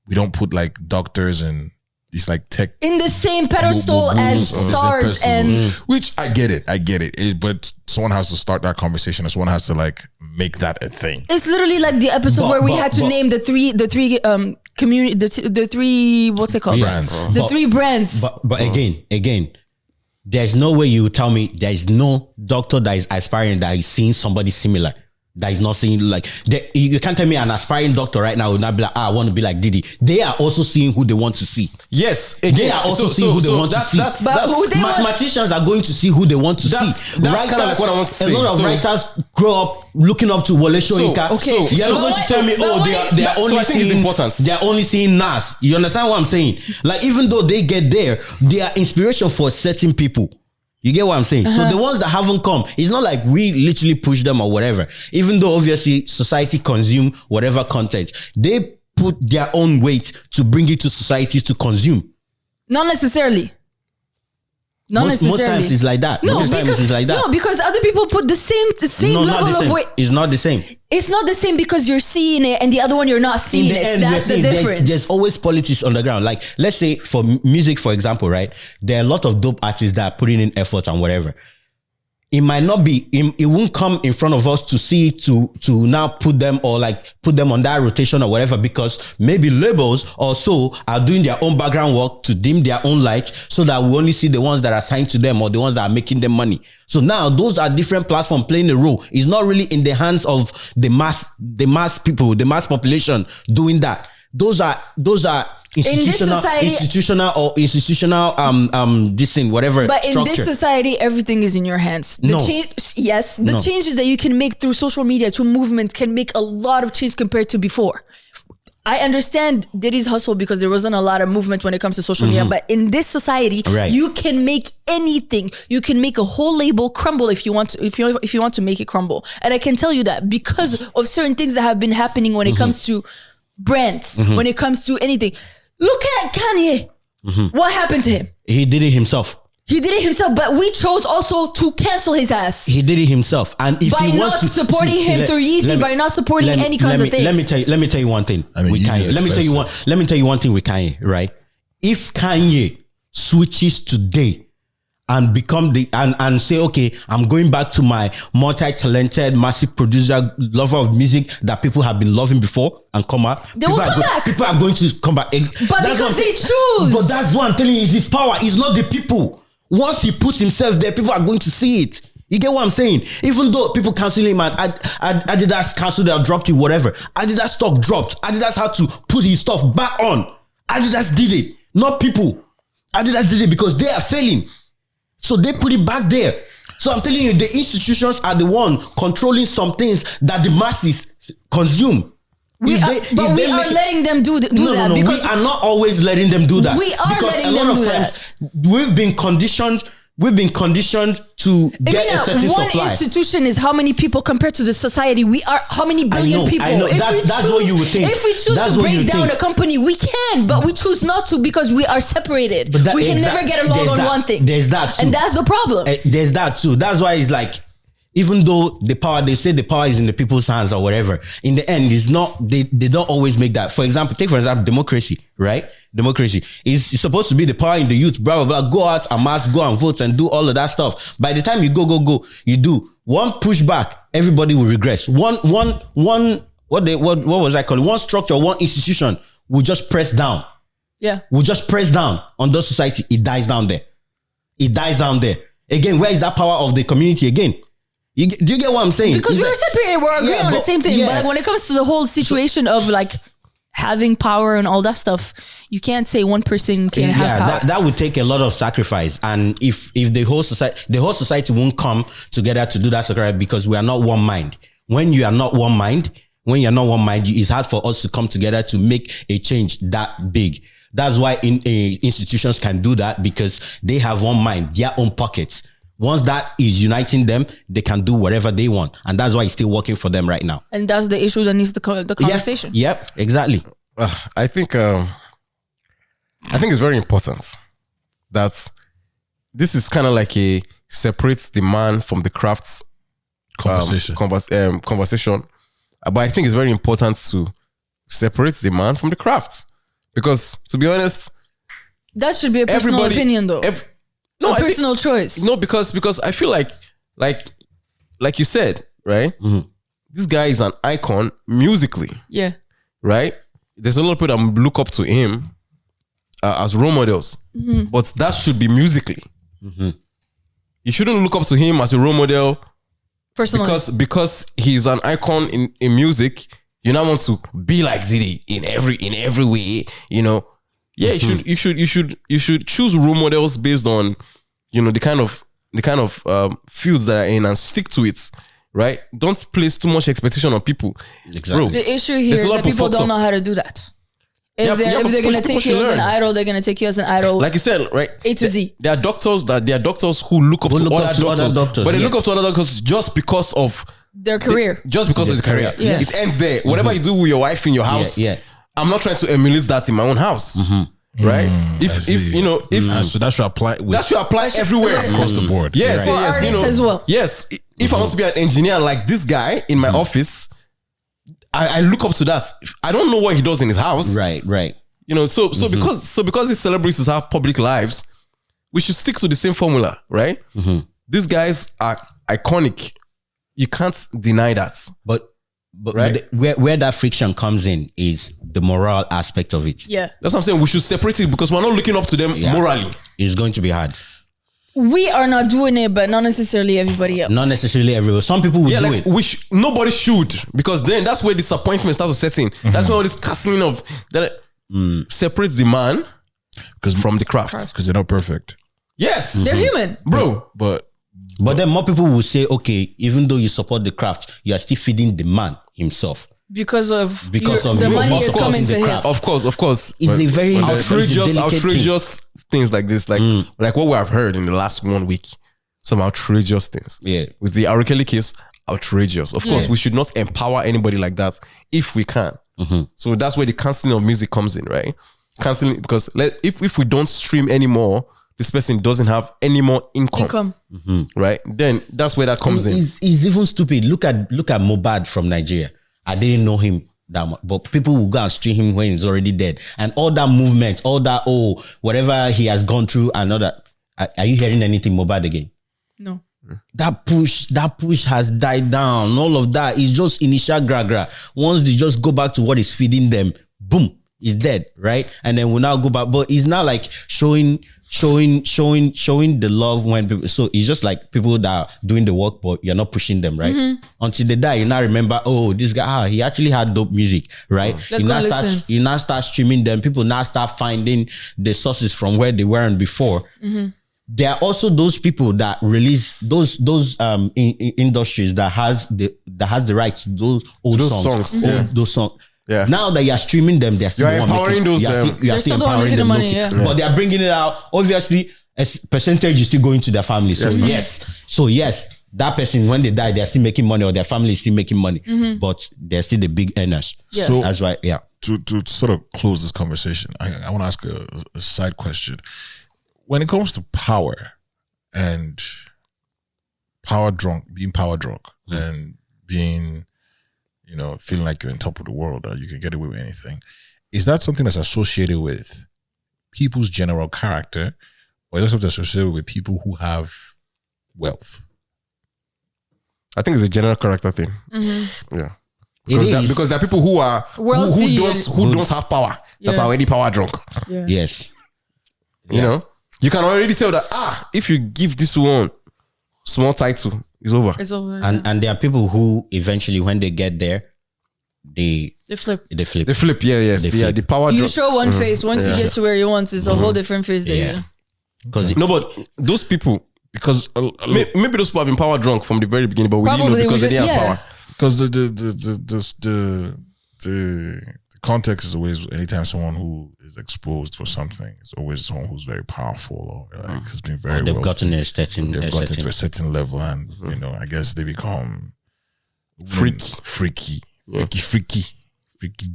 we don't put like doctors and these like tech in the same pedestal as stars and which I get it, but someone has to start that conversation, and someone has to like make that a thing. It's literally like the episode where we had to name the three community, the three, what's it called? Brands. The three brands. But again, there's no way you tell me there is no doctor that is aspiring that is seeing somebody similar. That is not seeing like you can't tell me an aspiring doctor right now will not be like, I want to be like Diddy. They are also seeing who they want to see. Yes, again, they are also seeing who they want to see. Mathematicians are going to see who they want to see. That's kind of like what I want to say. A lot of writers grow up looking up to Wole Soyinka. Okay, you're not going to tell me, they are only seeing important. They are only seeing Nas. You understand what I'm saying? Like even though they get there, they are inspiration for certain people. You get what I'm saying? So the ones that haven't come, it's not like we literally push them or whatever. Even though obviously society consume whatever content, they put their own weight to bring it to society to consume. Not necessarily. Most times it's like that. No, because other people put the same level of weight. It's not the same. It's not the same because you're seeing it and the other one you're not seeing it. That's the difference. There's always politics on the ground. Like let's say for music, for example, right? There are a lot of dope artists that are putting in effort and whatever. It might not be, it won't come in front of us to see to now put them or like put them on that rotation or whatever, because maybe labels or so are doing their own background work to dim their own light so that we only see the ones that are signed to them or the ones that are making them money. So now those are different platforms playing a role. It's not really in the hands of the mass people, the mass population doing that. Those are institutional this thing, whatever. But structure. In this society, everything is in your hands. The changes that you can make through social media to movement can make a lot of change compared to before. I understand Diddy's hustle because there wasn't a lot of movement when it comes to social media, but in this society, you can make anything. You can make a whole label crumble if you want to. If you want to make it crumble, and I can tell you that because of certain things that have been happening when it comes to brands, when it comes to anything. Look at Kanye. What happened to him? He did it himself. But we chose also to cancel his ass. He did it himself, and if by he not wants to supporting him through Yeezy, by not supporting any kinds of things. Let me tell you one thing. With Kanye. Let me tell you one thing with Kanye. Right? If Kanye switches today and become and say, okay, I'm going back to my multi-talented, massive producer, lover of music that people have been loving before and come out. They will come back. People are going to come back. But that's because they choose. But that's what I'm telling you, is his power. It's not the people. Once he puts himself there, people are going to see it. You get what I'm saying? Even though people cancel him and Adidas canceled or dropped it, whatever. Adidas stock dropped. Adidas had to put his stuff back on. Adidas did it, not people. Adidas did it because they are failing. So they put it back there. So I'm telling you, the institutions are the one controlling some things that the masses consume. We are letting them do that. No, because we are not always letting them do that. We are because letting them do that. We've been conditioned to get a certain supply. One institution is how many people compared to the society. We are how many billion people. I know. That's what you would think. If we choose to break down a company, we can, but we choose not to because we are separated. We can never get along on one thing. There's that too. And that's the problem. There's that too. That's why it's like, even though they say the power is in the people's hands or whatever, in the end, it's not, they don't always make that. For example, democracy, right? Democracy is supposed to be the power in the youth, blah, blah, blah. Go out and mass, go and vote and do all of that stuff. By the time you go, you do one pushback, everybody will regress. One, what was I calling? One structure, one institution will just press down. Yeah. Will just press down on the society. It dies down there. Again, where is that power of the community again? Do you get what I'm saying? Because we're separated, we're agreeing on the same thing. But like when it comes to the whole situation of like having power and all that stuff, you can't say one person can have power. That would take a lot of sacrifice. And if the whole society won't come together to do that sacrifice, because we are not one mind. When you're not one mind, it's hard for us to come together to make a change that big. That's why institutions can do that, because they have one mind, their own pockets. Once that is uniting them, they can do whatever they want. And that's why it's still working for them right now. And that's the issue that needs the conversation. Yep, exactly. I think it's very important that this is kind of like a separates the man from the crafts conversation. But I think it's very important to separate the man from the craft. Because to be honest, That should be a personal opinion, though. No, a personal choice. No, because I feel like you said, right? This guy is an icon musically. Yeah. Right? There's a lot of people that look up to him as role models, but that should be musically. You shouldn't look up to him as a role model personally because he's an icon in music. You now want to be like Diddy in every way, you know. Yeah, you should choose role models based on, you know, the kind of fields that are in and stick to it, right? Don't place too much expectation on people. Exactly. Bro, the issue here is that people don't know how to do that. If they're gonna take you as an idol, they're gonna take you as an idol. Like you said, right? A to Z. There are doctors who look up to other doctors, but they look up to other doctors just because of their career. Just because of the career. Yes. It ends there. Whatever you do with your wife in your house, I'm not trying to emulate that in my own house. Right? So that should apply everywhere across the board. Yes, for artists as well. Yes. If I want to be an engineer like this guy in my office, I look up to that. I don't know what he does in his house. Right. You know, so because these celebrities have public lives, we should stick to the same formula, right? These guys are iconic. You can't deny that. But right? where that friction comes in is the moral aspect of it. Yeah. That's what I'm saying. We should separate it because we're not looking up to them morally. It's going to be hard. We are not doing it, but not necessarily everybody else. Not necessarily everyone. Some people will do it. Nobody should, because then that's where disappointment starts to set in. That's where all this casting of that separates the man from the craft. Because they're not perfect. Yes. They're human. Bro. But then more people will say, okay, even though you support the craft, you are still feeding the man himself. Because of the money is coming to him. Of course. It's a very outrageous things like this, like what we have heard in the last 1 week. Some outrageous things. Yeah. With the R. Kelly case, outrageous. Of course, we should not empower anybody like that if we can. So that's where the cancelling of music comes in, right? Cancelling, because if we don't stream anymore, this person doesn't have any more income. Right? Then that's where that comes in. It's even stupid. Look at Mohbad from Nigeria. I didn't know him that much, but people will go and stream him when he's already dead. And all that movement, all that, whatever he has gone through and all that. Are you hearing anything Mohbad again? No. That push has died down. All of that is just initial gra. Once they just go back to what is feeding them, boom, he's dead, right? And then we'll now go back. But it's not like showing the love when people, so it's just like people that are doing the work, but you're not pushing them, right? Until they die, you now remember, this guy, he actually had dope music, right? You now start streaming them. People now start finding the sources from where they weren't before. There are also those people that release those industries that has the rights to those old songs. Those songs. Yeah. Now that you're streaming them, they're still empowering those. You're still empowering them, money, but they're bringing it out. Obviously, a percentage is still going to their family. So yes, that person, when they die, they're still making money, or their family is still making money, but they're still the big earners. Yeah. So that's why. Yeah. To sort of close this conversation, I want to ask a side question. When it comes to power and being power drunk, and being, feeling like you're on top of the world, that you can get away with anything, is that something that's associated with people's general character, or is that something that's associated with people who have wealth? I think it's a general character thing. Yeah. Because there are people who are who don't have power, that are already power drunk. Yeah. Yes. You know? You can already tell that, if you give this one small title, it's over. It's over. And there are people who eventually, when they get there, they flip. They flip, the power. You show one face. Once you get to where you want, it's a whole different face there. But those people, because maybe those people have been power drunk from the very beginning, but we didn't know because they didn't have power. Because the context is always, anytime someone who is exposed for something, it's always someone who's very powerful, or like has been very they've gotten to a certain level, and I guess they become freaky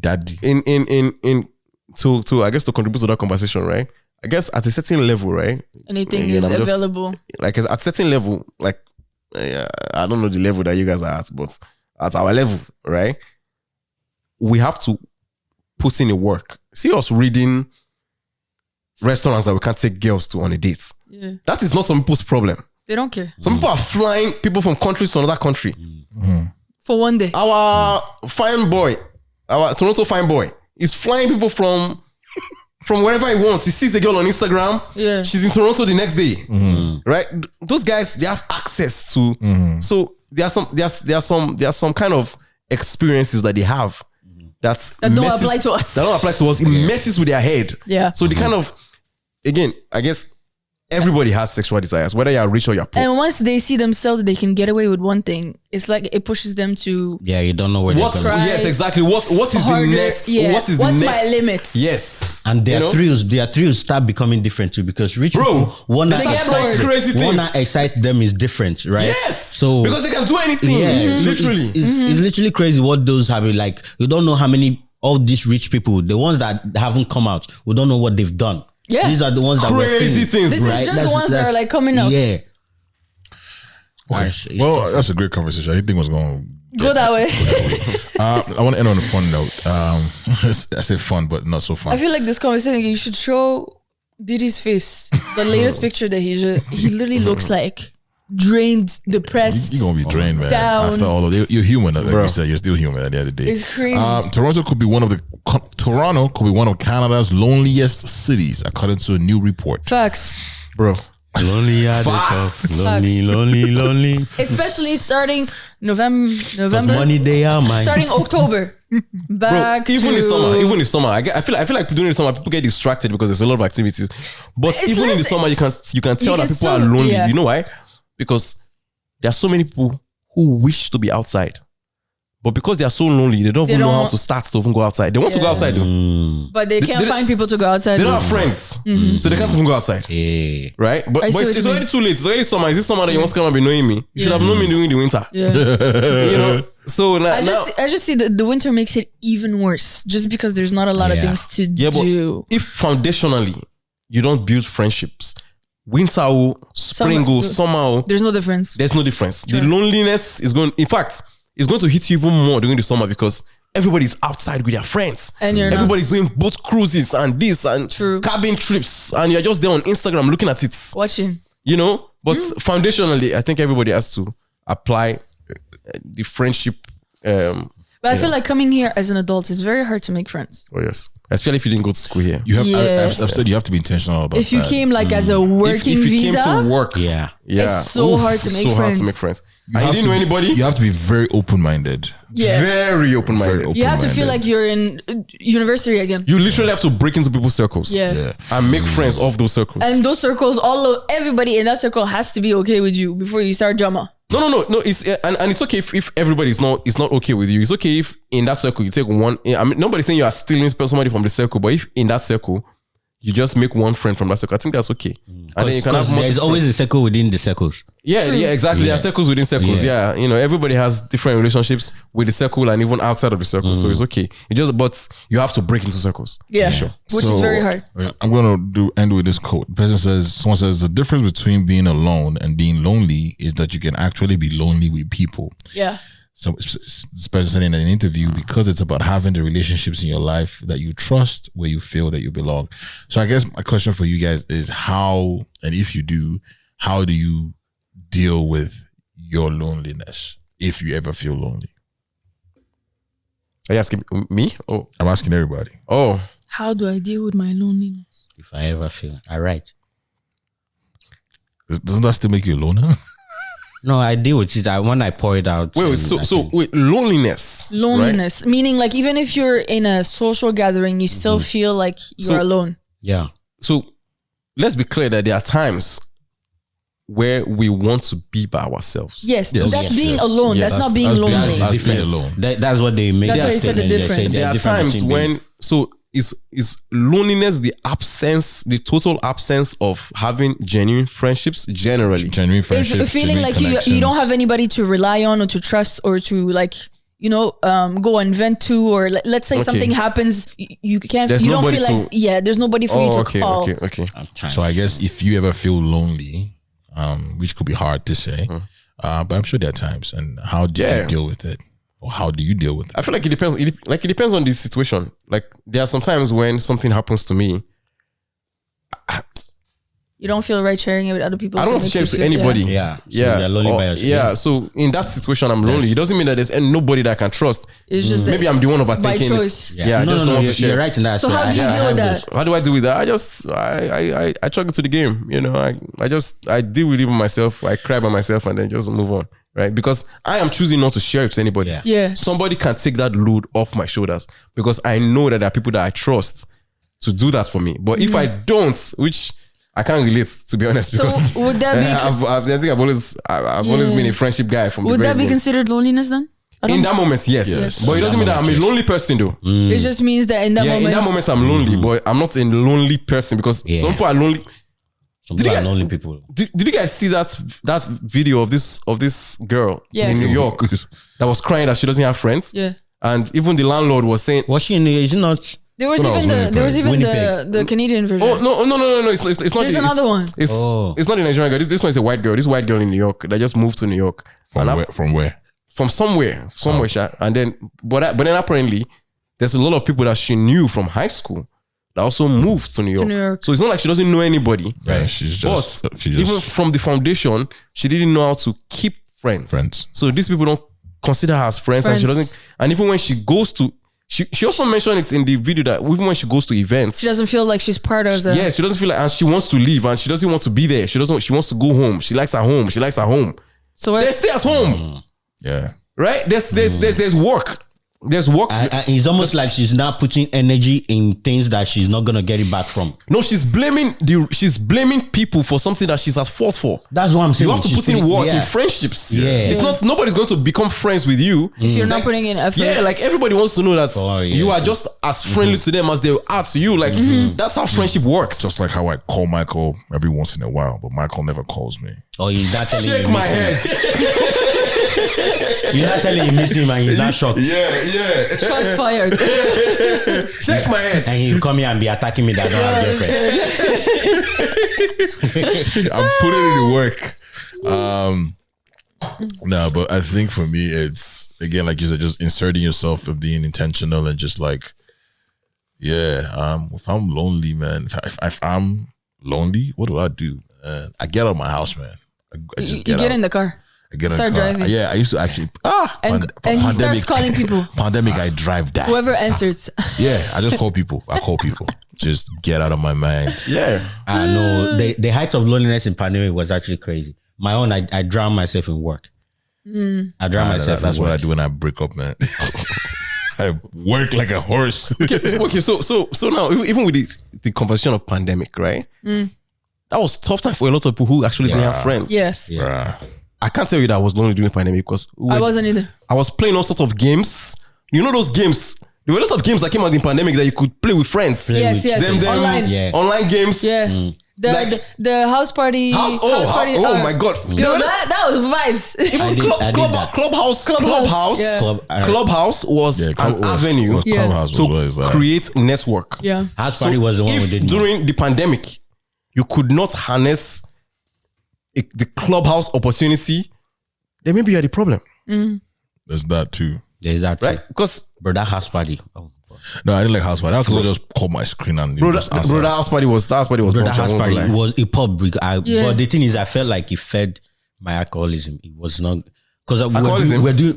daddy. To I guess to contribute to that conversation, right? I guess at a certain level, right? Anything is available. Like at a certain level, like I don't know the level that you guys are at, but at our level, right? We have to put in the work. See us reading restaurants that we can't take girls to on a date. Yeah. That is not some people's problem. They don't care. Some people are flying people from countries to another country. For one day. Our Toronto fine boy, is flying people from wherever he wants. He sees a girl on Instagram. Yeah. She's in Toronto the next day. Right? Those guys, they have access to. So there are some kind of experiences that they have that don't apply to us. That don't apply to us. It messes with their head. Yeah. So they kind of, again, I guess everybody has sexual desires, whether you're rich or you're poor. And once they see themselves, they can get away with one thing. It's like it pushes them to. Yeah, you don't know where they're going. Yes, exactly. What is harder, the next? yeah. What's my next? limits? Yes. And their thrills start becoming different too, because rich people one they get bored. Crazy things. One that excites them is different, right? Yes. So because they can do anything. Yeah, so literally. it's literally crazy what those have. Like, you don't know how many all these rich people, the ones that haven't come out, we don't know what they've done. Yeah. These are the ones that we're crazy seeing. things. This is just the ones that are like coming out. Yeah. Okay. Well, that's a great conversation. I didn't think it was going to Go that way. I want to end on a fun note. I say fun, but not so fun. I feel like this conversation, you should show Diddy's face. The latest picture that he literally looks like drained, depressed. You're going to be drained, man. Down. After all of it, you're human. Like we said, you're still human at the end of the day. It's crazy. Toronto could be one of Canada's loneliest cities, according to a new report. Facts. Bro. Lonely at the top. Lonely. Especially starting November. Money they are mine. Starting October. Back Bro, even to in summer, I feel like during the summer people get distracted because there's a lot of activities. But It's even in the less- summer, you can tell that people still- are lonely. yeah. You know why? Because there are so many people who wish to be outside, but because they are so lonely, they don't even know how to start to even go outside. They want to go outside though. but they can't find people to go outside. They don't have friends, so they can't even go outside. Yeah. Right? But I see what it's you already mean. too late. It's already summer. Is this summer that you want to come and be knowing me? You should have known me during the winter. Yeah. You know? So now, I just see that the winter makes it even worse just because there's not a lot of things to do. But if foundationally you don't build friendships, winter or spring or summer or, There's no difference. there's no difference. The loneliness is going, in fact, it's going to hit you even more during the summer because everybody's outside with their friends. And you're everybody's doing boat cruises and this and cabin trips, and you're just there on Instagram looking at it. Watching. You know? But foundationally, I think everybody has to apply the friendship. But I feel like coming here as an adult is very hard to make friends. Oh, yes. Especially if you didn't go to school here. You have, Yeah. I've said you have to be intentional about If you that. came like as a working If you visa, came to work, Yeah. it's so hard to make so hard to friends. make friends. You And you have didn't to know be- anybody? You have to be very open-minded. yeah, Very open-minded. Very you have to feel like you're in university again. You literally have to break into people's circles. Yeah. And make friends of those circles. And those circles, everybody in that circle has to be okay with you before you start drama. No. It's and it's okay if everybody is not okay with you. It's okay if in that circle you take one. I mean, nobody's saying you are stealing somebody from the circle, but if in that circle you just make one friend from that circle, I think that's okay. And then you can have There's multiple always a circle within the circles. Yeah, exactly. There are circles within circles. Yeah. Yeah, you know, everybody has different relationships with the circle and even outside of the circle. So it's okay. But you have to break into circles. Yeah, which is very hard. I'm gonna end with this quote. Someone says the difference between being alone and being lonely is that you can actually be lonely with people. Yeah. So this person said in an interview, because it's about having the relationships in your life that you trust, where you feel that you belong. So I guess my question for you guys is how, and if you do, how do you deal with your loneliness if you ever feel lonely? Are you asking me? Oh, I'm asking everybody. oh, How do I deal with my loneliness? If I ever feel, all right. Doesn't that still make you a loner? No, I deal with it. When I pour it out. wait. So loneliness. Loneliness, meaning like even if you're in a social gathering, you still feel like you're alone. Yeah. So let's be clear that there are times where we want to be by ourselves. Yes, that's being alone. Yes. That's not being lonely. That's being alone. That's what they make. That's why you said the difference. There are times when is loneliness the total absence of having genuine friendships generally. Genuine friendships. It's feeling genuine like you don't connections. have anybody to rely on or to trust or to like, go and vent to, or let's say something happens, you can't, There's you don't nobody feel like, there's nobody for you to call. Okay. So I guess if you ever feel lonely, which could be hard to say, but I'm sure there are times. And how did you deal with it? Or how do you deal with it? I feel like it depends. It depends on the situation. Like there are some times when something happens to me, You don't feel right sharing it with other people. I don't want to share it to anybody. Yeah. So Yeah. you're lonely by yourself. Yeah. So in that situation, I'm lonely. It doesn't mean that there's nobody that I can trust. It's just Maybe I'm the one overthinking by it. choice. Yeah, I just don't want to share. You're right in that. So how do you deal with that? How do I deal with that? I chuck it to the game. You know, I deal with it by myself. I cry by myself and then just move on. Right? Because I am choosing not to share it to anybody. Yeah. Yes. Somebody can take that load off my shoulders because I know that there are people that I trust to do that for me. But if I don't, which I can't relate, to be honest, because would that be? I think I've always been a friendship guy from Would the very that be beginning. considered loneliness then? In that moment, yes. But it doesn't mean that I'm a lonely person though. It just means that in that moment. In that moment I'm lonely, but I'm not a lonely person because some people are lonely. Some people are lonely people. Did you guys see that video of this girl Yes. in New York that was crying that she doesn't have friends? Yeah. And even the landlord was saying, Was she in the, is it not? There was When I was even Winnipeg. the Canadian version. "Oh no! It's not. There's another one. It's not a Nigerian girl. This one is a white girl. This white girl in New York that just moved to New York From where? from somewhere, sha. And then, but then apparently, there's a lot of people that she knew from high school that also moved to New York. New York. So it's not like she doesn't know anybody. Yeah, she's just Even from the foundation, she didn't know how to keep friends. So these people don't consider her as friends. And she doesn't. And even when she goes to, she also mentioned it in the video that even when she goes to events, She doesn't feel like she's part of the. yeah, she doesn't feel like, and she wants to leave, and she doesn't want to be there. She wants to go home. She likes her home. So They stay at home, yeah. right? There's work. There's work. It's almost like she's now putting energy in things that she's not gonna get it back from. No, she's blaming people for something that she's at fault for. That's what I'm saying. You have to put in work in friendships. Yeah. It's not, nobody's going to become friends with you if you're not putting in effort. Yeah, like everybody wants to know that you are true. just as friendly to them as they are to you. Like that's how friendship works. Just like how I call Michael every once in a while, but Michael never calls me. Or he's not telling Shake you my miss head. him. You're not telling him miss him and he's not shocked. Yeah. Shots fired. Shake my head. And he'll come here and be attacking me that I don't have girlfriend. I'm putting in the work. No, but I think for me, it's again, like you said, just inserting yourself and being intentional and just like, if I'm lonely, man, if I'm lonely, what do I do? I get out of my house, man. I just You get out. in the car. I get in start the car. driving. Yeah, I used to actually. And he starts calling people. Pandemic, I drive that. Whoever answers. Yeah, I just call people. I call people. Just get out of my mind. Yeah. I know the height of loneliness in pandemic was actually crazy. My own, I drown myself in work. I drown myself. That's in what work. I do when I break up, man. I work like a horse. Okay, so now even with the conversation of pandemic, right? That was tough time for a lot of people who actually didn't have friends. Yes. Bruh. I can't tell you that I was lonely during the pandemic because I wasn't either. I was playing all sorts of games. You know those games? There were lots of games that came out in the pandemic that you could play with friends. Yes. Online. Yeah. Online games. Yeah. The house party. House party. My God. Yo, that was vibes. I did that. Clubhouse was an avenue Clubhouse was to create network. Yeah. House party was the one we If did. during the pandemic, you could not harness the clubhouse opportunity, then maybe you had a problem. There's that too. There's that, Right? Because bro. That house party. Oh, bro. No, I didn't like house party. Because I just call my screen and just answer. that house party was Bro, that house party like, was a pub. Yeah. But the thing is, I felt like it fed my alcoholism. It was not because Alcoholism? we're doing,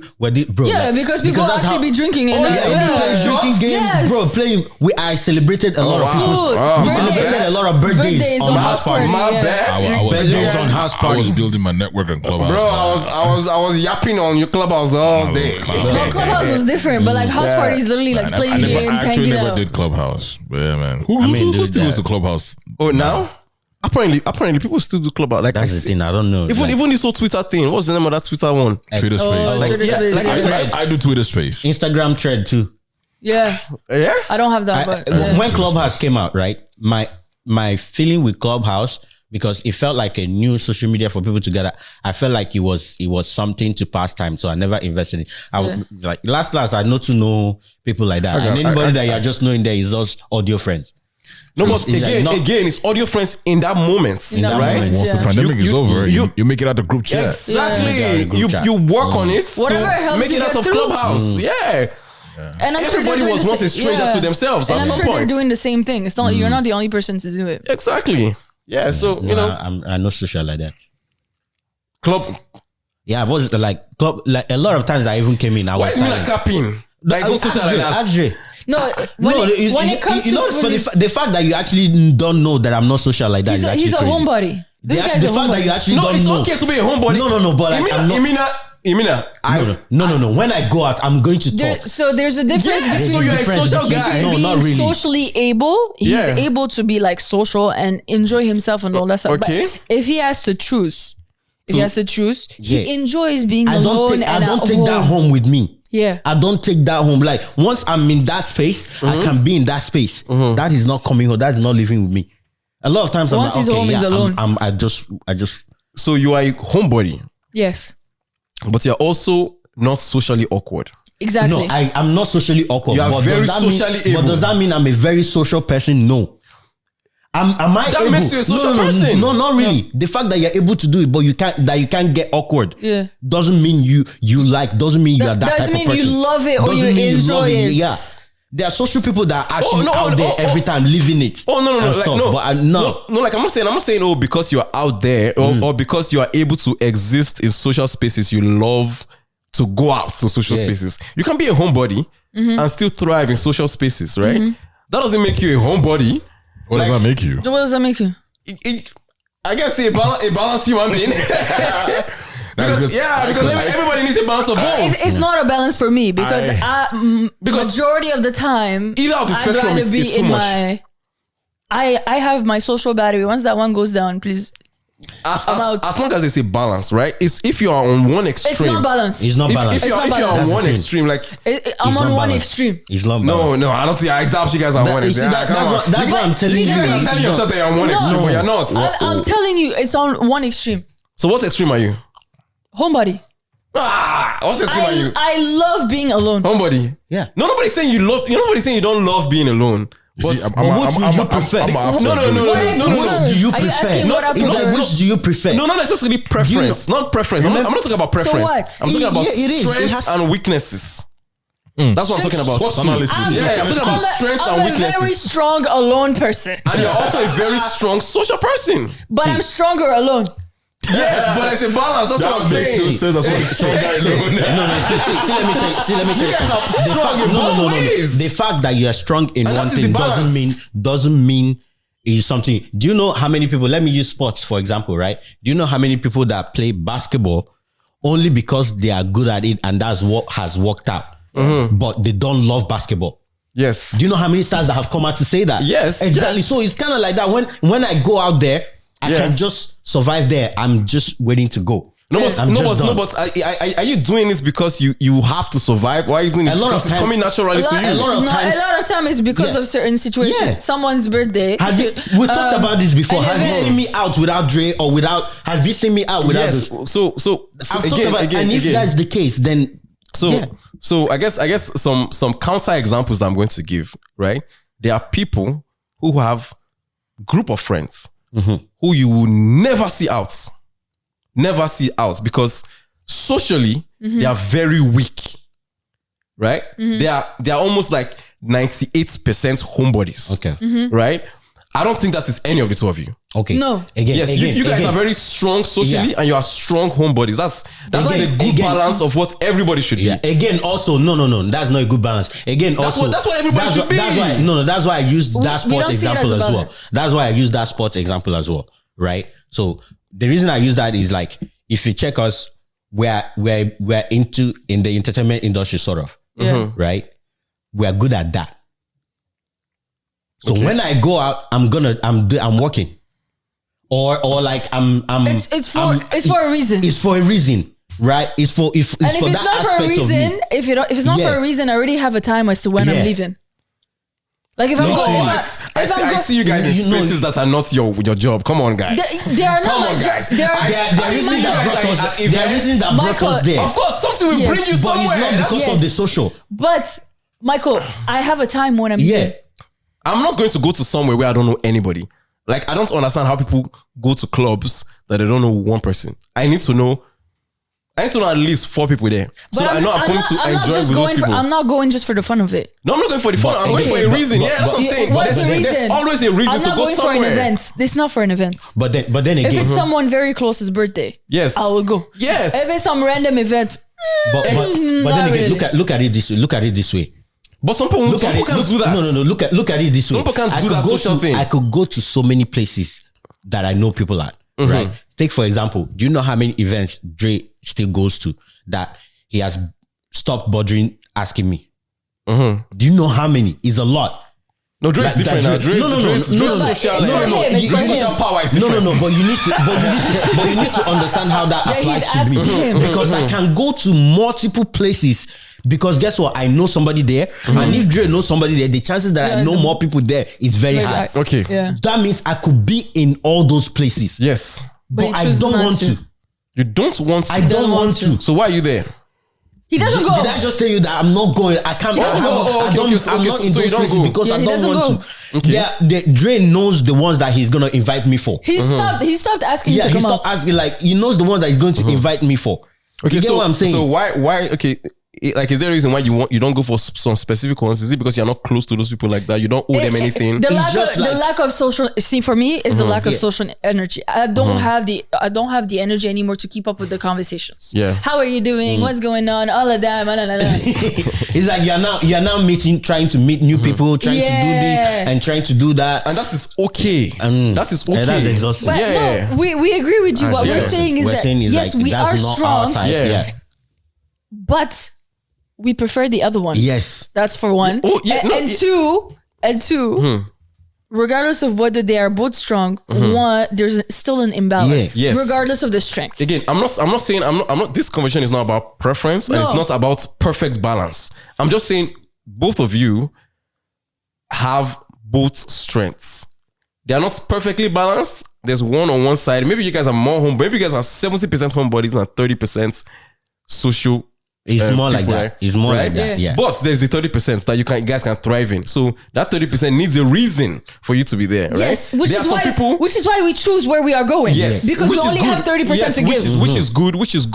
bro. Yeah, like, because people that's actually how- be drinking. And drinking game, Yes. bro. Playing. I celebrated a lot of people's. We Birthdays. celebrated a lot of birthdays on on house party. my yeah. bad. Birthdays on house I was party. building my network and clubhouse. Bro, man. I was yapping on your clubhouse all day. No, Clubhouse was different, but like house party is literally like Man, playing I games, actually hanging never out. did clubhouse. But yeah, man. Who dude, still goes to clubhouse? Oh, now? Apparently people still do clubhouse. Like That's the thing. I don't know. Even this whole Twitter thing. What's the name of that Twitter one? Twitter space. Twitter space, yeah. I do Twitter space. Instagram thread too. Yeah, Yeah? I don't have that, but yeah. When Clubhouse came out, right? My feeling with Clubhouse, because it felt like a new social media for people to gather. I felt like it was something to pass time, so I never invested in. Like last I know to know people like that, and anybody that you're just knowing there is just audio friends. No, but It's like again, it's audio friends in that moment, In that right? moment. Once the Yeah. pandemic is over, you- you make it out the group chat. Exactly. Yeah. You work on it Whatever to helps make you it out get of through. Clubhouse. Yeah. And I'm sure Everybody they're doing was the once a stranger to themselves And at I'm some sure they're point. doing the same thing. It's not you're not the only person to do it. Exactly. Yeah. So you know, I'm not social like that. club. Yeah, I was like club. Like a lot of times I even came in. I Why was is me like silent. capping? Like Ask so social like Dre, that. ask Dre. No, when it comes to the fact that you actually don't know that I'm not social like that is actually he's a crazy. homebody. This guy's The a fact that you homebody. actually No, don't it's know. okay to be a homebody. No, but like, I'm not. Imina. No. When I go out, I'm going to talk. So there's a difference Yeah, so between you're a difference social between- guy. No, being not really. socially able. He's Yeah. able to be like social and enjoy himself and all that stuff. Okay. But if he has to choose, he Yeah. enjoys being I alone don't and at take home. that home with me. Yeah. I don't take that home. Like once I'm in that space, I can be in that space. That is not coming home. That is not living with me. A lot of times Once I'm he's like, okay, home, he's yeah, alone. I just. So you are a homebody, Yes. but you're also not socially awkward. Exactly. No, I'm not socially awkward. You are but very does that socially mean, able. But does that mean I'm a very social person? No. Am I That able? makes you a social person. No, not really. The fact that you're able to do it, but you can't get awkward. Yeah. Doesn't mean doesn't mean you are that Doesn't type of mean person. you love it or Doesn't you mean enjoy love it. Yeah. There are social people that are actually out there every time living it. Oh no, and like, stuff. no, But no. Like I'm not saying oh because you are out there or because you are able to exist in social spaces. You love to go out to social spaces. You can be a homebody and still thrive in social spaces, right? That doesn't make you a homebody. What does that make you? So what does that make you? I guess a balanced human being. because everybody needs a balance of both. It's not a balance for me because Because majority of the time either of the I'd spectrum rather is be too in much. my. I have my social battery. Once that one goes down, please. As out. long as there's a balance, right? It's if you are on one It's extreme. not balanced. It's not If balanced. you're not on balanced. one That's the extreme, like I'm It's on not one balanced. extreme. It's not balanced. no, I don't think I doubt you guys are on one You see, extreme. that's what I'm telling You guys are you. telling yourself that you're on one extreme, but you're not. I'm telling you, it's on one extreme. So what extreme are you? Homebody. What extreme are you? I love being alone. Homebody. Yeah. Nobody's saying you love. Nobody's saying you don't love being alone. You see, What would you prefer? No. Which do you Are you prefer? asking what I It's like, prefer? which do you prefer? No, not necessarily preference. Not preference. I'm not talking about preference. what? I'm talking about Yeah, it is. It strengths has- and weaknesses. That's what I'm talking about. Personalities. Yeah, I'm talking about strengths I'm and a very weaknesses. strong alone person. And you're also a very strong social person. But I'm stronger alone. Yes, but it's a balance. That's what I'm saying. That's what it's strong guy alone. See, let me tell you. You guys are The strong in both ways. The fact that you are strong in And one that is thing the balance. doesn't mean is something. Do you know how many people? Let me use sports for example, right? Do you know how many people that play basketball only because they are good at it and that's what has worked out, but they don't love basketball? Yes. Do you know how many stars that have come out to say that? Yes, exactly. yes. So it's kind of like that. When I go out there, I Yeah. can just survive there. I'm just waiting to go. No, but are you doing this because you have to survive? Or are you doing it A lot because of it's time- coming naturally to you? a lot of No, times- a lot of time is because Yeah. of certain situations. Yeah. Someone's birthday. We talked about this before. and Have you events. seen me out without Dre or without? Have you seen me out without? Yes. This? So I've talked about. And if that's the case, then So I guess some counter examples that I'm going to give, right? There are people who have group of friends who you will never see out. Never see out because socially they are very weak. Right? They are almost like 98% homebodies. Okay. Right? I don't think that is any of the two of you. Okay. No. Yes, you guys are very strong socially Yeah. and you are strong homebodies. That's a good balance of what everybody should be. Yeah. Again, also, no. That's not a good balance. Again, That's also, what everybody should be. That's why. That's why I used that We sports don't see it example as a as well. balance. That's why I used that sports example as well. Right. So the reason I use that is like, if you check us, we're in the entertainment industry, sort of. Yeah. Right. We are good at that. So when I go out, I'm working. Or like It's for a reason. It's for a reason, right? It's for and if for it's that not for a aspect of reason, me. if it's not Yeah. for a reason, I already have a time as to when Yeah. I'm leaving. Like if I'm No, going, I see you guys in spaces that are not your job. Come on, guys. They are Come not on, my guys. They are. There are reasons that brought us. There are reasons that brought us there. Of course, something will Yes. bring you But somewhere. it's not because of the social. But Michael, I have a time when I'm Yeah. leaving. I'm not going to go to somewhere where I don't know anybody. Like, I don't understand how people go to clubs that they don't know one person. I need to know I need to know at least 4 people there. So I know I'm going to enjoy with those people. I'm not going just for the fun of it. No, I'm not going for the fun. I'm going for a reason. Yeah, that's what I'm saying. What's the reason? There's always a reason to go somewhere. I'm not going for an event. It's not for an event. But then again, if it's someone very close's birthday, yes, I will go. Yes. If it's some random event, but then again, really. look at it this way. But some people can't do that. No. Look at it this way. Some people can't do that social thing. I could go to so many places that I know people at. Right. Take for example, do you know how many events Dre still goes to that he has stopped bothering asking me? Do you know how many? It's a lot. No, Dre's different now. Dre's social power is different. No. But you need to understand how that applies to me. Because I can go to multiple places. Because guess what? I know somebody there. And if Dre knows somebody there, the chances that I know more people there is very high. Okay. Yeah. That means I could be in all those places. Yes. But I don't want to. You don't want to? I don't want to. So why are you there? He doesn't go. Did I just tell you that I'm not going? I can't. I'm not in those places because I don't want to. Okay. Dre knows the ones that he's gonna invite me for. He stopped asking you to come out. He stopped asking. Like he knows the one that he's going to invite me for. Okay, you get what I'm saying? So why? Okay. Like, is there a reason why you don't go for some specific ones? Is it because you're not close to those people like that? You don't owe them anything. The lack of social. See, for me, is the lack of social energy. I don't have the energy anymore to keep up with the conversations. Yeah. How are you doing? What's going on? All of that. It's like you're now trying to meet new people, trying to do this and trying to do that, and that is okay. That is okay. That's exhausting. But no, we agree with you. What we're saying is that yes, we are strong. But we prefer the other one. Yes. That's for one. Oh, yeah, and two, regardless of whether they are both strong, one, there's still an imbalance. Yes. Regardless of the strength. Again, I'm not saying this conversation is not about preference and it's not about perfect balance. I'm just saying both of you have both strengths. They are not perfectly balanced. There's one on one side. Maybe you guys are more home. Maybe you guys are 70% homebodies and 30% social. It's more like that. Right? It's more like that. Yeah. But there's the 30% that you guys can thrive in. So that 30% needs a reason for you to be there, right? Yes, which is why we choose where we are going. Yes, because we only have 30% to give. Which is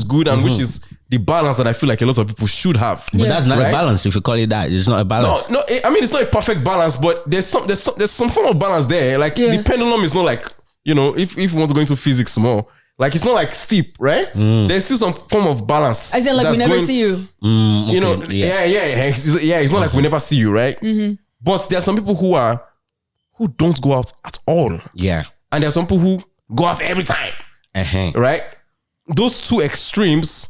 good, and which is the balance that I feel like a lot of people should have. But that's not a balance if you call it that. It's not a balance. No. I mean, it's not a perfect balance, but there's some form of balance there. Like the pendulum is not like, if you want to go into physics more. Like it's not like steep, right? There's still some form of balance. As in, like we never see you. It's not like we never see you, right? But there are some people who don't go out at all. Yeah. And there are some people who go out every time. Right? Those two extremes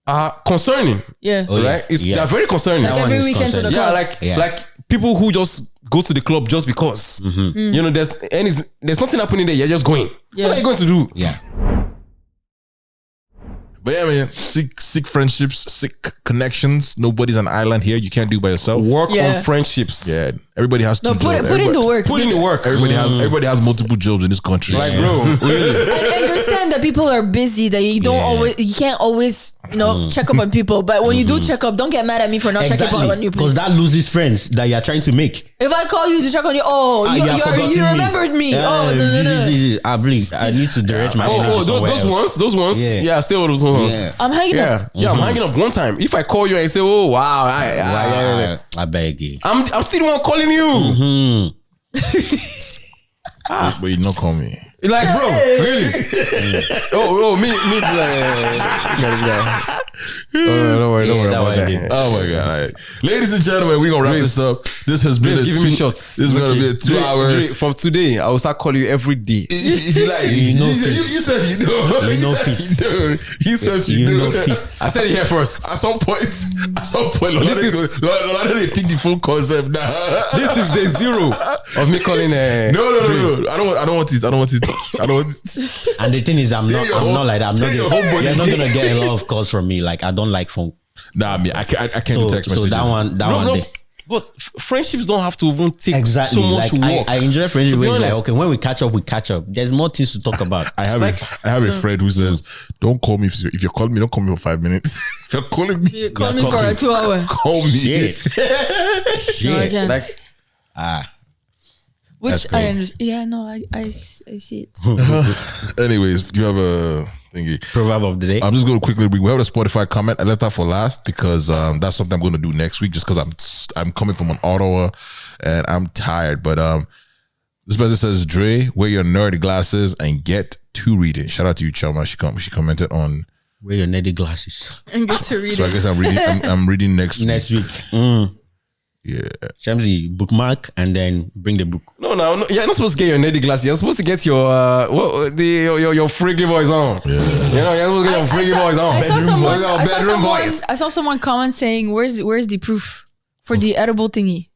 are concerning. Yeah. Right? They're very concerning. Like every weekend to the club. Like people who just go to the club just because. There's nothing happening there. You're just going. What are you going to do? Yeah. But yeah, man, sick friendships, sick connections. Nobody's an island here. You can't do it by yourself. Work on friendships. Yeah, everybody has to put in the work. Put in the work. Everybody has multiple jobs in this country. Like, bro, really. I understand that people are busy. That you can't always check up on people. But when you do check up, don't get mad at me for not checking up on you. Because that loses friends that you're trying to make. If I call you to check on you, you remembered me. I blink. I need to direct my energy somewhere else. Those ones. Yeah, still those ones. Yeah. I'm hanging up. Yeah, I'm hanging up one time. If I call you and say, "Oh wow, I beg you. I'm still the one calling you." But you not call me. Like, bro, really? Me don't worry about that. Oh my god! All right. Ladies and gentlemen, we're gonna wrap this up. This has been giving me shots. This is gonna be a 2 hour. From today, I will start calling you every day. If you like, you said you do. You said you do. I said it here first. At some point, Lolade think the full concept now. This is day 0 of me calling. No. I don't want it. And the thing is, I'm not like that. You're not gonna get a lot of calls from me. Like I don't like phone. Nah, I mean I can't text messages. So that one. There. But friendships don't have to even take exactly. so much work. I enjoy friendship where it's like, okay, when we catch up, we catch up. There's more things to talk about. I have a friend who says, "Don't call me if you're calling me. Don't call me for 5 minutes. If you're calling me, call me for a 2 hour. Call me." Shit. No, I can't. Which I understand. Yeah, no, I see it. Anyways, do you have thingy. Proverb of the day. I'm just going to quickly read. We have a Spotify comment. I left that for last because that's something I'm going to do next week just because I'm coming from an Ottawa and I'm tired. But this person says, Dre, wear your nerdy glasses and get to reading. Shout out to you, Chama. She commented on wear your nerdy glasses and get to reading. So I guess I'm reading. I'm reading next week. Yeah. Shamsi, bookmark and then bring the book. No, you're not supposed to get your nerdy glasses. You're supposed to get your freaky voice on. Yeah. You know, you're supposed to get your freaky voice on. I saw someone comment saying, "Where's the proof for the edible thingy?"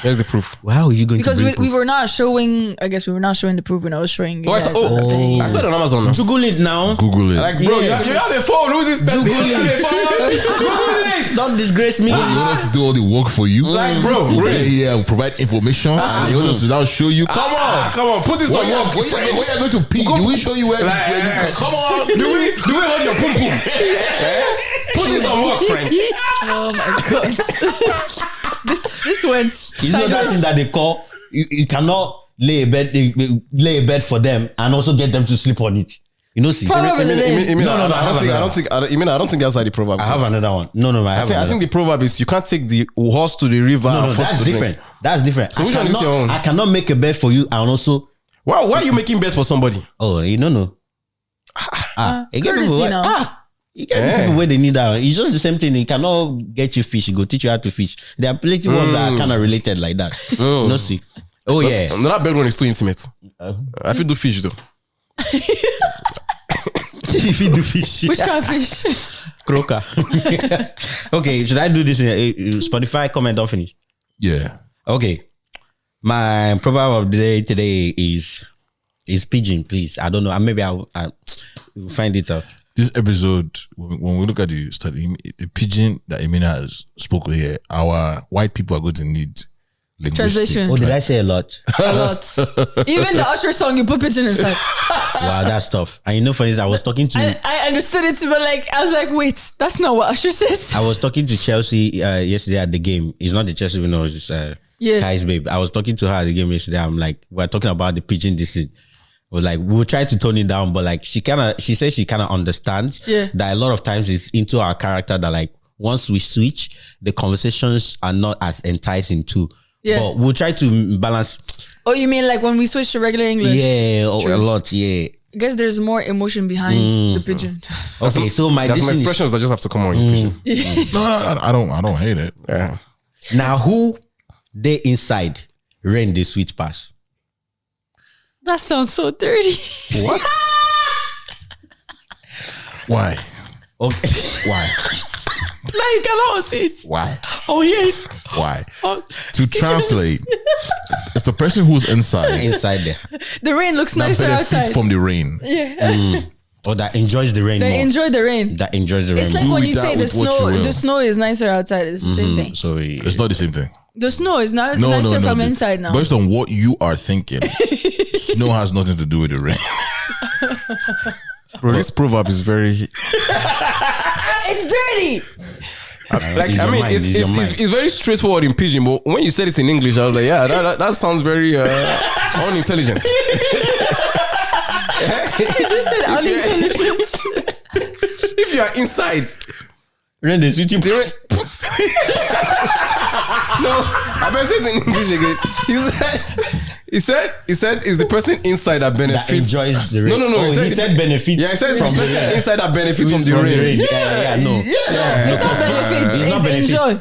Here's the proof. Wow, you going because to bring we were not showing. I guess we were not showing the proof when I was showing. I saw it on Amazon now. Google it now. Google it. Like, bro, you have a phone. Who's this person? Google it. Don't disgrace me. You want us to do all the work for you? Like, bro, we'll provide information and you want us to now show you. Come on, put this on work. Where are you going to pee? Do we show you where you come on? Do we hold your pum pum? Put this on work, friend. Oh my god. This went. It's not that thing that they call. You cannot lay a bed for them and also get them to sleep on it. You know, see. I don't think that's how the proverb. I have another one. No, I think the proverb is you can't take the horse to the river. No, that's different. That's different. So which one is your own? I cannot make a bed for you and also. Why are you making beds for somebody? Oh, you don't know. Courtesy now. You get people where they need that. It's just the same thing. He cannot get you fish. He go teach you how to fish. There are plenty ones that are kind of related like that. No, see. Oh, yeah. No, that bed one is too intimate. I feel do fish though. If you do fish. Which kind of fish? Croaker. Okay, should I do this in Spotify comment? Don't finish. Yeah. Okay. My proverb of the day today is pigeon, please. I don't know. Maybe I'll find it out. This episode, when we look at the study, the pigeon that Imina has spoken here, our white people are going to need translation. Oh, did I say a lot? A lot. Even the Usher song, you put pigeon inside. Wow, that's tough. And you know, for this, I was talking to. I understood it, but I was like, wait, that's not what Usher says. I was talking to Chelsea yesterday at the game. It's not the Chelsea, no, it's just Kai's babe. I was talking to her at the game yesterday. I'm like, we're talking about the pigeon deceit. Was like, we'll try to tone it down, but like she says she kind of understands that a lot of times it's into our character that like once we switch, the conversations are not as enticing too. Yeah. But we'll try to balance. Oh, you mean like when we switch to regular English? Yeah, a lot, yeah. I guess there's more emotion behind the pigeon. Okay, so there's some expressions that just have to come on in pigeon. No, I don't hate it. Yeah. Now who they inside rain the sweet pass? That sounds so dirty. What? Why? Okay. Why? Now you cannot see it. Why? Oh, yeah. Why? To translate, it's the person who's inside there. The rain looks that nicer benefits outside. from the rain. Yeah. Or that enjoys the rain. They more. enjoy the rain. That enjoys the rain. It's like Do when with you say that the with what you snow. will. The snow is nicer outside. It's the same thing. So It's not the same thing. The snow is not nicer from inside now. Based on what you are thinking, snow has nothing to do with the rain. Bro, this proverb is very. It's dirty. It's very straightforward in pidgin, but when you said it in English, I was like, yeah, that sounds very unintelligent. You just said unintelligent. If you are inside, rain the sweet pass. No, I better say it in English again. He said, is the person inside that benefits? That enjoys the rain. No. He said benefits. Yeah, he said from the person inside that benefits from the from rain. Yeah. It's not benefits. It's not It's benefits. enjoy.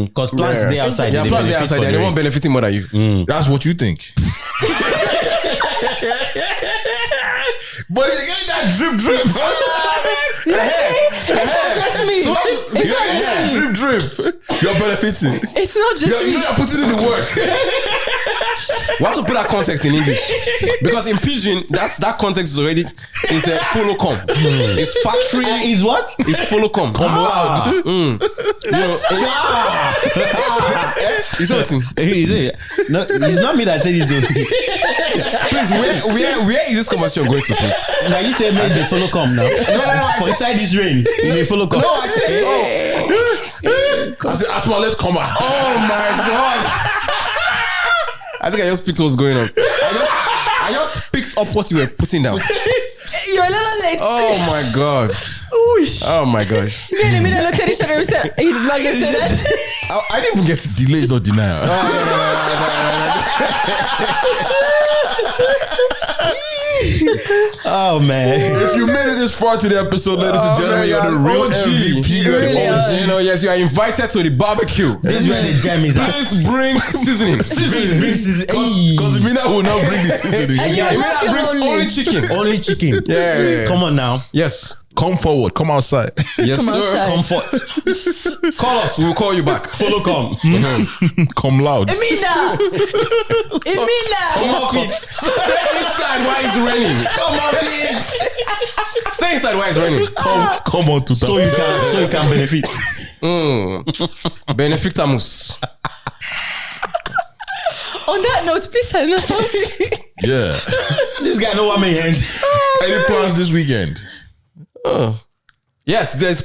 Because plants they outside. Yeah, plants they outside. They won't benefit more than you. That's what you think. But you get that drip. It's not just me. It's not just me. Drip. You're benefiting. It's not just me. You're putting in the work. We have to put that context in English because in pidgin, that context is already is a follow come. It's factory. Is what? It's follow come. You see what? No, it's not me that said it. Please, where is this conversation going to, please? Now you say maybe they follow come now. No. For inside this rain, you may follow come. No, I said, I said, Asma, let's come out. oh my god. I think I just picked what's going on. I just picked up what you were putting down. You're little late. Oh my god. Oh my gosh. Me and Imina looked at each other and said, "Are you not gonna say that?" I didn't even get to Delay is not denial. Oh man. If you made it this far to the episode, ladies and gentlemen, you're the real MVP. You're the OG. You know, yes, you are invited to the barbecue. This is where the gem is at. Please bring seasoning. Bring season. Because Imina will not bring the seasoning. And you Yeah, will not feel brings lonely. only chicken. Only chicken. Yeah. Come on now. Yes. Come forward. Come outside. Yes, Come sir. outside. Comfort. Call us. We'll call you back. Follow come. Come loud. Imina. Come off it. Stay inside while it's raining. Come off it. Stay inside while it's raining. Come on to So you can benefit. Benefitamus. On that note, please tell us something. Yeah. This guy know what me hand. Any plans this weekend? Yes, there's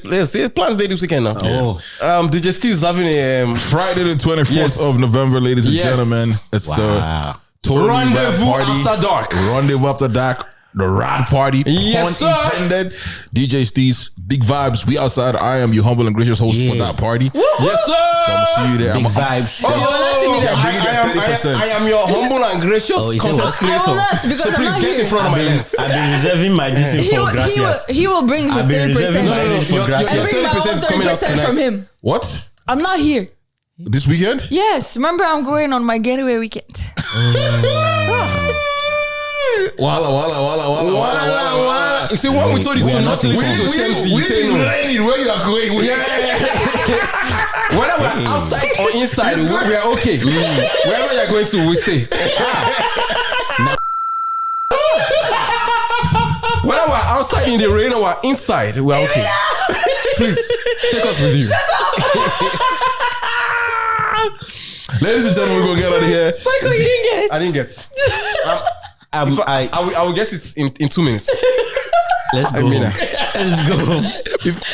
plans this weekend now. Oh. DJ Steve is having a Friday the 24th Yes. of November, ladies and Yes. gentlemen. It's the total rendezvous rap party. after dark. Rendezvous after dark. The rad party. Yes, Pun sir. intended. DJ Steve's big vibes. We outside. I am your humble and gracious host for that party. Yes, sir. So I'm see you there. Big I'm vibes. Oh, I I am your humble and gracious Oh, you say content what? creator. I will not, because so I'm please not get here. in front of my lens. I've been reserving my dissing He for will, gracias. he will bring his I've been 30%. reserving my No, for your gracias. I bring my 30% own is coming out 30% from tonight. him. What? I'm not here. This weekend? Yes, remember I'm going on my getaway weekend. Walla. You see what we told you We to are not not listen informed. to Shamsi. You say no. Where you are going? Whether we're outside or inside, we are okay. Wherever you're going to, we stay. Whether we're outside in the rain or we're inside, we're okay. Please take us with you. Shut up! Ladies and gentlemen, we're going to get out of here. Michael, you didn't get it. I didn't get. I will get it in 2 minutes. Let's go. Imina. Let's go.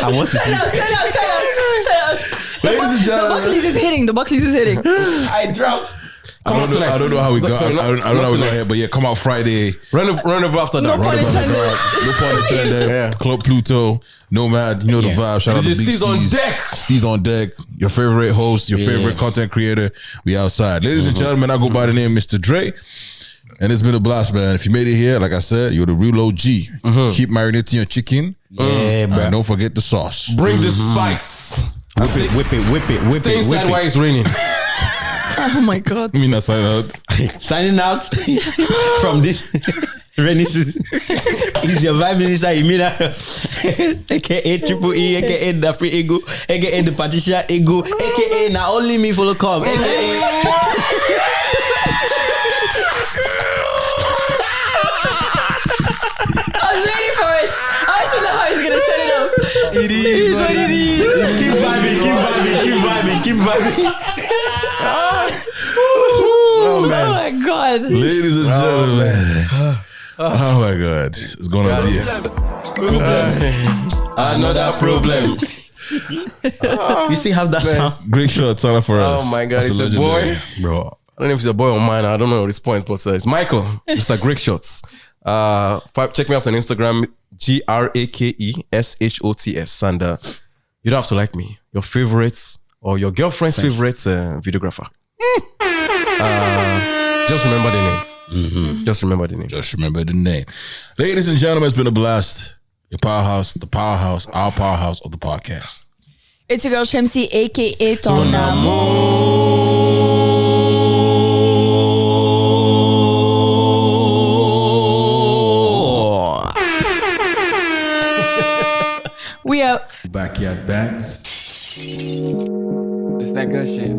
I want to sleep. Turn out. Ladies and The gentlemen. Buckley's is hitting. I drop. I don't know how we got. Sorry, I don't know how we got here, but yeah, come out Friday. Rendezvous after No that. pun intended. No pun intended. Yeah. Club Pluto, Nomad. You know the vibe. Shout out to DJ Big Steve's on Steez. deck. Steve's on deck. Your favorite host, your favorite content creator. We outside. Ladies and gentlemen, I go by the name Mr. Dre. And it's been a blast, man. If you made it here, like I said, you're the real OG. Keep marinating your chicken. Yeah, bro. And don't forget the sauce. Bring the spice. Whip it. Stay inside while it's raining. Oh my God. Me not sign out. Signing out from this rainy season. Is your vibe minister Imina, aka Triple E, aka the Free Ego, aka the Patricia Ego, aka now only me follow come, aka. I was waiting for it. I want to know how he's going to set it up. It is what it is. Keep vibing. Oh my God. Ladies and gentlemen. Oh my God. It's going to be Another problem. You see how that sound? great shot. Sign up for us. Oh my God, That's it's a legendary. boy. Bro. I don't know if it's a boy or mine. I don't know at this point, but it's Michael. Mr. Great Shots. Check me out on Instagram, GRAKESHOTS. And you don't have to like me. Your favorites or your girlfriend's favorite videographer. Just remember the name. Just remember the name. Just remember the name. Ladies and gentlemen, it's been a blast. Your powerhouse, the powerhouse, our powerhouse of the podcast. It's your girl Shamsi, aka Ton We out. Backyard Bats. It's that good shit.